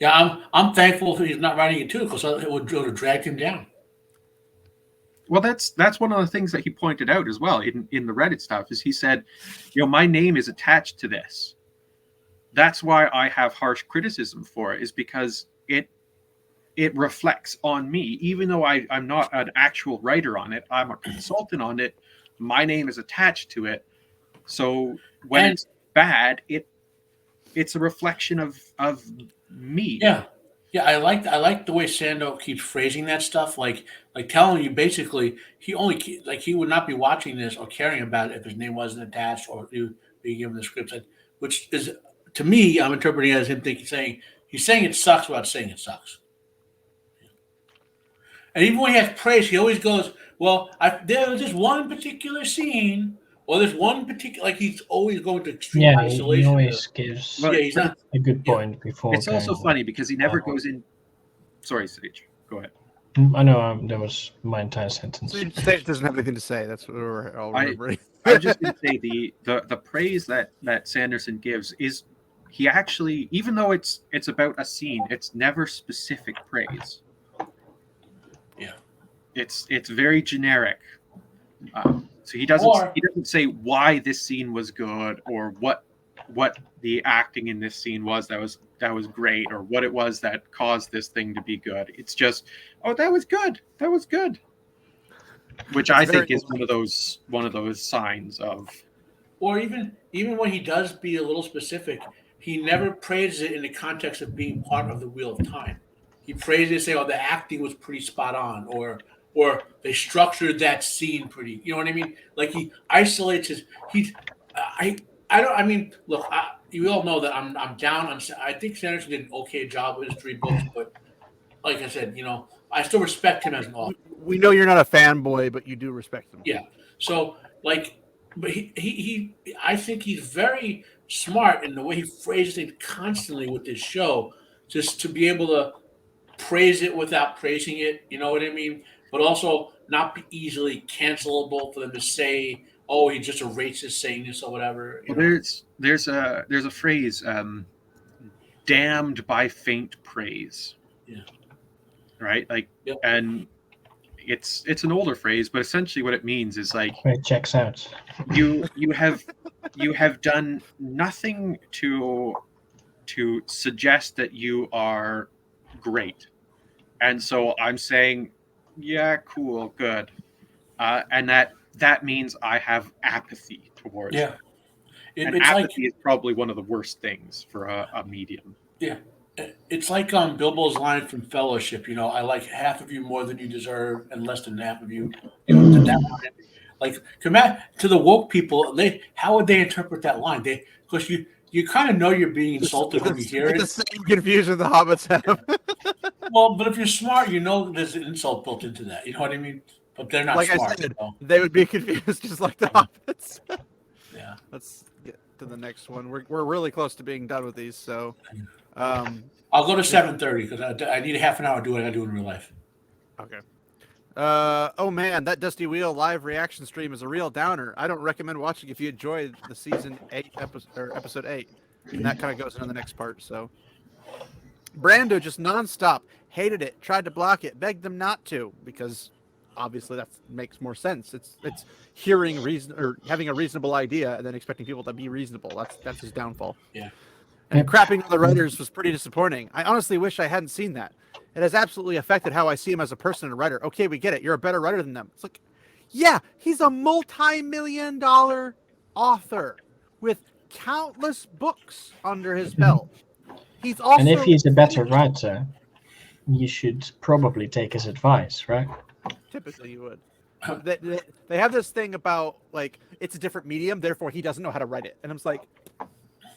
Yeah, I'm thankful he's not writing it too, because it would have dragged him down. Well, that's one of the things that he pointed out as well in the Reddit stuff, is he said, my name is attached to this. That's why I have harsh criticism for it, is because it reflects on me. Even though I'm not an actual writer on it, I'm a consultant on it. My name is attached to it. So when it's bad, it's a reflection of me. Yeah. I like the way Sando keeps phrasing that stuff, like telling you basically he would not be watching this or caring about it if his name wasn't attached or he would be given the script, which is, to me, I'm interpreting it as him he's saying it sucks without saying it sucks. And even when he has praise, he always goes, well, there was this one particular scene, or there's one particular, like he's always going to extreme isolation. He always gives he's not a good point before. It's also funny because he never goes in. Sorry, Sage. Go ahead. I know that was my entire sentence. Sage doesn't have anything to say. That's what we're all remembering. I'm just going to say the praise that Sanderson gives is, he actually, even though it's about a scene, it's never specific praise. Yeah, it's very generic. So he doesn't say why this scene was good, or what the acting in this scene was that was great, or what it was that caused this thing to be good. It's just, that was good. That was good. Which I think is one of those signs of. Or even when he does be a little specific, he never praises it in the context of being part of the Wheel of Time. He praises it, say, the acting was pretty spot on, or they structured that scene pretty. You know what I mean? Like, he isolates his. Look, you all know that I'm down on. I think Sanderson did an okay job with his 3 books, but like I said, I still respect him as an author. We know you're not a fanboy, but you do respect him. Yeah. So, but he I think he's very smart in the way he phrases it constantly with this show, just to be able to praise it without praising it. You know what I mean? But also not be easily cancelable for them to say, "Oh, he's just a racist saying this" or whatever. Well, there's a phrase, damned by faint praise. Yeah. Right. Like, yep. And it's an older phrase, but essentially what it means is like It checks out. you have done nothing to suggest that you are great, and so I'm saying, yeah, cool, good, and that means I have apathy towards Yeah. it. And It's like apathy is probably one of the worst things for a medium. yeah, it's like Bilbo's line from Fellowship. I like half of you more than you deserve, and less than half of you. That line. Like come back to the woke people. How would they interpret that line? Because you kind of know you're being insulted when you hear the it. same confusion the hobbits have. Well, but if you're smart, you know there's an insult built into that. You know what I mean? But they're not Like smart. I said, they would be confused just like the hobbits. Yeah. Let's get to the next one. We're really close to being done with these, so I'll go to 7:30 because I need a half an hour to do what I got to do in real life. okay. Oh man, that Dusty Wheel live reaction stream is a real downer. I don't recommend watching if you enjoyed the season 8 episode 8. And that kind of goes into the next part. So Brando just nonstop hated it, tried to block it, begged them not to, because obviously that makes more sense. It's hearing reason or having a reasonable idea and then expecting people to be reasonable. That's his downfall. Yeah. And crapping on the writers was pretty disappointing. I honestly wish I hadn't seen that. It has absolutely affected how I see him as a person and a writer. Okay, we get it. You're a better writer than them. It's like, yeah, he's a multi-million-dollar author with countless books under his belt. He's also, And if he's a better writer, you should probably take his advice, right? typically you would. They have this thing about like it's a different medium, therefore he doesn't know how to write it. And I'm just like,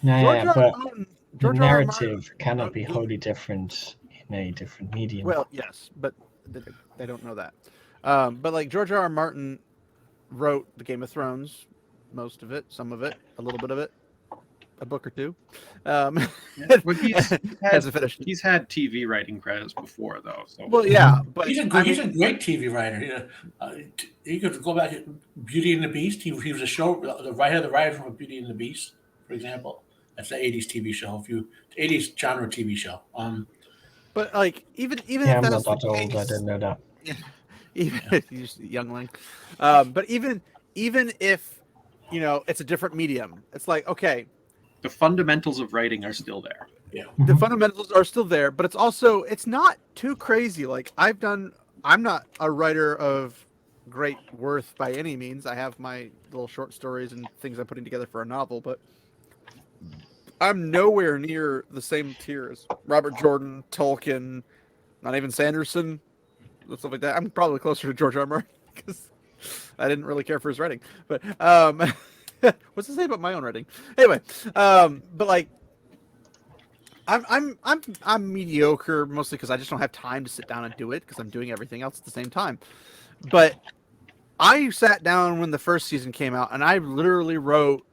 Yeah, but the George R. R. narrative Martin- cannot be wholly different in a different medium. Well, yes, but they don't know that. But like George R. R. Martin wrote the Game of Thrones, most of it, some of it, a little bit of it, a book or two. Well, Hasn't finished. he's had TV writing credits before, though. So Well, yeah, but He's a great TV writer. You could go back to Beauty and the Beast. He was the writer from Beauty and the Beast, for example. That's the '80s TV show. 80s genre TV show. But like even yeah, if I'm that's not the that old. I case, didn't know that. even you're just a youngling. But even if it's a different medium, it's like okay, the fundamentals of writing are still there. Yeah. the fundamentals are still there, but it's not too crazy. Like I'm not a writer of great worth by any means. I have my little short stories and things I'm putting together for a novel, but I'm nowhere near the same tier as Robert Jordan, Tolkien, not even Sanderson, stuff like that. I'm probably closer to George R. R. Martin because I didn't really care for his writing. But what's to say about my own writing? Anyway, but like I'm mediocre mostly because I just don't have time to sit down and do it because I'm doing everything else at the same time. But I sat down when the first season came out and I literally wrote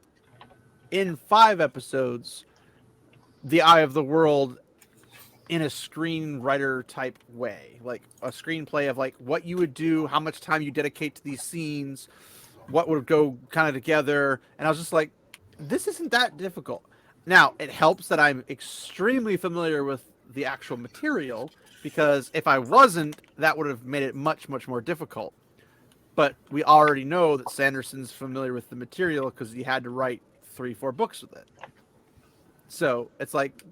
in 5 episodes The Eye of the World in a screenwriter type way, like a screenplay of like what you would do, how much time you dedicate to these scenes, what would go kind of together. And I was just like, this isn't that difficult. Now it helps that I'm extremely familiar with the actual material because if I wasn't, that would have made it much, much more difficult. But we already know that Sanderson's familiar with the material because he had to write 3-4 books with it. So it's like,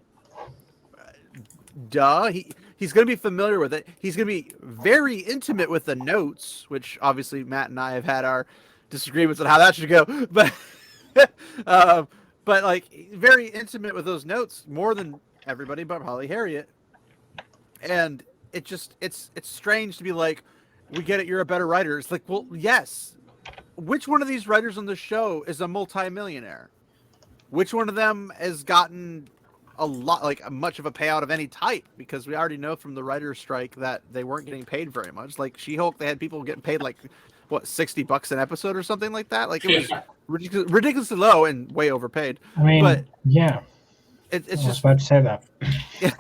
duh, he's going to be familiar with it. He's going to be very intimate with the notes, which obviously Matt and I have had our disagreements on how that should go. But but like very intimate with those notes more than everybody but probably Harriet. And it's strange to be like, we get it, you're a better writer. It's like, well, yes. Which one of these writers on the show is a multimillionaire? Which one of them has gotten a lot, like much of a payout of any type? Because we already know from the writer's strike that they weren't getting paid very much. Like She-Hulk, they had people getting paid like what, $60 an episode or something like that. Like it was ridiculously low and way overpaid. I mean, but yeah, it's I was just about to say that. Yeah,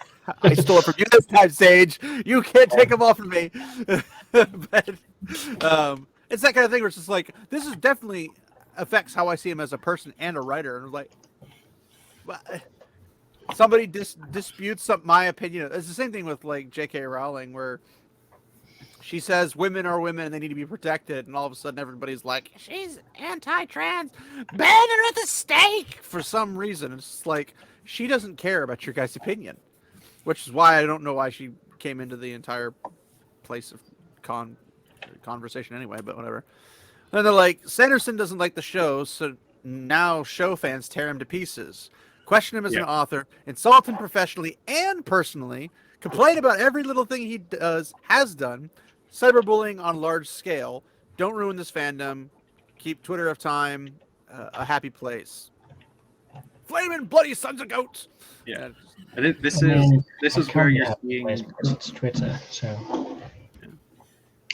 I stole it from you this time, Sage. You can't take them all from me. But it's that kind of thing where it's just like, this is definitely affects how I see him as a person and a writer. And like, somebody disputes my opinion. It's the same thing with like J.K. Rowling, where she says women are women and they need to be protected, and all of a sudden everybody's like, she's anti-trans, ban her at the stake for some reason. It's just like, she doesn't care about your guys' opinion, which is why I don't know why she came into the entire place of conversation anyway, but whatever. And they're like, Sanderson doesn't like the show, so now show fans tear him to pieces, question him as an author, insult him professionally and personally, complain about every little thing he has done, cyberbullying on large scale. Don't ruin this fandom. Keep Twitter of Time a happy place. Flaming bloody sons of goats. Yeah, and this It is can where be you're a happy place seeing because it's Twitter. So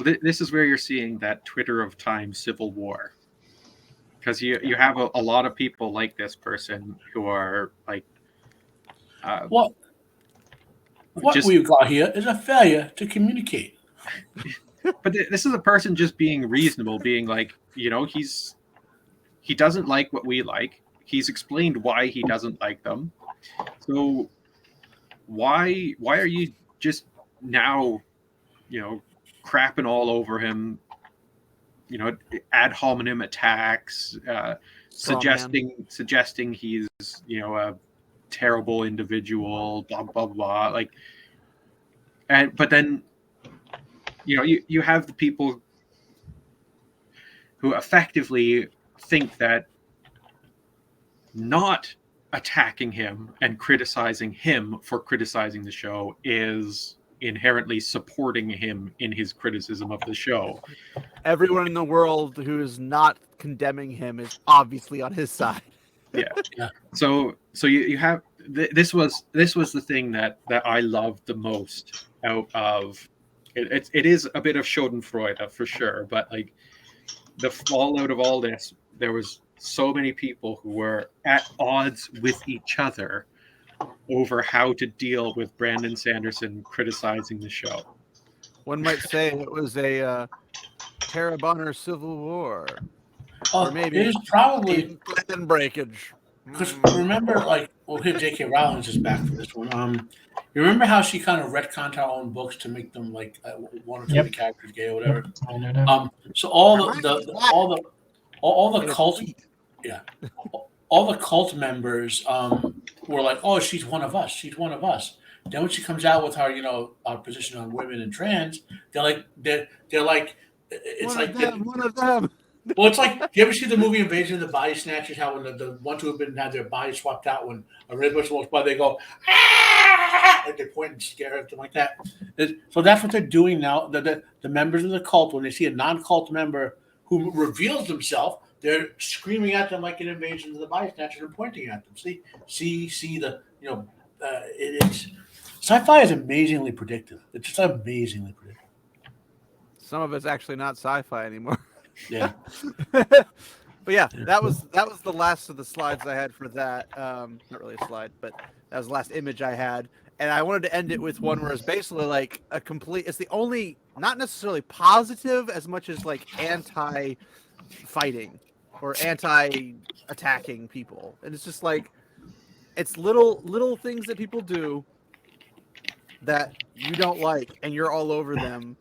this is where you're seeing that Twitter of Time civil war, because you have a lot of people like this person who are like, What we've got here is a failure to communicate. But this is a person just being reasonable, being like, he doesn't like what we like. He's explained why he doesn't like them. So why are you just now, crapping all over him? Ad hominem attacks, suggesting he's a terrible individual, blah blah blah. But then you have the people who effectively think that not attacking him and criticizing him for criticizing the show is inherently supporting him in his criticism of the show. Everyone in the world who is not condemning him is obviously on his side. Yeah. So you have this was the thing that I loved the most out of it. It is a bit of Schadenfreude for sure, but like the fallout of all this, there was so many people who were at odds with each other over how to deal with Brandon Sanderson criticizing the show. One might say it was a Tara Bonner civil war. Or maybe it is probably Clinton breakage. because remember, here J.K. Rowling is back for this one. You remember how she kind of retconned her own books to make them like one or two of the characters gay or whatever. I know that. So all the cult, all the cult members were like, "Oh, she's one of us. She's one of us." Then when she comes out with her, our position on women and trans, they're like, it's one of them. Well, it's like, do you ever see the movie Invasion of the Body Snatchers? How when the ones who have had their bodies swapped out, when a red bush walks by, they go, ah! Like they point and scare something like that. So that's what they're doing now. The members of the cult, when they see a non-cult member who reveals themselves, they're screaming at them like an Invasion of the Body Snatchers and pointing at them. See the it's sci-fi is amazingly predictive. It's just amazingly predictive. Some of it's actually not sci-fi anymore. Yeah. But yeah, that was the last of the slides I had for that. Not really a slide, but that was the last image I had. And I wanted to end it with one where it's basically like it's the only, not necessarily positive as much as like anti-fighting or anti-attacking people. And it's just like, it's little things that people do that you don't like and you're all over them,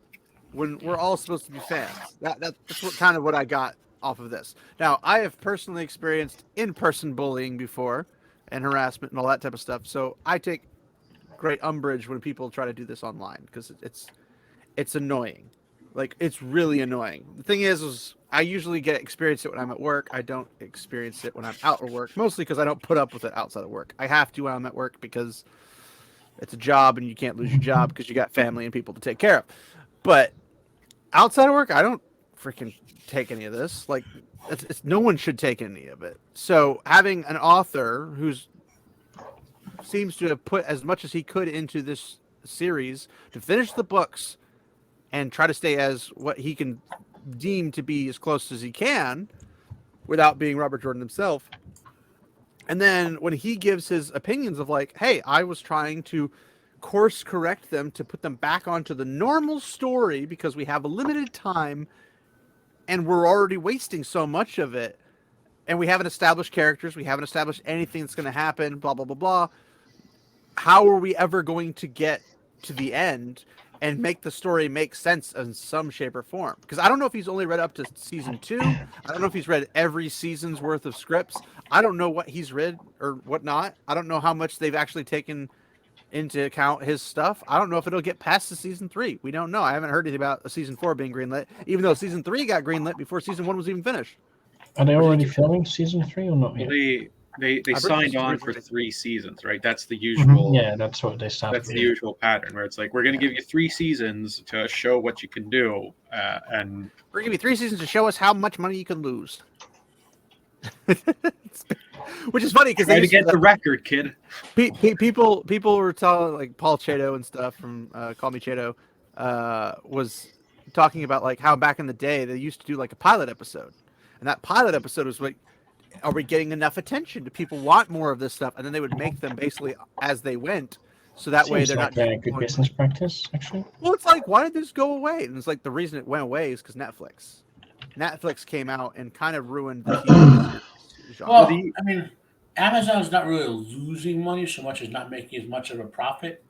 when we're all supposed to be fans. That's what I got off of this. Now, I have personally experienced in-person bullying before and harassment and all that type of stuff. So I take great umbrage when people try to do this online because it's annoying. Like, it's really annoying. The thing is I usually experience it when I'm at work. I don't experience it when I'm out of work, mostly because I don't put up with it outside of work. I have to when I'm at work because it's a job and you can't lose your job because you got family and people to take care of. But outside of work, I don't freaking take any of this. Like, no one should take any of it. So having an author who seems to have put as much as he could into this series to finish the books and try to stay as what he can deem to be as close as he can without being Robert Jordan himself. And then when he gives his opinions of like, hey, I was trying to course correct them to put them back onto the normal story because we have a limited time and we're already wasting so much of it, and we haven't established characters, we haven't established anything that's going to happen, blah blah blah blah. How are we ever going to get to the end? and make the story make sense in some shape or form. Because I don't know if he's only read up to season 2. I don't know if he's read every season's worth of scripts. I don't know what he's read or what not. I don't know how much they've actually taken into account his stuff. I don't know if it'll get past the season 3. We don't know. I haven't heard anything about a season 4 being greenlit, even though season 3 got greenlit before season 1 was even finished. Are they already filming season 3 or not yet? They I signed heard on it's for season 3 seasons, right? That's the usual. Yeah, that's what they said. That's the usual pattern where it's like we're going to give you 3 seasons to show what you can do, and We're gonna give you 3 seasons to show us how much money you can lose. Which is funny because try they to get the record, kid. people were telling, like Paul Chato and stuff from Call Me Chato was talking about like how back in the day they used to do like a pilot episode, and that pilot episode was like, are we getting enough attention? Do people want more of this stuff? And then they would make them basically as they went, so that way Seems they're like not a good business practice, actually. Well, it's like, why did this go away? And it's like the reason it went away is because Netflix came out and kind of ruined the TV genre. Well, I mean, Amazon's not really losing money so much as not making as much of a profit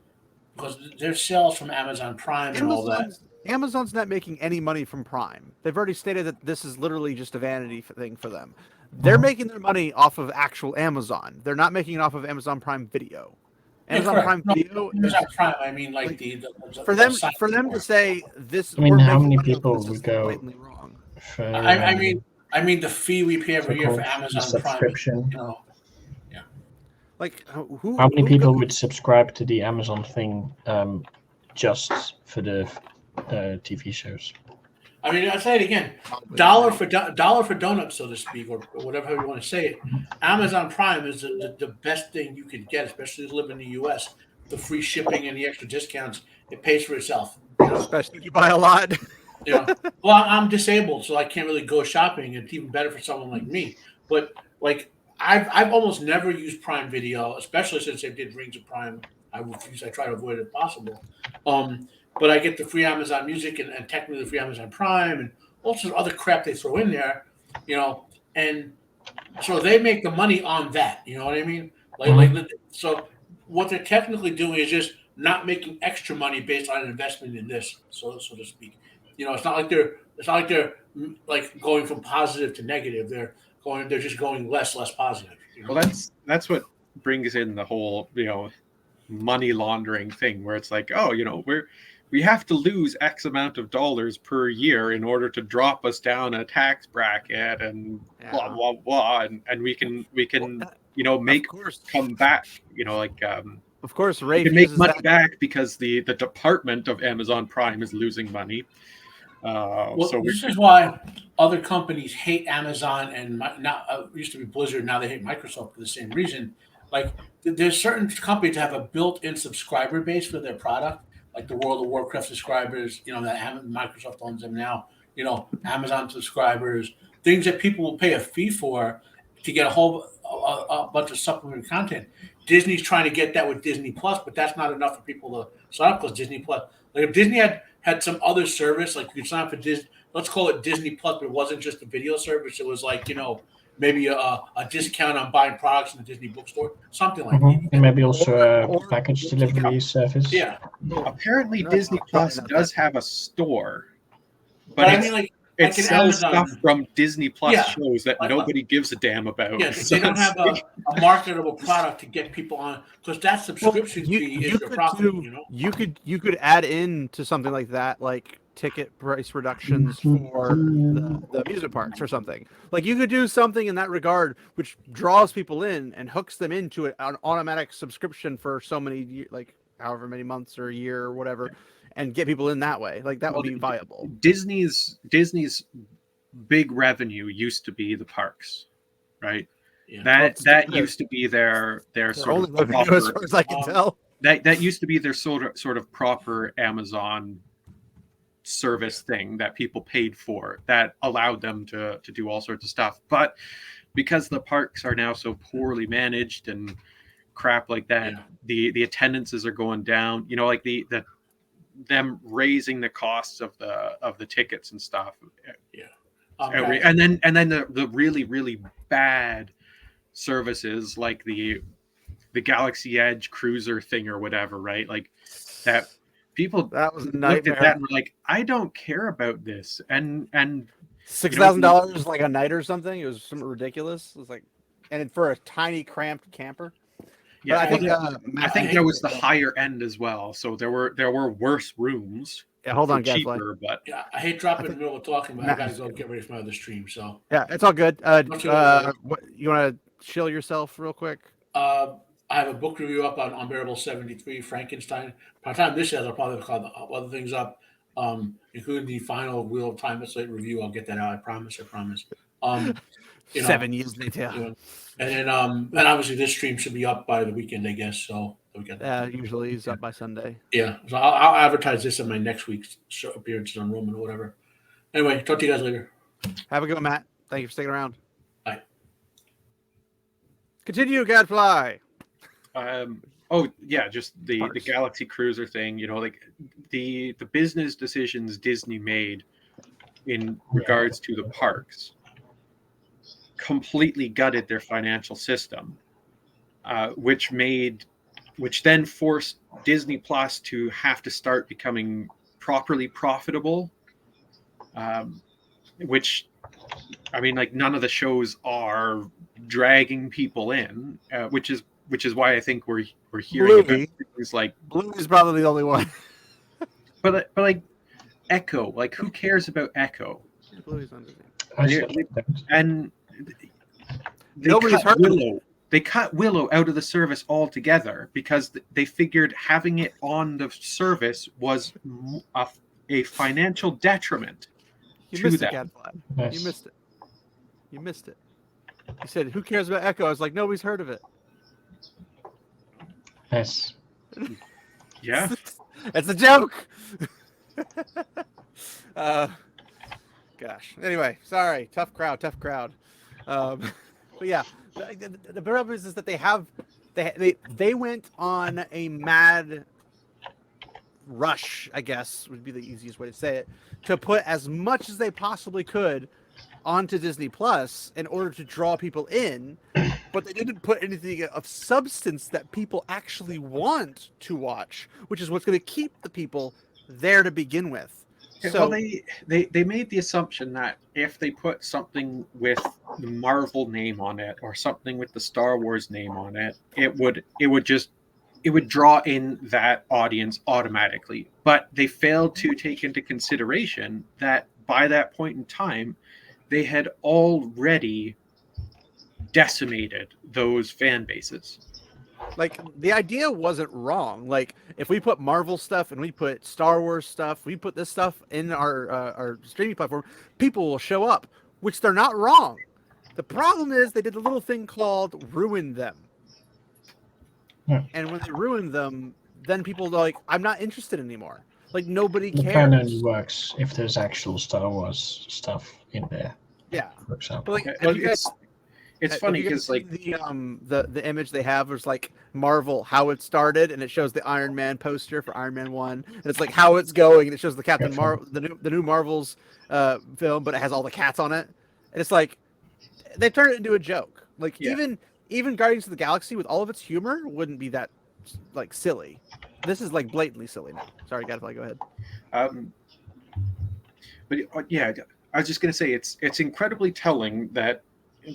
because their sales from Amazon Prime and all that. Amazon's not making any money from Prime. They've already stated that this is literally just a vanity thing for them. They're making their money off of actual Amazon. They're not making it off of Amazon Prime Video. Amazon Prime Video. Amazon Prime. I mean, like the for them to say this. I mean, we're how making many money off people this is would go blatantly wrong. for? I mean, the fee we pay every year for Amazon subscription. Prime. You know, Like how many people would subscribe to the Amazon thing just for the TV shows? I mean, I'll say it again: dollar for donuts, so to speak, or whatever you want to say it. Amazon Prime is the best thing you can get, especially if you live in the U.S. The free shipping and the extra discounts, it pays for itself. You know? Especially if you buy a lot. You know, well, I'm disabled, so I can't really go shopping. It's even better for someone like me. But like, I've almost never used Prime Video, especially since they did Rings of Prime. I try to avoid it if possible. But I get the free Amazon Music and technically the free Amazon Prime and all sorts of other crap they throw in there, you know. And so they make the money on that. You know what I mean? So what they're technically doing is just not making extra money based on an investment in this, so to speak. You know, it's not like they're like going from positive to negative. They're just going less positive. You know? Well, that's what brings in the whole, you know, money laundering thing where it's like, oh, you know, we have to lose X amount of dollars per year in order to drop us down a tax bracket and blah blah blah, and we can you know come back, you know, like of course, we can make money back because the department of Amazon Prime is losing money. This is why other companies hate Amazon and now used to be Blizzard. Now they hate Microsoft for the same reason. Like there's certain companies that have a built-in subscriber base for their product, like the World of Warcraft subscribers. You know that Microsoft owns them now. You know, Amazon subscribers, things that people will pay a fee for to get a bunch of supplementary content. Disney's trying to get that with Disney Plus, but that's not enough for people to sign up because Disney Plus. Like if Disney had some other service, like you could sign up for Disney, let's call it Disney Plus, but it wasn't just a video service. It was like, you know, maybe a discount on buying products in the Disney bookstore, something like that. And maybe also a package delivery service. Yeah. Apparently, Disney Plus does have a store, but I mean, like it sells Amazon, stuff from Disney Plus shows that nobody gives a damn about. Yeah, they don't have a marketable product to get people on because that subscription fee is your profit. You know, you could add in to something like that, like ticket price reductions for the amusement parks or something. Like you could do something in that regard, which draws people in and hooks them into an automatic subscription for so many, like however many months or a year or whatever. And get people in that way. Like that would be viable. Disney's big revenue used to be the parks, right? Yeah. That used to be their sort of proper, as far as I can tell. That used to be their sort of proper Amazon service thing that people paid for that allowed them to do all sorts of stuff. But because the parks are now so poorly managed and crap like that, the attendances are going down. You know, like them raising the costs of the tickets and stuff. And then the really, really bad services like the Galaxy Edge cruiser thing or whatever, right? Like People That was a looked at nightmare. that and were like, I don't care about this. And $6,000 like a night or something. It was something ridiculous. It was like, and for a tiny cramped camper. yeah, I think I think that was the higher end as well. So there were worse rooms. Yeah, hold for on, Gadfly. cheaper, but Yeah, I hate dropping in the middle of talking, but I Matt gotta has go get ready for my other stream. So Yeah, it's all good. What's your- What you want to chill yourself real quick? I have a book review up on Unbearable 73, Frankenstein. By the time this airs, I'll probably have other things up, including the final Wheel of Time Slate review. I'll get that out. I promise. You know, 7 years later. you know, and then obviously this stream should be up by the weekend, I guess. So we got Usually he's up by Sunday. yeah. So I'll advertise this in my next week's show appearances on Roman or whatever. Anyway, talk to you guys later. Have a good one, Matt. Thank you for sticking around. Bye. Continue, Gadfly. oh yeah, just the Parks. Galaxy Cruiser thing. Like the business decisions Disney made in regards to the parks completely gutted their financial system, which then forced Disney Plus to have to start becoming properly profitable. Which, I mean, like none of the shows are dragging people in, which is why I think we're hearing about things like Bluey's probably the only one. but like Echo, like who cares about Echo? Bluey's on Disney. And Nobody's heard of Willow. They cut Willow out of the service altogether because they figured having it on the service was a financial detriment. You to missed them. it, Gadfly. Yes. You missed it. You said, "Who cares about Echo?" I was like, "Nobody's heard of it." Yes. Yeah. It's a joke. Gosh. Anyway, sorry. Tough crowd. But yeah, the problem is that they went on a mad rush, I guess would be the easiest way to say it, to put as much as they possibly could onto Disney Plus in order to draw people in, but they didn't put anything of substance that people actually want to watch, which is what's going to keep the people there to begin with. So well, they made the assumption that if they put something with the Marvel name on it or something with the Star Wars name on it, it would draw in that audience automatically. But they failed to take into consideration that by that point in time, they had already decimated those fan bases. like the idea wasn't wrong. Like if we put Marvel stuff and we put Star Wars stuff, we put this stuff in our streaming platform, people will show up, which they're not wrong. The problem is they did a little thing called ruin them. Yeah. And when they ruined them, then people are like, I'm not interested anymore. Like nobody The cares. plan only works if there's actual Star Wars stuff in there, Yeah. for example. But like, Well, have you guys- it's have funny you guys because like seen the image they have was like Marvel, how it started, and it shows the Iron Man poster for Iron Man 1, and it's like how it's going, and it shows the Captain Marvel, the new Marvel's film, but it has all the cats on it, and it's like they turned it into a joke. Like Yeah. even Guardians of the Galaxy with all of its humor wouldn't be that like silly. This is like blatantly silly now. Sorry, Gadfly, go ahead. But yeah, I was just gonna say it's incredibly telling that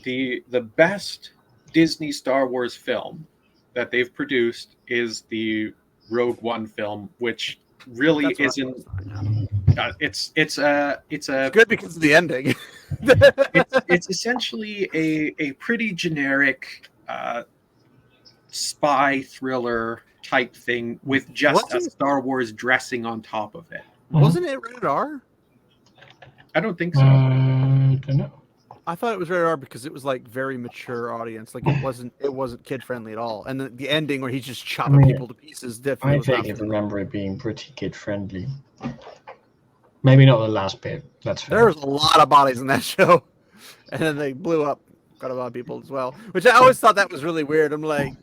the best Disney Star Wars film that they've produced is the Rogue One film, which really That's what I isn't. thought. It's It's good because of the ending. it's essentially a pretty generic spy thriller type thing with just a Wasn't- Star Wars dressing on top of it. Wasn't it rated R? I don't think so. Don't know. I thought it was rated R because it was like very mature audience. Like it wasn't kid friendly at all. And the ending where he's just chopping people to pieces definitely I was not vaguely for me. remember it being pretty kid friendly. Maybe not the last bit. That's fair. There was a lot of bodies in that show, and then they blew up quite a lot of people as well. Which I always thought that was really weird. I'm like,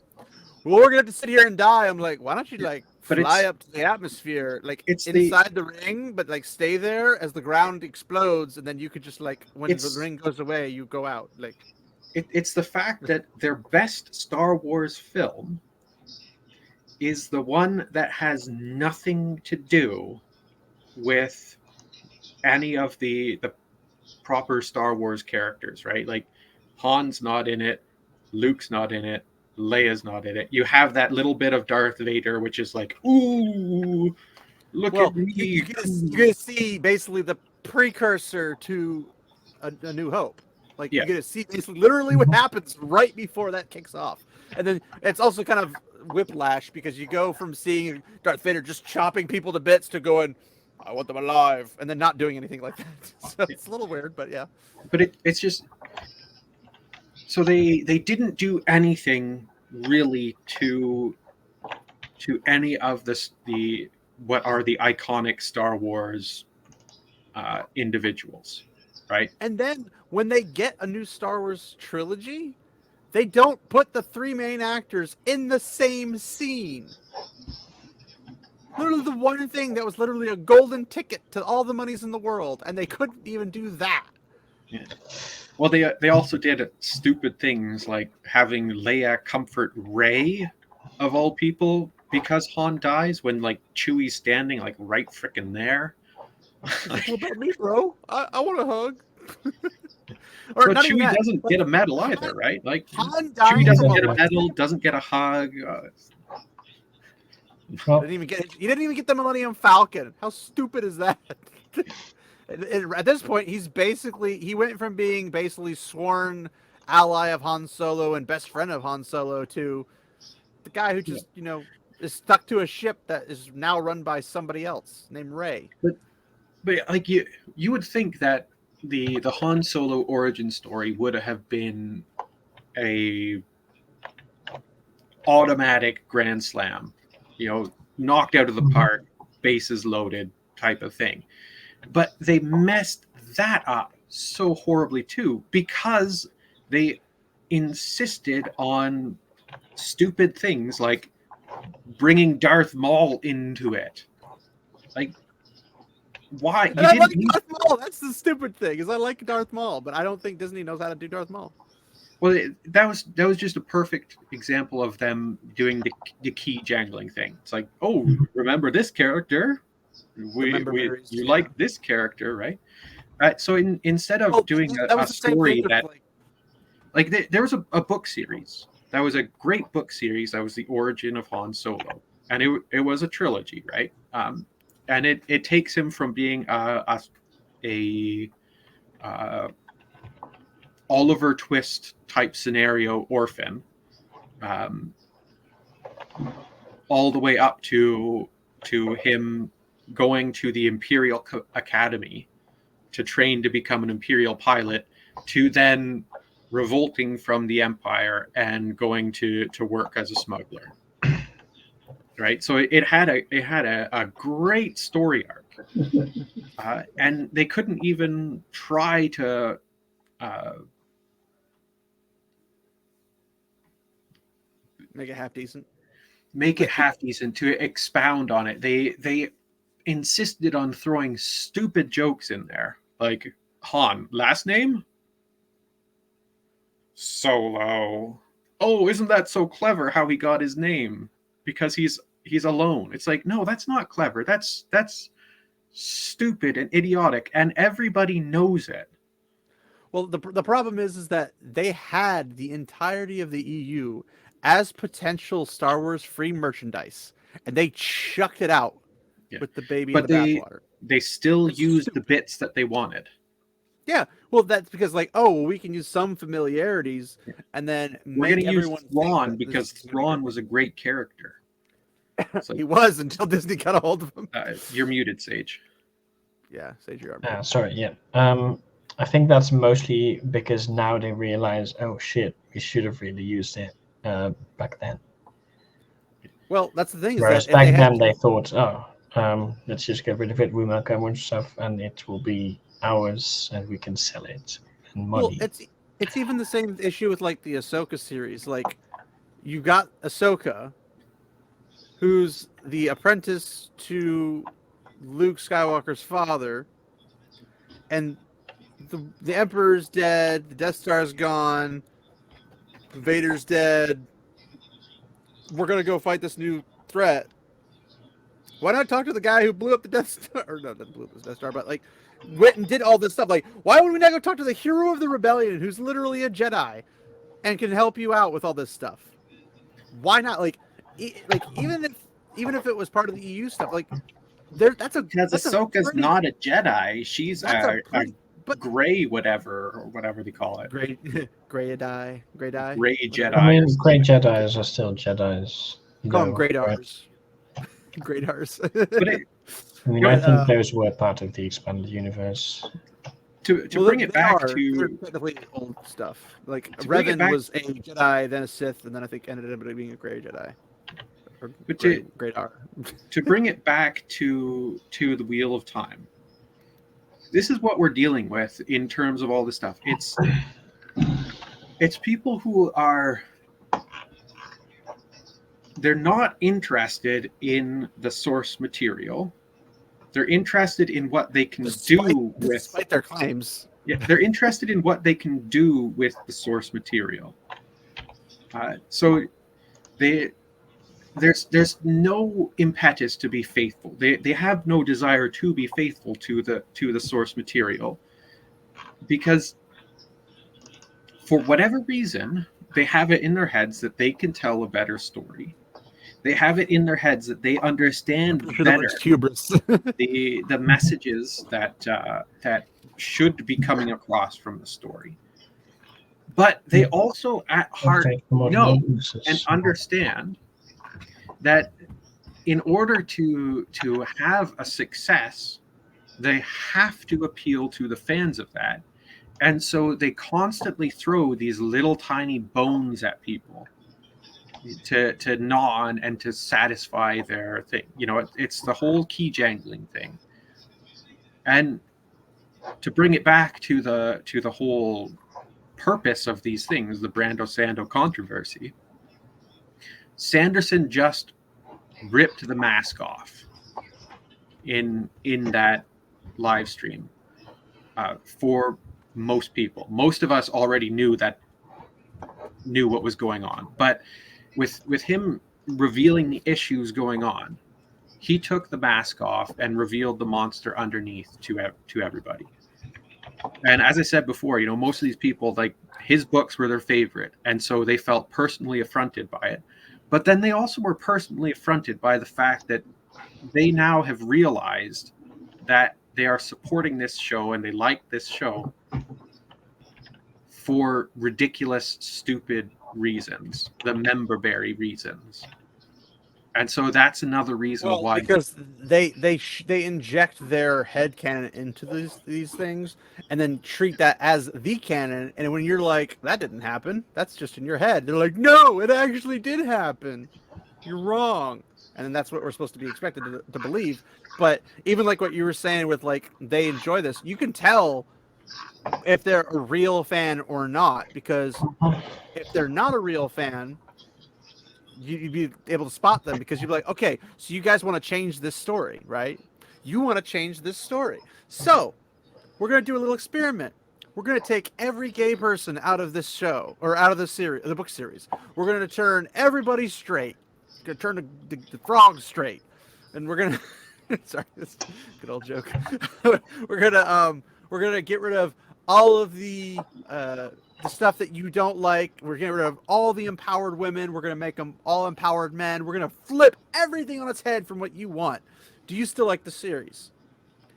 well, we're gonna have to sit here and die. I'm like, why don't you like But fly up to the atmosphere, like it's inside the ring, but like stay there as the ground explodes, and then you could just like when It's- the ring goes away, you go out. Like It's the fact that their best Star Wars film is the one that has nothing to do with any of the proper Star Wars characters, right? Like Han's not in it, Luke's not in it, Leia's not in it. You have that little bit of Darth Vader, which is like, ooh, look Well, at me. you're gonna see basically the precursor to a New Hope. Like Yeah. you're gonna see basically literally what happens right before that kicks off, and then it's also kind of whiplash because you go from seeing Darth Vader just chopping people to bits to going, "I want them alive," and then not doing anything like that. So it's a little weird, but yeah. But it's just so they didn't do anything really to any of the what are the iconic Star Wars individuals, right? And then when they get a new Star Wars trilogy, they don't put the three main actors in the same scene. Literally the one thing that was literally a golden ticket to all the monies in the world, and they couldn't even do that. Yeah. Well, they also did stupid things like having Leia comfort Rey, of all people, because Han dies when like Chewie's standing like right freaking there. Like, what about me, bro? I want a hug. Or But not even Chewie that. doesn't get a medal either, right? Like Han Chewie dying doesn't from get a a medal, doesn't get a hug. Well, He didn't even get the Millennium Falcon. How stupid is that? And at this point, he went from being basically sworn ally of Han Solo and best friend of Han Solo to the guy who just is stuck to a ship that is now run by somebody else named Rey. But like you would think that the Han Solo origin story would have been a automatic grand slam, knocked out of the park, bases loaded type of thing. But they messed that up so horribly too because they insisted on stupid things like bringing Darth Maul into it. Like, why? And I like Darth Maul. That's the stupid thing, is I like Darth Maul, but I don't think Disney knows how to do Darth Maul. Well, that was just a perfect example of them doing the key jangling thing. It's like, oh, remember this character? You like this character, right? So instead of doing a story that, like there was a book series that was a great book series that was the origin of Han Solo, and it was a trilogy, right? And it takes him from being a Oliver Twist type scenario orphan, all the way up to him going to the Imperial Academy to train to become an Imperial pilot, to then revolting from the Empire and going to work as a smuggler. Right, so it had a great story arc, and they couldn't even try to make it half decent. To expound on it. They insisted on throwing stupid jokes in there, like Han last name Solo. Oh, isn't that so clever how he got his name? Because he's alone. It's like, no, that's not clever. That's stupid and idiotic, and everybody knows it. Well, the problem is that they had the entirety of the EU as potential Star Wars free merchandise, and they chucked it out with the baby in the bathwater. They still used the bits that they wanted. Yeah, well, that's because we can use some familiarities, and then we're going to use Thrawn because Thrawn was a great character. Like, he was until Disney got a hold of him. You're muted, Sage. Yeah, Sage, you are. Sorry, yeah. I think that's mostly because now they realize, oh shit, we should have really used it back then. Well, that's the thing. Whereas back then they thought, let's just get rid of it, remake and stuff, and it will be ours, and we can sell it and money. Well, it's even the same issue with like the Ahsoka series. Like, you got Ahsoka, who's the apprentice to Luke Skywalker's father, and the Emperor's dead, the Death Star's gone, Vader's dead. We're gonna go fight this new threat, why not talk to the guy who blew up the Death Star? Or no, didn't blew up the Death Star, but like went and did all this stuff. Like, why would we not go talk to the hero of the rebellion, who's literally a Jedi, and can help you out with all this stuff? Why not? Like, even if it was part of the EU stuff, like that's Because Ahsoka's pretty, not a Jedi. She's that's a but gray whatever, or whatever they call it. gray Jedi. Gray Jedi. I mean, great Jedi's are still Jedi's. Call them though, Great right? R's. Great R's. But it, I mean, I think those were part of the expanded universe. to bring it back they're to technically old stuff. Like To bring it Revan back- was a Jedi, then a Sith, and then I think ended up being a Gray Jedi. Or But Great R. to bring it back to the Wheel of Time. This is what we're dealing with in terms of all this stuff. It's people who they're not interested in the source material. They're interested in what they can do with, despite their claims. yeah, they're interested in what they can do with the source material. So there's no impetus to be faithful. They have no desire to be faithful to the source material, because for whatever reason they have it in their heads that they can tell a better story. They have it in their heads that they understand better Hubris. the messages that should be coming across from the story. But they also at heart know and understand that in order to have a success, they have to appeal to the fans of that. And so they constantly throw these little tiny bones at people to gnaw on and to satisfy their thing. You know, it's the whole key jangling thing. And to bring it back to the whole purpose of these things, the Brando Sando controversy, Sanderson just ripped the mask off in that live stream for most people. Most of us already knew what was going on, but with him revealing the issues going on, he took the mask off and revealed the monster underneath to everybody. And as I said before, you know, most of these people, like, his books were their favorite, and so they felt personally affronted by it. But then they also were personally affronted by the fact that they now have realized that they are supporting this show and they like this show for ridiculous, stupid reasons, the memberberry reasons. And so that's another reason why, because they inject their headcanon into these things and then treat that as the canon. And when you're like, that didn't happen, that's just in your head, they're like, no, it actually did happen, you're wrong. And then that's what we're supposed to be expected to believe. But even like what you were saying with, like, they enjoy this, you can tell if they're a real fan or not, because if they're not a real fan, you'd be able to spot them, because you'd be like, okay, so you guys want to change this story, right? You want to change this story. So we're going to do a little experiment. We're going to take every gay person out of this show, or out of the series, the book series. We're going to turn everybody straight. We're going to turn the frogs straight. And we're going to, sorry, this good old joke. We're going to get rid of all of the stuff that you don't like. We're getting rid of all the empowered women. We're going to make them all empowered men. We're going to flip everything on its head from what you want. Do you still like the series?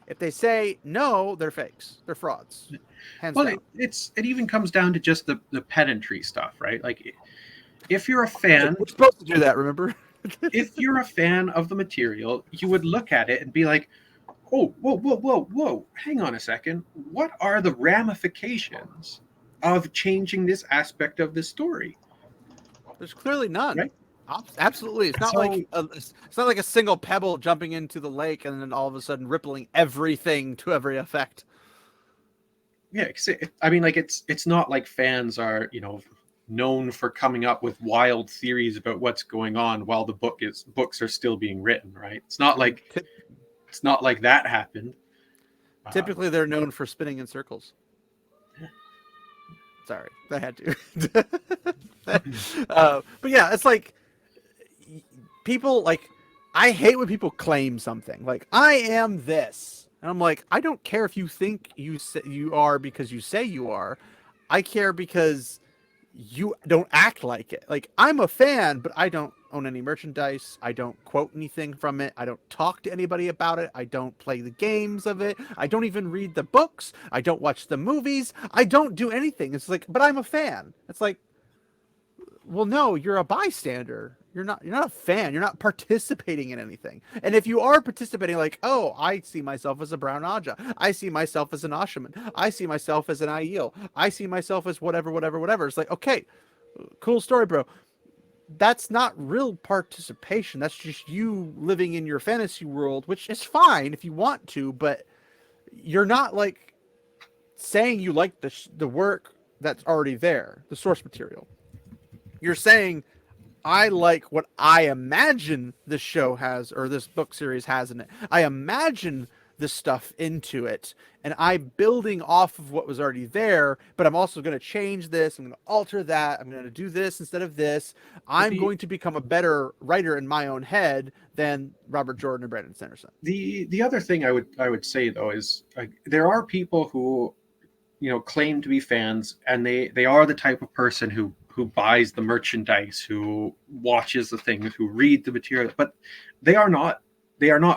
If they say no, they're fakes. They're frauds. Hands down. it even comes down to just the pedantry stuff, right? Like, if you're a fan, We're supposed to do that, remember? if you're a fan of the material, you would look at it and be like, oh, whoa, hang on a second. What are the ramifications of changing this aspect of this story? There's clearly none. Right? Absolutely. It's not like a single pebble jumping into the lake and then all of a sudden rippling everything to every effect. Yeah, I mean, like, it's not like fans are, you know, known for coming up with wild theories about what's going on while the books are still being written, right? It's not like that happened. Typically, they're known for spinning in circles. Sorry, I had to. But yeah, it's like people like, I hate when people claim something like I am this, and I'm like, I don't care if you think you are because you say you are. I care because you don't act like it. Like, I'm a fan, but I don't own any merchandise. I don't quote anything from it. I don't talk to anybody about it. I don't play the games of it. I don't even read the books. I don't watch the movies. I don't do anything. It's like, but I'm a fan. It's like, well, no, you're a bystander. You're not a fan. You're not participating in anything. And if you are participating, like, oh, I see myself as a brown Aja. I see myself as an Ashaman. I see myself as an Aiel. I see myself as whatever, whatever, whatever. It's like, okay, cool story, bro. That's not real participation. That's just you living in your fantasy world, which is fine if you want to, but you're not like saying you like the work that's already there, the source material. You're saying, I like what I imagine this show has, or this book series has in it. I imagine this stuff into it, and I'm building off of what was already there, but I'm also going to change this. I'm going to alter that. I'm going to do this instead of this. I'm going to become a better writer in my own head than Robert Jordan or Brandon Sanderson. The other thing I would say though is, like, there are people who, you know, claim to be fans, and they are the type of person who buys the merchandise, who watches the things, who read the material, but they are not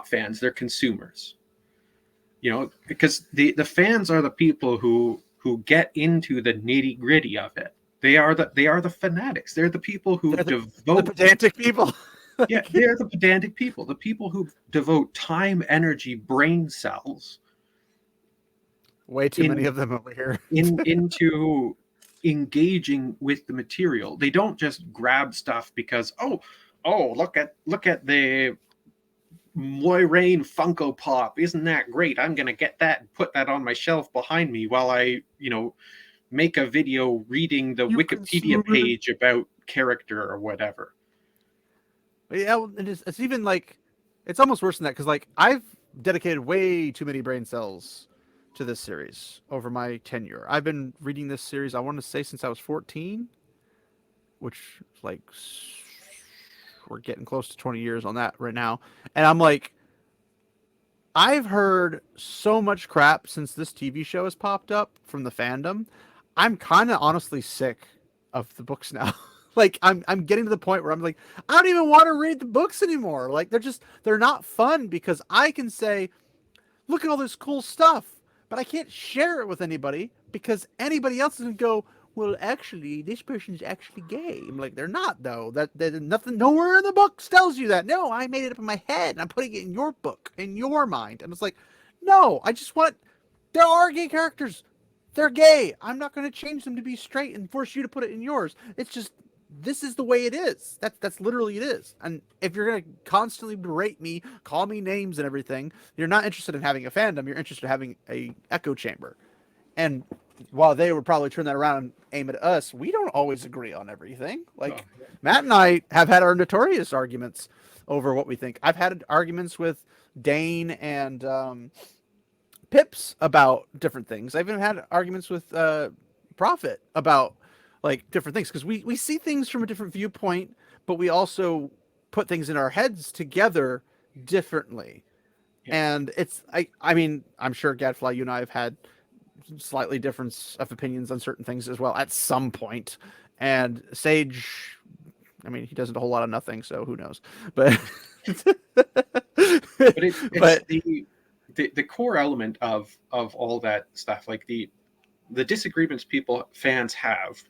fans. They're consumers. You know, because the fans are the people who get into the nitty gritty of it. They are the fanatics. They're the people who devote the pedantic people. Yeah, they're the pedantic people. The people who devote time, energy, brain cells. Way too many of them over here. into engaging with the material. They don't just grab stuff because oh look at the Moiraine Funko Pop, isn't that great? I'm gonna get that and put that on my shelf behind me while I, you know, make a video reading the Wikipedia page about character or whatever. Yeah, well, it's even like, it's almost worse than that, because like, I've dedicated way too many brain cells to this series over my tenure. I've been reading this series, I want to say, since I was 14, which, like, we're getting close to 20 years on that right now. And I'm like, I've heard so much crap since this TV show has popped up from the fandom. I'm kind of honestly sick of the books now. Like, I'm getting to the point where I'm like, I don't even want to read the books anymore. Like, they're not fun, because I can say, look at all this cool stuff, but I can't share it with anybody, because anybody else is going to go, well, actually, this person's actually gay. I'm like, they're not, though. There's nothing, nowhere in the books tells you that. No, I made it up in my head, and I'm putting it in your book, in your mind. And it's like, no, I just want, there are gay characters. They're gay. I'm not going to change them to be straight and force you to put it in yours. It's just, this is the way it is. That's literally it is. And if you're going to constantly berate me, call me names and everything, you're not interested in having a fandom. You're interested in having a echo chamber. And while they would probably turn that around and aim at us, we don't always agree on everything. Like, Matt and I have had our notorious arguments over what we think. I've had arguments with Dane and Pips about different things. I've even had arguments with Prophet about, like, different things, because we see things from a different viewpoint, but we also put things in our heads together differently. Yeah. And it's, I mean, I'm sure Gadfly, you and I have had slightly difference of opinions on certain things as well at some point. And Sage, I mean, he does a whole lot of nothing, so who knows? But it's the core element of all that stuff, like the disagreements fans have,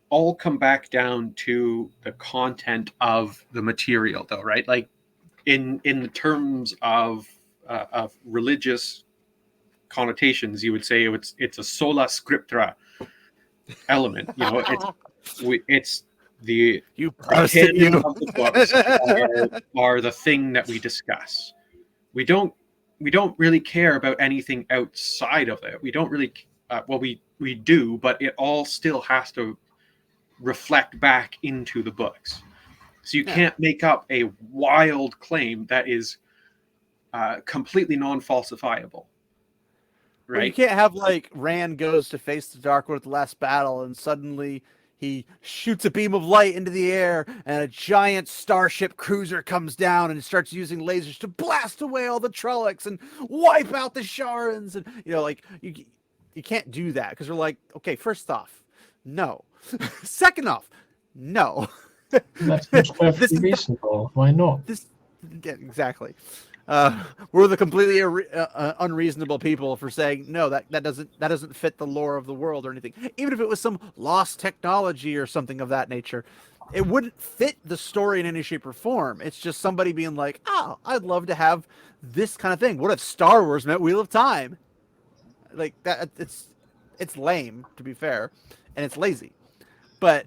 all come back down to the content of the material, though, right? Like, in the terms of religious connotations, you would say it's a sola scriptura element. You know, it's the canon of the books are the thing that we discuss. We don't really care about anything outside of it. We don't really we do, but it all still has to reflect back into the books. So you can't make up a wild claim that is completely non-falsifiable. Right? Well, you can't have, like, Rand goes to face the Dark Lord at the last battle, and suddenly he shoots a beam of light into the air, and a giant starship cruiser comes down and starts using lasers to blast away all the Trollocs and wipe out the Sharans. And like you can't do that because we're like, okay, first off, no. Second off, no. That seems perfectly reasonable. Why not? Yeah, exactly. We're the completely unreasonable people for saying no. That doesn't fit the lore of the world or anything. Even if it was some lost technology or something of that nature, it wouldn't fit the story in any shape or form. It's just somebody being like, "Oh, I'd love to have this kind of thing." What if Star Wars met Wheel of Time? Like that, it's lame, to be fair, and it's lazy. But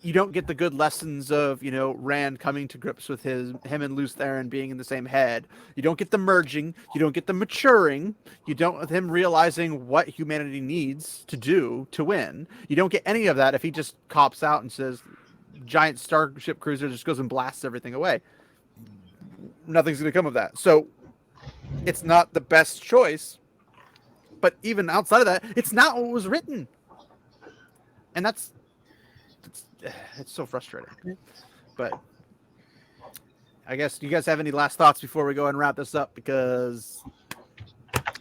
you don't get the good lessons of, Rand coming to grips with him and Lews Therin being in the same head. You don't get the merging. You don't get the maturing. You don't with him realizing what humanity needs to do to win. You don't get any of that if he just cops out and says, giant starship cruiser just goes and blasts everything away. Nothing's going to come of that. So it's not the best choice. But even outside of that, it's not what was written. And it's so frustrating. But I guess, do you guys have any last thoughts before we go and wrap this up? Because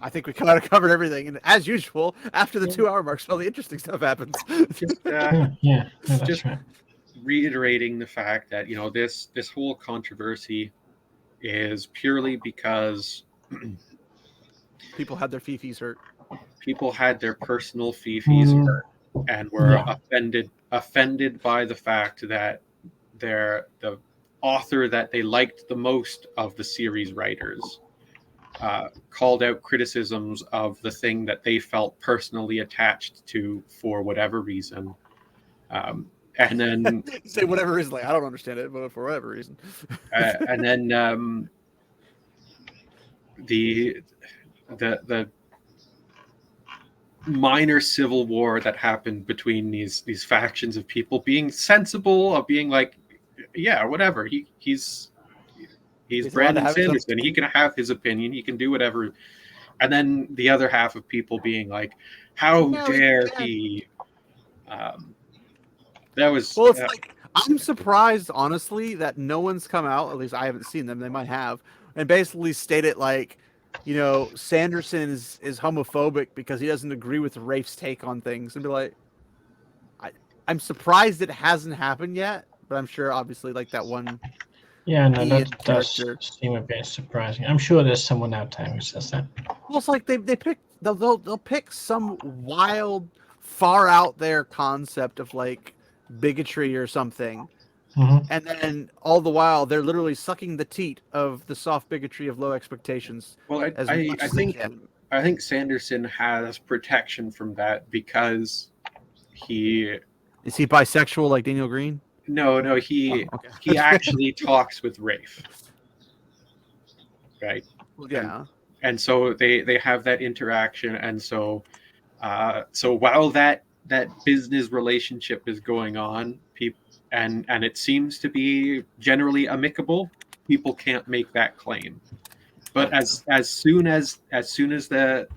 I think we kind of covered everything. And as usual, after the 2 hour mark, all the interesting stuff happens. Just reiterating the fact that, this whole controversy is purely because people had their fifis hurt. People had their personal fifis hurt and were offended by the fact that the author that they liked the most of the series writers called out criticisms of the thing that they felt personally attached to for whatever reason. And then say whatever reason, like I don't understand it, but for whatever reason. And then the minor civil war that happened between these factions of people being sensible, of being like, yeah, whatever. He's Brandon Sanderson. He can have his opinion. He can do whatever. And then the other half of people being like, how dare he? That was well. It's like I'm surprised, honestly, that no one's come out. At least I haven't seen them. They might have, and basically stated like, Sanderson is homophobic because he doesn't agree with Rafe's take on things, and be like, I'm surprised it hasn't happened yet, but I'm sure obviously like that one. Yeah, no, that does seem a bit surprising. I'm sure there's someone out there who says that. Well, it's like they'll pick some wild, far out there concept of like bigotry or something. Mm-hmm. And then all the while they're literally sucking the teat of the soft bigotry of low expectations. Well, I think Sanderson has protection from that because is he bisexual like Daniel Greene? No, he actually talks with Rafe, right? Yeah, and so they have that interaction, and so while that business relationship is going on, and it seems to be generally amicable, people can't make that claim. But as soon as the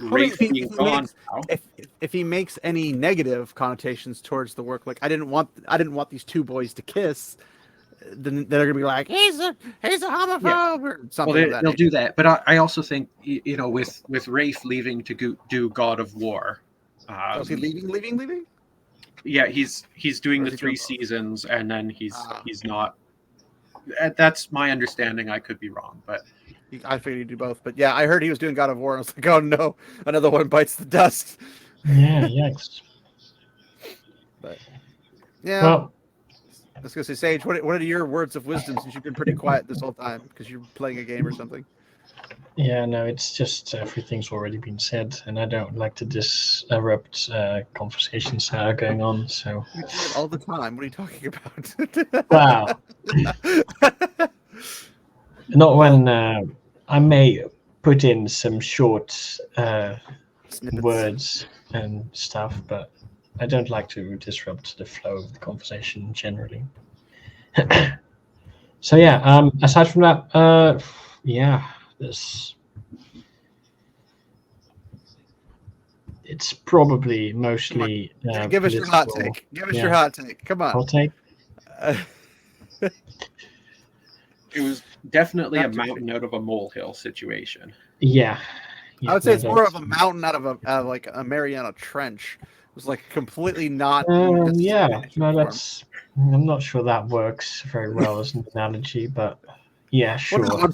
Rafe being gone, if he makes any negative connotations towards the work, like I didn't want these two boys to kiss, then they're gonna be like he's a homophobe or something. Well, they'll do that. But I also think with Rafe leaving to do God of War, is he leaving? Yeah, he's doing the 3 seasons, and then he's not. That's my understanding. I could be wrong, but I figured he'd do both. But yeah, I heard he was doing God of War, and I was like, oh no, another one bites the dust. Yeah, yikes. But yeah, well, I was gonna say, Sage, what are your words of wisdom since you've been pretty quiet this whole time because you're playing a game or something? Yeah, no, it's just everything's already been said, and I don't like to disrupt conversations that are going on. So you do it all the time. What are you talking about? Wow. Not when I may put in some short words and stuff, but I don't like to disrupt the flow of the conversation generally. So yeah, aside from that, it's probably mostly. Give us your hot political. take. Give us Yeah. your hot take. Come on. Hot take. It was definitely Not a too mountain out of a molehill situation. Yeah. I would say it's no, more of a mountain out of like a Mariana Trench. It was like completely not. Yeah, necessarily no, formed. that's. I'm not sure that works very well as an analogy, but yeah, Well, sure. no,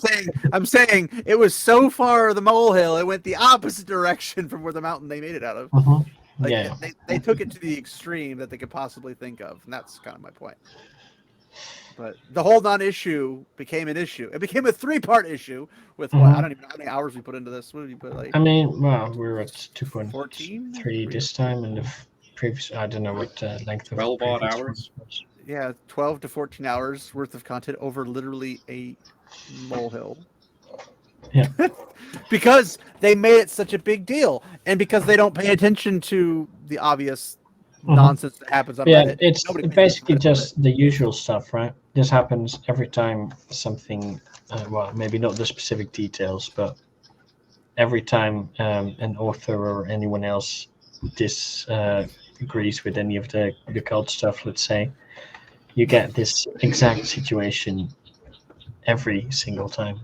I'm saying it was so far the molehill, it went the opposite direction from where the mountain they made it out of. Mhm. Like Yeah. they took it to the extreme that they could possibly think of, and that's kind of my point. But the whole non-issue became an issue. It became a 3-part issue with what? I don't even know how many hours we put into this. What did you put? Like I mean, well, we were at 2.3 14? this time, and the previous. I don't know what length of 12 odd previous hours. one was. Yeah, 12 to 14 hours worth of content over literally a molehill. Yeah. Because they made it such a big deal, and because they don't pay attention to the obvious nonsense that happens on Yeah, Reddit. it's Nobody pays basically attention to just the usual stuff, right? This happens every time something, well, maybe not the specific details, but every time an author or anyone else disagrees with any of the cult stuff, let's say, you get this exact situation every single time.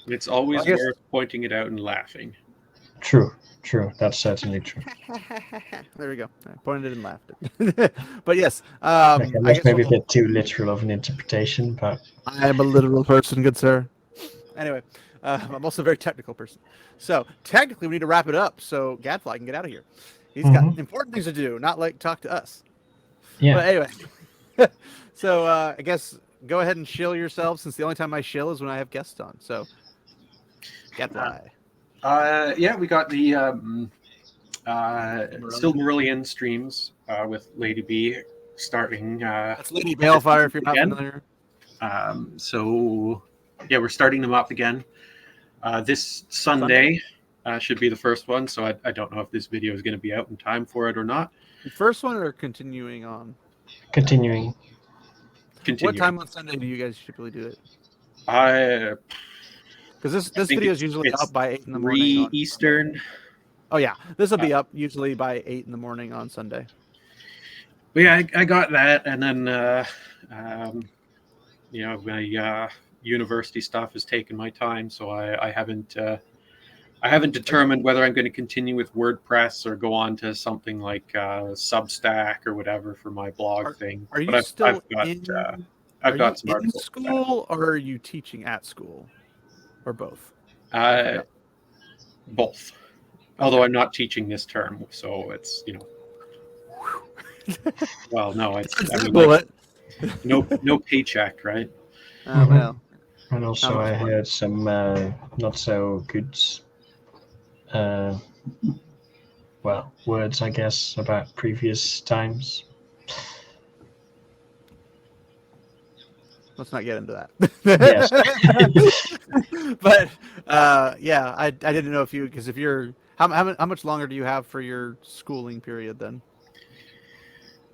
It's always Well, I guess- worth pointing it out and laughing. True, that's certainly true. There we go. I pointed it and laughed. But yes, Okay, I that's guess maybe a bit too literal of an interpretation, but I am a literal person, good sir. Anyway, I'm also a very technical person. So technically, we need to wrap it up so Gadfly can get out of here. He's got important things to do, not like talk to us. yeah. But anyway, so I guess go ahead and shill yourself, since the only time I shill is when I have guests on. So Gadfly. Yeah, we got the Silmarillion streams with Lady B starting. That's Lady Balefire, if you're not again. familiar. So yeah, we're starting them up again. This Sunday should be the first one. So I don't know if this video is going to be out in time for it or not. The first one or continuing on? Continuing. What time on Sunday do you guys typically do it? I Because this think video is usually it's up by 8 in the morning. 3 Eastern. Oh yeah, this will be up usually by 8 in the morning on Sunday. But yeah, I got that, and then my university stuff has taken my time, so I haven't determined whether I'm going to continue with WordPress or go on to something like Substack or whatever for my blog thing. Are you But still I've got some in articles. school, or are you teaching at school, or both? Both. Although I'm not teaching this term, so it's well, no, it's no paycheck, right? Oh well. And also, I heard some not so good, words, I guess, about previous times. Let's not get into that. Yes. But yeah, I didn't know if you're how much longer do you have for your schooling period then?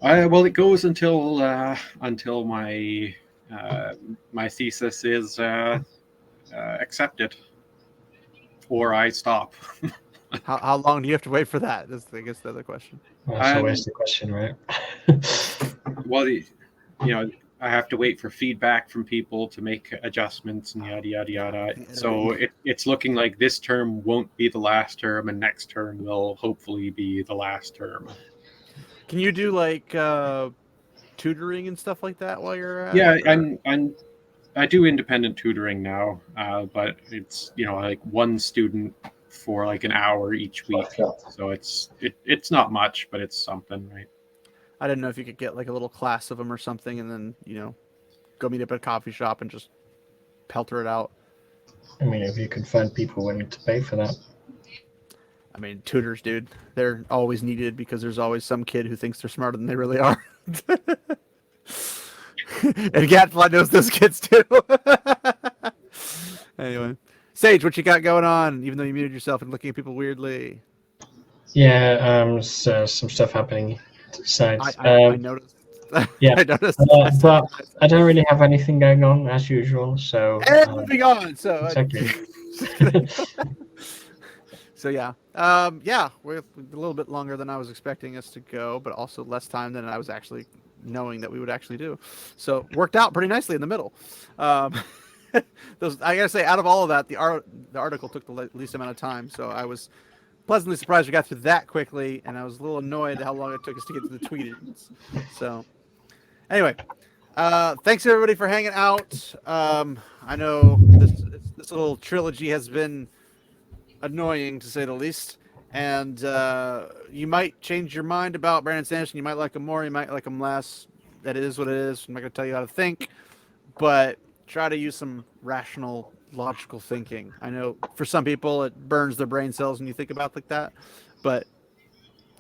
Well, it goes until my my thesis is accepted, or I stop. How long do you have to wait for that? That's, I guess, the other question. That's always the question, right? Well, I have to wait for feedback from people to make adjustments and yada yada yada. So it's looking like this term won't be the last term, and next term will hopefully be the last term. Can you do like tutoring and stuff like that while you're at Yeah, it, I do independent tutoring now, but it's like one student for like an hour each week. So it's not much, but it's something, right? I didn't know if you could get like a little class of them or something, and then go meet up at a coffee shop and just pelter it out. I mean, if you can find people willing to pay for that. I mean, tutors, dude, they're always needed because there's always some kid who thinks they're smarter than they really are. And Gadfly knows those kids too. Anyway, Sage, what you got going on? Even though you muted yourself and looking at people weirdly. Yeah, so some stuff happening sides. I noticed. Yeah, I noticed. but I don't really have anything going on as usual. So And moving on. So exactly. So yeah, Yeah, we're a little bit longer than I was expecting us to go, but also less time than I was actually knowing that we would actually do. So worked out pretty nicely in the middle. Um, I gotta say, out of all of that, the article took the least amount of time. So I was pleasantly surprised we got through that quickly, and I was a little annoyed at how long it took us to get to the tweetings. So anyway, thanks everybody for hanging out. I know this little trilogy has been annoying to say the least, and you might change your mind about Brandon Sanderson. You might like him more, you might like him less. That is what it is. I'm not going to tell you how to think, but try to use some rational, logical thinking. I know for some people it burns their brain cells when you think about like that, but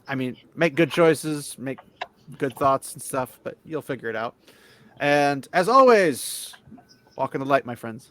I mean, make good choices, make good thoughts and stuff, but you'll figure it out. And as always, walk in the light, my friends.